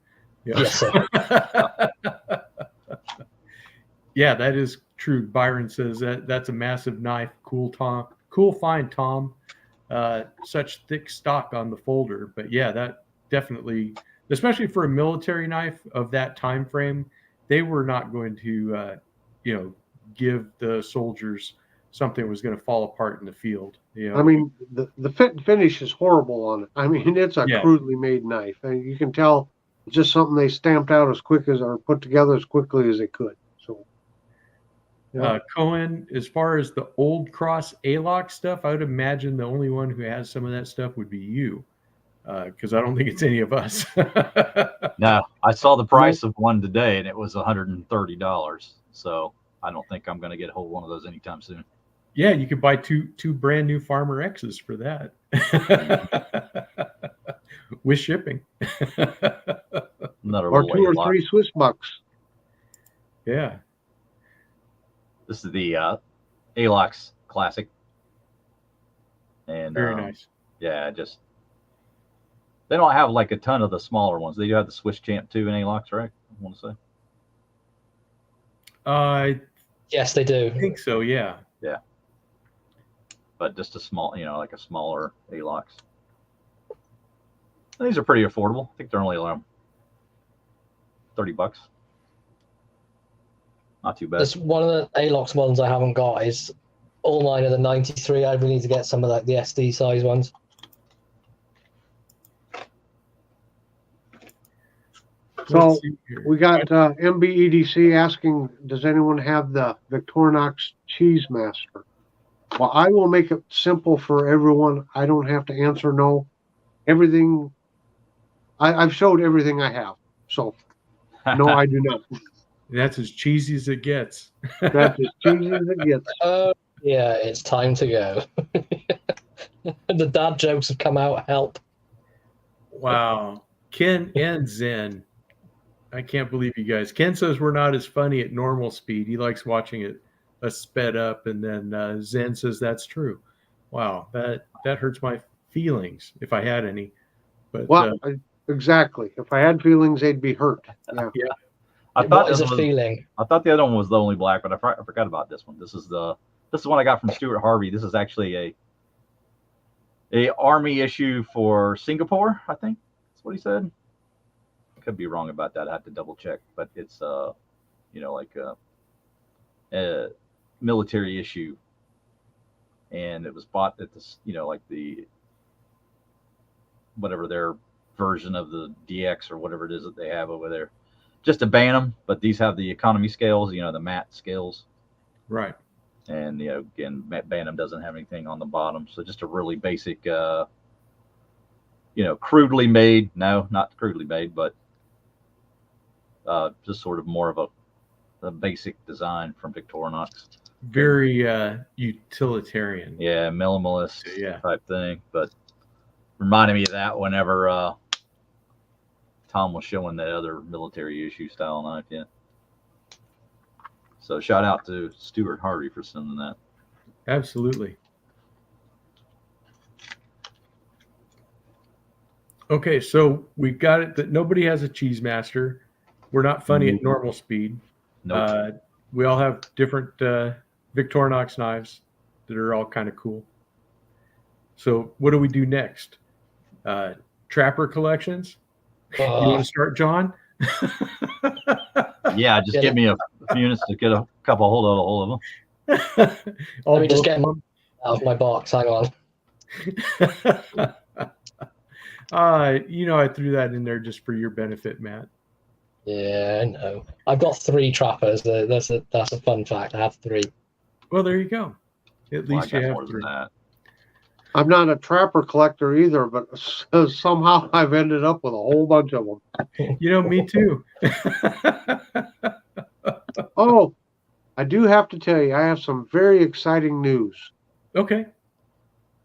Yeah. Yes, sir. Yeah, that is true. Byron says that's a massive knife. Cool, Tom. Cool find, Tom. Such thick stock on the folder. But yeah, that definitely, especially for a military knife of that time frame, they were not going to, give the soldiers something that was going to fall apart in the field. I mean, the fit and finish is horrible on it. I mean, it's a Yeah. crudely made knife, and you can tell it's just something they stamped out as quick as or put together as quickly as they could. So, yeah. Cohen, as far as the old cross A-lock stuff, I would imagine the only one who has some of that stuff would be you, because I don't think it's any of us. No, I saw the price of one today, and it was $130. So I don't think I'm going to get a hold of one of those anytime soon. Yeah, you could buy two brand new Farmer X's for that with shipping. Another Or little 2 or A-lock. 3 Swiss bucks. Yeah. This is the A-Locks Classic. And Very nice. yeah, just they don't have like a ton of the smaller ones. They do have the Swiss Champ 2 in A-Locks, right? I want to say. I Yes, they do. think so, yeah. But just a small, like a smaller A-Locks. These are pretty affordable. I think they're only around $30. Not too bad. That's one of the A-Locks ones I haven't got. Is all mine are the 93. I really need to get some of the SD size ones. So Let's see here. we got MBEDC asking, does anyone have the Victorinox Cheese Master? Well, I will make it simple for everyone. I don't have to answer no. Everything, I've showed everything I have. So, no, I do not. That's as cheesy as it gets. That's as cheesy as it gets. Oh, yeah, it's time to go. The dad jokes have come out. Help. Wow. Ken and Zen. I can't believe you guys. Ken says we're not as funny at normal speed. He likes watching it sped up. And then Zen says that's true. Wow. That hurts my feelings if I had any. But Well, exactly. If I had feelings, they'd be hurt. Yeah. I What thought is this a was, feeling? I thought the other one was the only black, but I forgot about this one. This is one I got from Stuart Harvey. This is actually a army issue for Singapore, I think. That's what he said. Could be wrong about that. I have to double check, but it's like a military issue, and it was bought at this, like the whatever their version of the DX or whatever it is that they have over there. Just to ban them, but these have the economy scales, the matte scales. right. And, again, Bantam doesn't have anything on the bottom. So just a really basic, crudely made. No, not crudely made, but just sort of more of a basic design from Victorinox. Very utilitarian. Yeah, minimalist Yeah. type thing. But reminded me of that whenever Tom was showing that other military issue style knife. Yeah. So shout out to Stuart Harvey for sending that. Absolutely. Okay, so we've got it that nobody has a cheese master. We're not funny at normal speed. Nope. We all have different Victorinox knives that are all kind of cool. So what do we do next? Trapper collections? You want to start, John? Yeah, just give me a few minutes to get a couple hold of them. Let me just get them out of my box. Hang on. I threw that in there just for your benefit, Matt. Yeah, no. I've got 3 trappers. That's a fun fact. I have 3. Well, there you go. At least I you got have more than 3. that. I'm not a trapper collector either, but somehow I've ended up with a whole bunch of them. Me too. Oh, I do have to tell you, I have some very exciting news. Okay.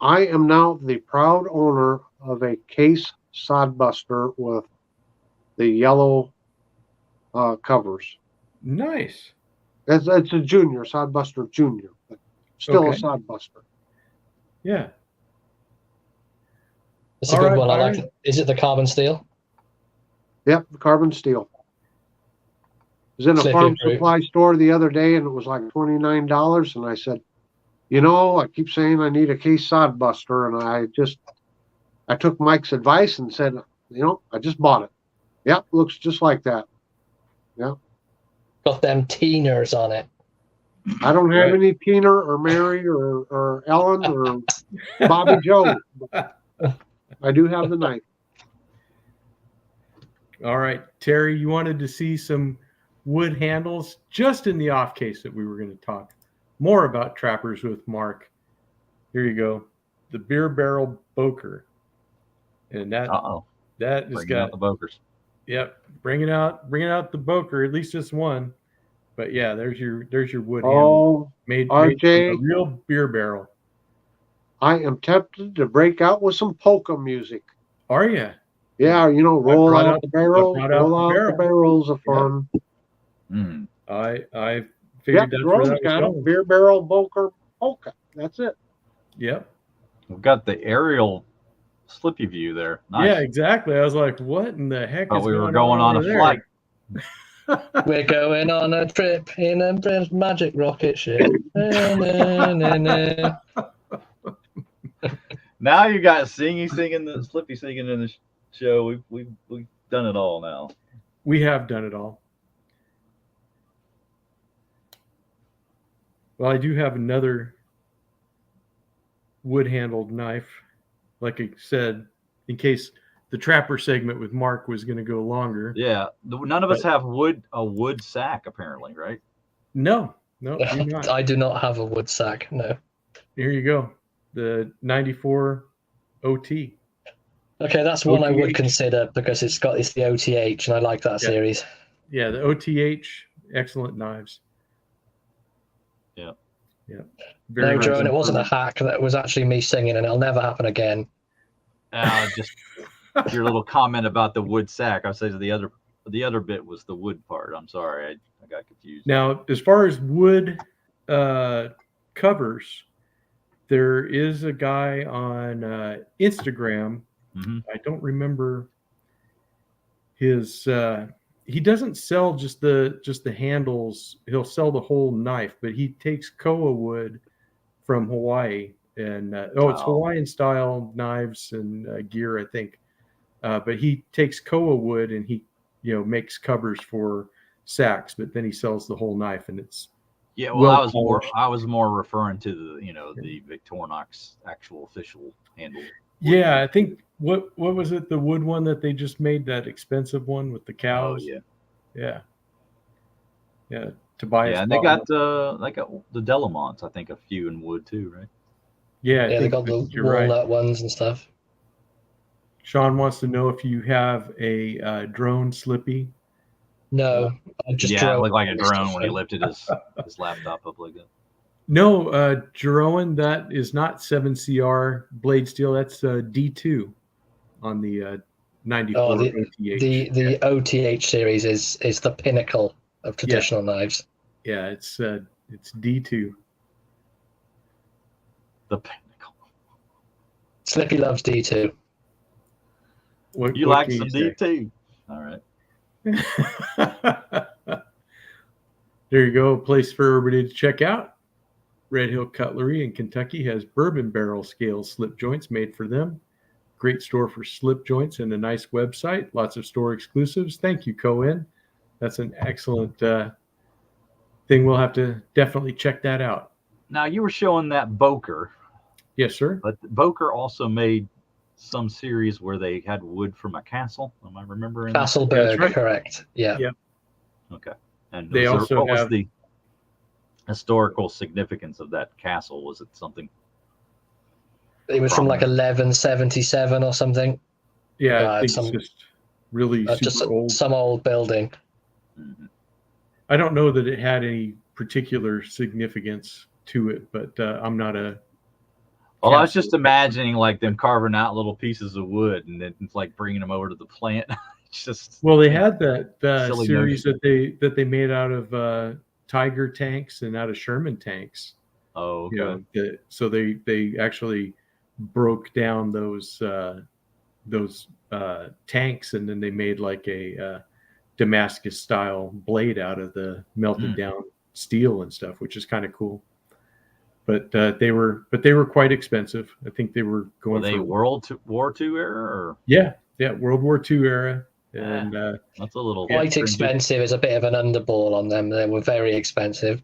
I am now the proud owner of a case sodbuster with the yellow covers. Nice. It's a junior, sodbuster junior, but still Okay. a sodbuster. Yeah. It's a All good right, one. I like Byron. it. Is it the carbon steel? Yep, carbon steel. I was in a Slippy farm fruit. supply store the other day and it was like $29. And I said, I keep saying I need a case sodbuster. And I took Mike's advice and said, I just bought it. Yep, looks just like that. Yeah. Got them teeners on it. I don't have Right. any Tina or Mary or Ellen or Bobby Joe. But I do have the knife. All right, Terry, you wanted to see some wood handles just in the off case that we were going to talk more about trappers with Mark. Here you go. The beer barrel boker. And that has Bringing out got the bokers. Yep, bringing out the boker, at least this one. But yeah, there's your wood handle Oh, made from RJ, a real beer barrel. I am tempted to break out with some polka music. Are you? Yeah, roll brought out out- the barrels, I brought out roll the out barrel. the barrels of Yeah. fun. Mm. I Yep, figured that's where Jerome's that was got it. going. Beer barrel boker polka. That's it. Yep. We've got the aerial slippy view there. Nice. Yeah, exactly. I was like, what in the heck Thought is we were going going on a over there? flight. We're going on a trip in a magic rocket ship. Na, na, na. Now you got Slippy singing in the show. We've done it all now. We have done it all. Well, I do have another wood-handled knife, like I said, in case the trapper segment with Mark was going to go longer. Yeah, none of us have a wood sack apparently, right? No, do not. I do not have a wood sack. No. Here you go, the 94 OT. Okay, that's one I would OTH. consider because it's the OTH, and I like that series. Yeah, the OTH, excellent knives. Yeah. Very No, Joe, and it wasn't a improved. hack. That was actually me singing, and it'll never happen again. Just your little comment about the wood sack. I say the other bit was the wood part. I'm sorry, I got confused. Now, as far as wood covers, there is a guy on Instagram. Mm-hmm. I don't remember his. He doesn't sell just the handles. He'll sell the whole knife, but he takes koa wood from Hawaii, and it's Hawaiian style knives and gear, I think. But he takes koa wood and he makes covers for sacks, but then he sells the whole knife, and it's I was more referring to the Victorinox actual official handle. Yeah, I think what was it, the wood one that they just made, that expensive one with the cows? Oh yeah. Tobias. Yeah, and they got the Delamonts, I think, a few in wood too, right? Yeah, They got the walnut ones and stuff. Sean wants to know if you have a drone Slippy. No, I just it looked like a drone when he lifted his laptop up like that. No, Jeroen, that is not 7CR blade steel. That's D2 on the 94 OTH. The OTH series is the pinnacle of traditional knives. Yeah, it's D2. The pinnacle. Slippy loves D2. What like some D2? All right. There you go. A place for everybody to check out. Red Hill Cutlery in Kentucky has bourbon barrel scale slip joints made for them. Great store for slip joints and a nice website. Lots of store exclusives. Thank you, Cohen. That's an excellent thing. We'll have to definitely check that out. Now, you were showing that Boker. Yes, sir. But Boker also made some series where they had wood from a castle. Am I remembering? Castleberg, right. Correct. Yeah. Yep. Okay. And they also what was the historical significance of that castle? Was it something? It was from like prominent. 1177 or something. Yeah, I think some it's just really super just old. some old building. Mhm. I don't know that it had any particular significance to it, but I'm not a. Well, I was castle just expert. imagining like them carving out little pieces of wood and then like bringing them over to the plant. It's just Well, they had that silly series notion. that they made out of Tiger tanks and out of Sherman tanks. Oh, You okay. know, so they actually broke down those tanks, and then they made like a Damascus style blade out of the melted down steel and stuff, which is kind of cool. But they were quite expensive. I think they were going Were they for War II era or yeah World War II era, and that's a little Quite expensive is a bit of an underball on them. They were very expensive.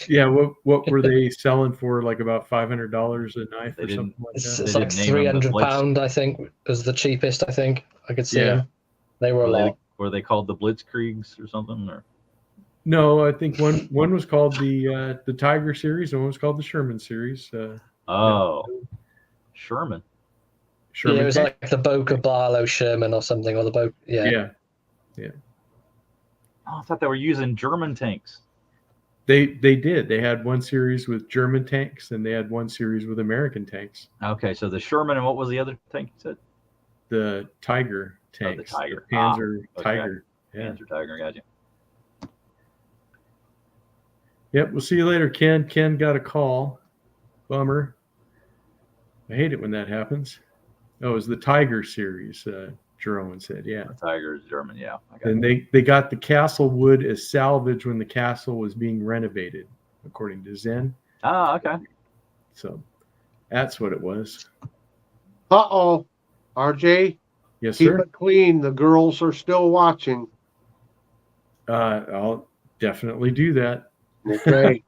yeah. What were they selling for? Like about $500 a knife They or didn't- something like It's, that. it's They like didn't name them the £300, I think, was the cheapest. I think I could see Yeah. them. They were a lot. were they called the Blitzkriegs or something? Or No, I think one was called the Tiger series, and one was called the Sherman series. oh, Sherman. Sherman Yeah, it was tank. like the Boca Barlow Sherman or something, or the Boca. Yeah. Yeah, Oh, I thought they were using German tanks. they did. They had one series with German tanks, and they had one series with American tanks. Okay, so the Sherman and what was the other tank you said? The Tiger tanks, Tiger. the Panzer okay. Tiger. Yeah. Panzer Tiger, gotcha. Yep. We'll see you later, Ken. Ken got a call. Bummer. I hate it when that happens. Oh, it was the Tiger series. Jerome said, yeah. The Tiger is German, yeah. And they got the castle wood as salvage when the castle was being renovated, according to Zen. Ah, okay. So that's what it was. Uh-oh. RJ, Yes, keep sir. it clean. The girls are still watching. I'll definitely do that. Okay.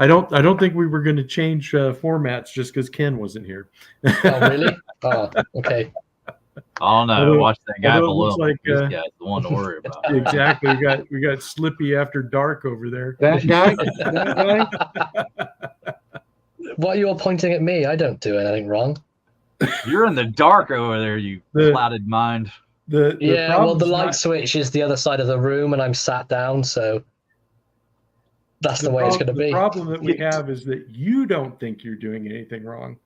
I don't think we were going to change formats just because Ken wasn't here. Oh, really? Oh, okay. Oh no, Although- watch that guy although it below. looks like, This guy's the one to worry about. Exactly. We got Slippy after dark over there. That guy? That guy? Why are you all pointing at me? I don't do anything wrong. You're in the dark over there, you The- clouded mind. The Yeah, well, the problem's light not- switch is the other side of the room, and I'm sat down, so that's the way it's going to The be. problem that we have is that you don't think you're doing anything wrong.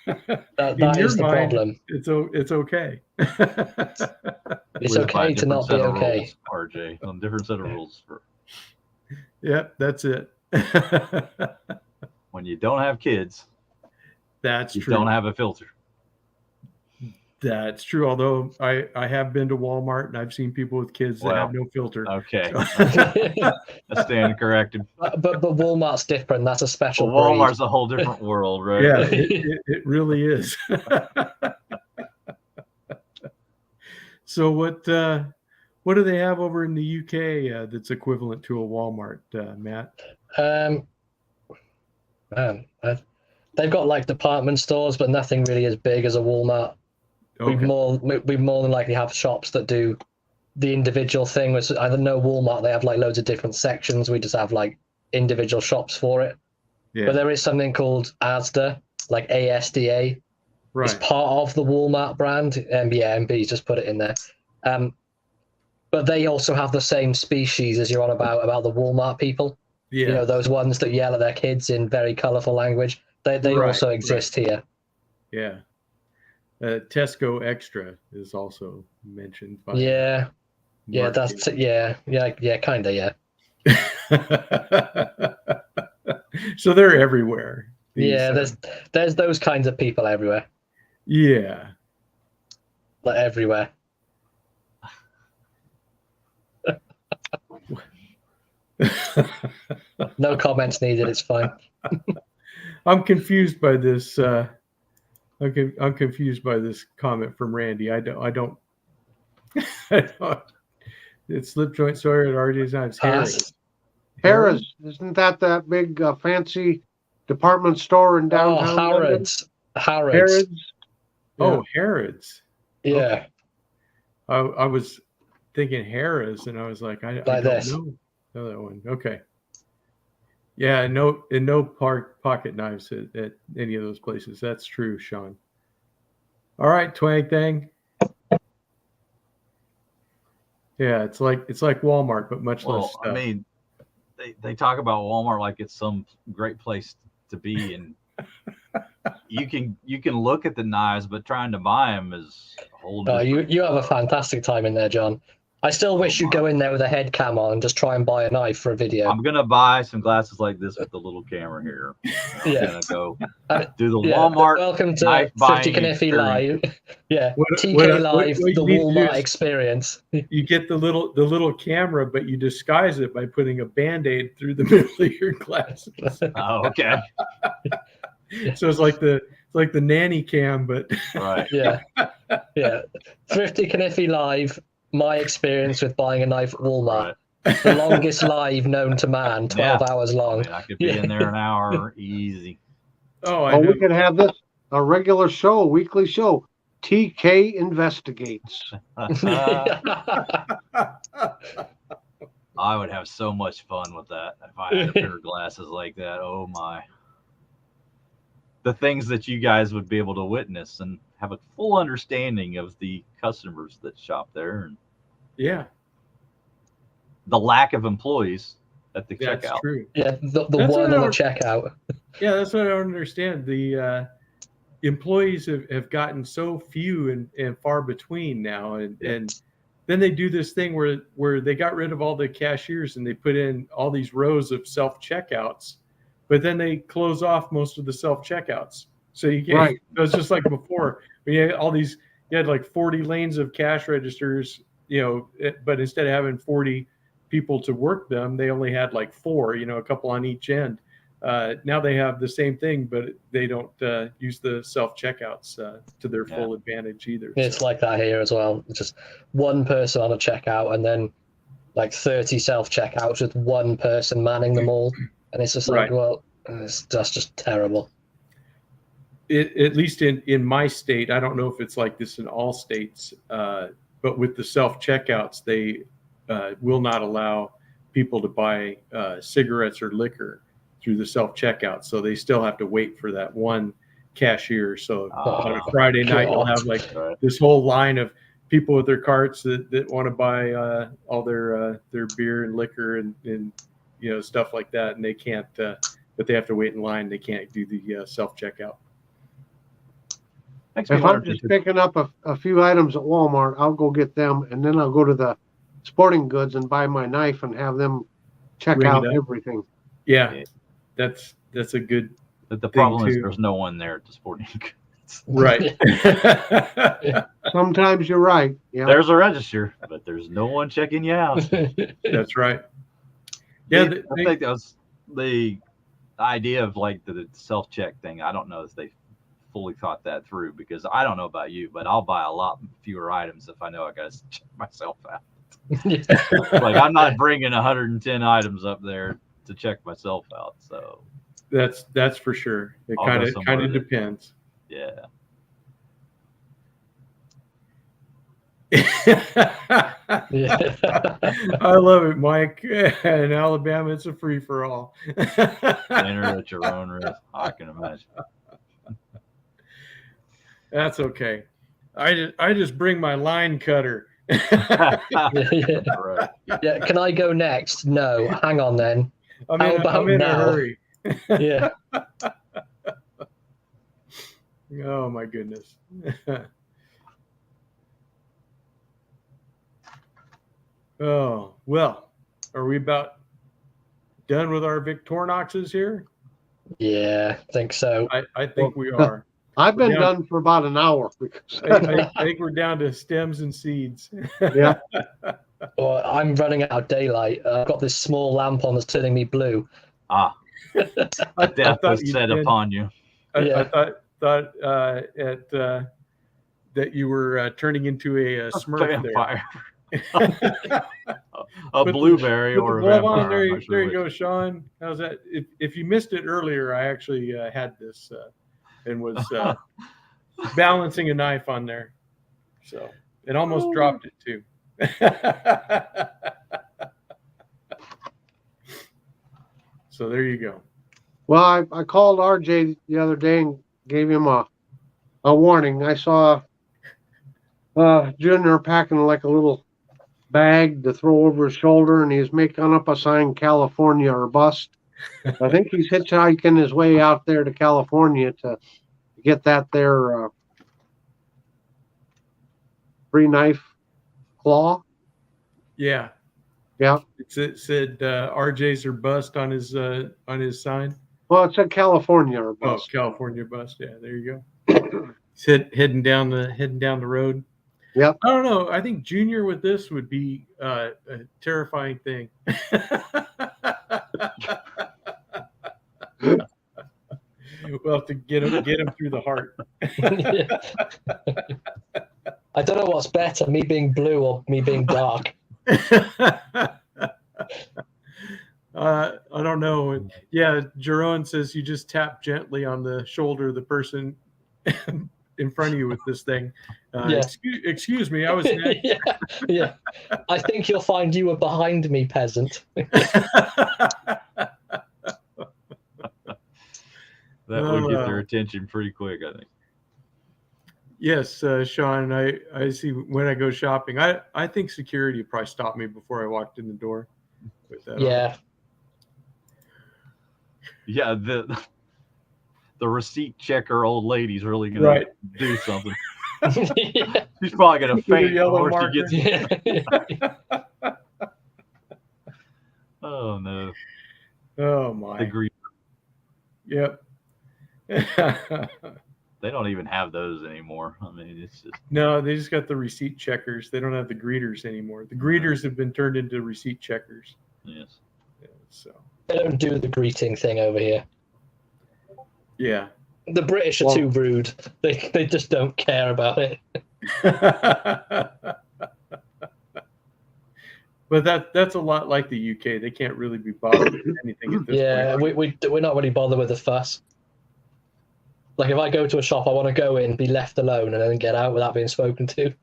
That is the problem. It's okay. It's Live by a okay to different not be set of okay. rules, RJ. On different set of rules for Yep, that's it. when you don't have kids, That's you true. don't have a filter. That's true. Although I have been to Walmart and I've seen people with kids that Well, have no filter. Okay. So- I stand corrected. but Walmart's different. That's a special Well, breed. Walmart's a whole different world, right? Yeah, it really is. So what do they have over in the UK that's equivalent to a Walmart, Matt? Man, they've got like department stores, but nothing really as big as a Walmart. Okay. We more than likely have shops that do the individual thing. Which I don't know Walmart. They have like loads of different sections. We just have like individual shops for it. Yeah. But there is something called ASDA, like ASDA. Right. It's part of the Walmart brand. MB just put it in there. But they also have the same species as you're on about the Walmart people. Yeah. You know, those ones that yell at their kids in very colorful language. They Right, also exist here. Yeah. Tesco Extra is also mentioned. By Yeah, Mark that's kind of, yeah. So they're everywhere. Yeah, there's those kinds of people everywhere, Yeah. like everywhere. No comments needed. It's fine. I'm confused by this. I'm confused by this comment from Randy. I don't. It's slip joint Sawyer at RJ's Knives. Pass. Harris, isn't that big fancy department store in downtown London? Harrods. Oh, Harrods. Yeah. I was thinking Harris, and I was like, I don't this. know that one. Okay. Yeah, no pocket knives at any of those places. That's true, Sean. All right, Twang Thang. Yeah, it's like Walmart, but much less Well, stuff. I mean, they talk about Walmart like it's some great place to be, and you can look at the knives, but trying to buy them is a whole different. You have a fantastic time in there, John. I still wish you'd go in there with a head cam on and just try and buy a knife for a video. I'm gonna buy some glasses like this with the little camera here. I'm Yeah. gonna go do the Yeah, Walmart welcome to knife 50 buying Kniffy experience. Live. Yeah, What TK Live, you the need to do Walmart is experience. you get the little camera, but you disguise it by putting a Band-Aid through the middle of your glasses. Oh, okay. So it's like the nanny cam, but Right. Yeah. Yeah. Thrifty Kniffy Live, my experience with buying a knife at Walmart. Right. The longest live known to man, 12 hours I long. mean, I could be in there an hour easy. oh, I know. we could have this a regular show, a weekly show. TK investigates. I would have so much fun with that if I had a pair of glasses like that. Oh my. The things that you guys would be able to witness and have a full understanding of the customers that shop there and Yeah, the lack of employees at the that's checkout. true. Yeah, the That's one what on I- the checkout. Yeah, that's what I don't understand. The employees have gotten so few and far between now, and then they do this thing where they got rid of all the cashiers and they put in all these rows of self checkouts, but then they close off most of the self checkouts. So you can't. Right. It was just like before. When you had all these, you had like 40 lanes of cash registers, but instead of having 40 people to work them, they only had like 4, a couple on each end. Now they have the same thing, but they don't use the self checkouts to their full advantage either. It's So, like that here as well. It's just one person on a checkout and then like 30 self checkouts with one person manning them all. And it's just like, Right. well, that's just terrible. at least in my state, I don't know if it's like this in all states, but with the self checkouts, they will not allow people to buy cigarettes or liquor through the self checkout. So they still have to wait for that one cashier. So on a Friday night, you'll have like this whole line of people with their carts that want to buy all their beer and liquor and stuff like that, and they can't. But they have to wait in line. They can't do the self checkout. Makes me If wonder I'm just picking up a few items at Walmart, I'll go get them, and then I'll go to the sporting goods and buy my knife and have them check Ring it out up. everything. Yeah, that's a good the problem is too. there's no one there at the sporting goods. right. Sometimes you're right. Yeah. There's a register, but there's no one checking you out. That's right. Yeah, I think that was the idea of like the self-check thing. I don't know if they fully thought that through, because I don't know about you, but I'll buy a lot fewer items if I know I got to check myself out. Like I'm not bringing 110 items up there to check myself out. So that's for sure. It I'll kind go of somewhere that- depends. yeah. I love it, Mike. In Alabama, it's a free for all. Enter at your own risk. I can imagine. That's okay. I just bring my line cutter. Right. Yeah, can I go next? No, hang on then. I'm in a now? hurry. Yeah. Oh my goodness. Oh, well, are we about done with our Victorinoxes here? Yeah, I think so. I think we are. I've been Yeah. done for about an hour. Because I think we're down to stems and seeds. yeah. Well, I'm running out of daylight. I've got this small lamp on that's turning me blue. Ah, I death thought was you set did. upon you. I thought that you were turning into a Smurf there. Vampire. Put the- Blueberry Put or the a glove vampire. on. There, I'm not sure there you which. go, Sean. How's that? If you missed it earlier, I actually had this and was balancing a knife on there, so it almost dropped it too. So there you go. Well, I called RJ the other day and gave him a warning. I saw Junior packing like a little bag to throw over his shoulder, and he's making up a sign, California or bust. I think he's hitchhiking his way out there to California to get that there free knife claw. Yeah. Yeah. It said RJ's or bust on his sign. Well, it said California or Oh, bust. California bust. Yeah, there you go. He's heading down the road. Yep. I don't know. I think Junior with this would be a terrifying thing. We'll have to get him through the heart. I don't know what's better, me being blue or me being dark. I don't know. Yeah, Jerome says you just tap gently on the shoulder of the person in front of you with this thing. Yeah. Excuse me, I was next. yeah. I think you'll find you were behind me, peasant. That would get their attention pretty quick, I think. Yes, Sean, I see when I go shopping. I think security probably stopped me before I walked in the door with that. Yeah. Yeah, the receipt checker old lady's really gonna do something. Yeah. She's probably gonna faint yellow before she marker. gets. Oh no. Oh my. The green. Yep. They don't even have those anymore. I mean, it's just No, they just got the receipt checkers. They don't have the greeters anymore. The greeters have been turned into receipt checkers. yes. Yeah, so They don't do the greeting thing over here. yeah. The British are too rude. They just don't care about it. But that's a lot like the UK. They can't really be bothered with anything at this point. We're not really bothered with the fuss. Like if I go to a shop, I want to go in, be left alone, and then get out without being spoken to.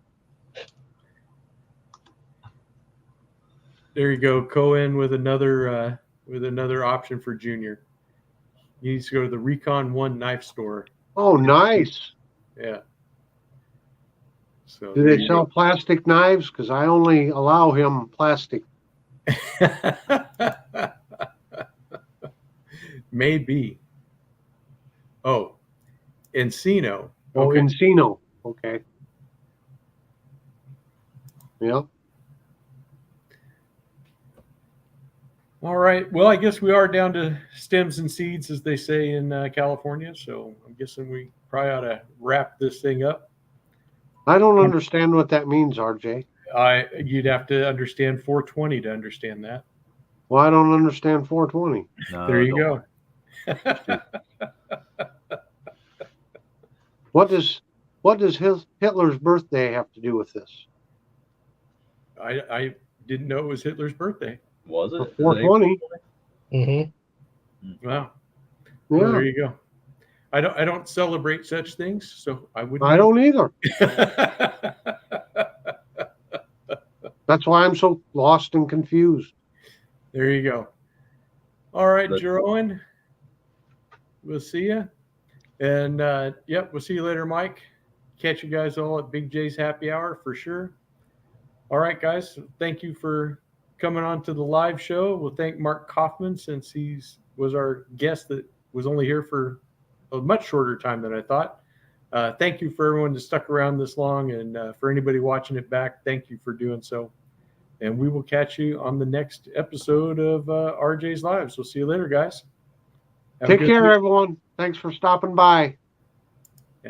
There you go. Cohen with another option for Junior. He needs to go to the Recon One knife store. Oh, nice. Yeah. So Do they sell plastic knives? Because I only allow him plastic. Maybe. Oh, Encino. Oh, Okay. Encino. Okay. Yeah. All right. Well, I guess we are down to stems and seeds, as they say in California. So I'm guessing we probably ought to wrap this thing up. I don't understand what that means, RJ. You'd have to understand 420 to understand that. Well, I don't understand 420. No, There you don't go. What does Hitler's birthday have to do with this? I didn't know it was Hitler's birthday. Was it? 420. Mm-hmm. Wow. Yeah. Well, there you go. I don't celebrate such things, so I wouldn't. I don't either. That's why I'm so lost and confused. There you go. All right, That's Jerome. We'll see you. And we'll see you later, Mike. Catch you guys all at Big J's Happy Hour for sure. All right, guys. Thank you for coming on to the live show. We'll thank Mark Coffman since was our guest that was only here for a much shorter time than I thought. Thank you for everyone that stuck around this long, and for anybody watching it back, thank you for doing so. And we will catch you on the next episode of RJ's Lives. We'll see you later, guys. Have a Take good care, week. everyone. Thanks for stopping by.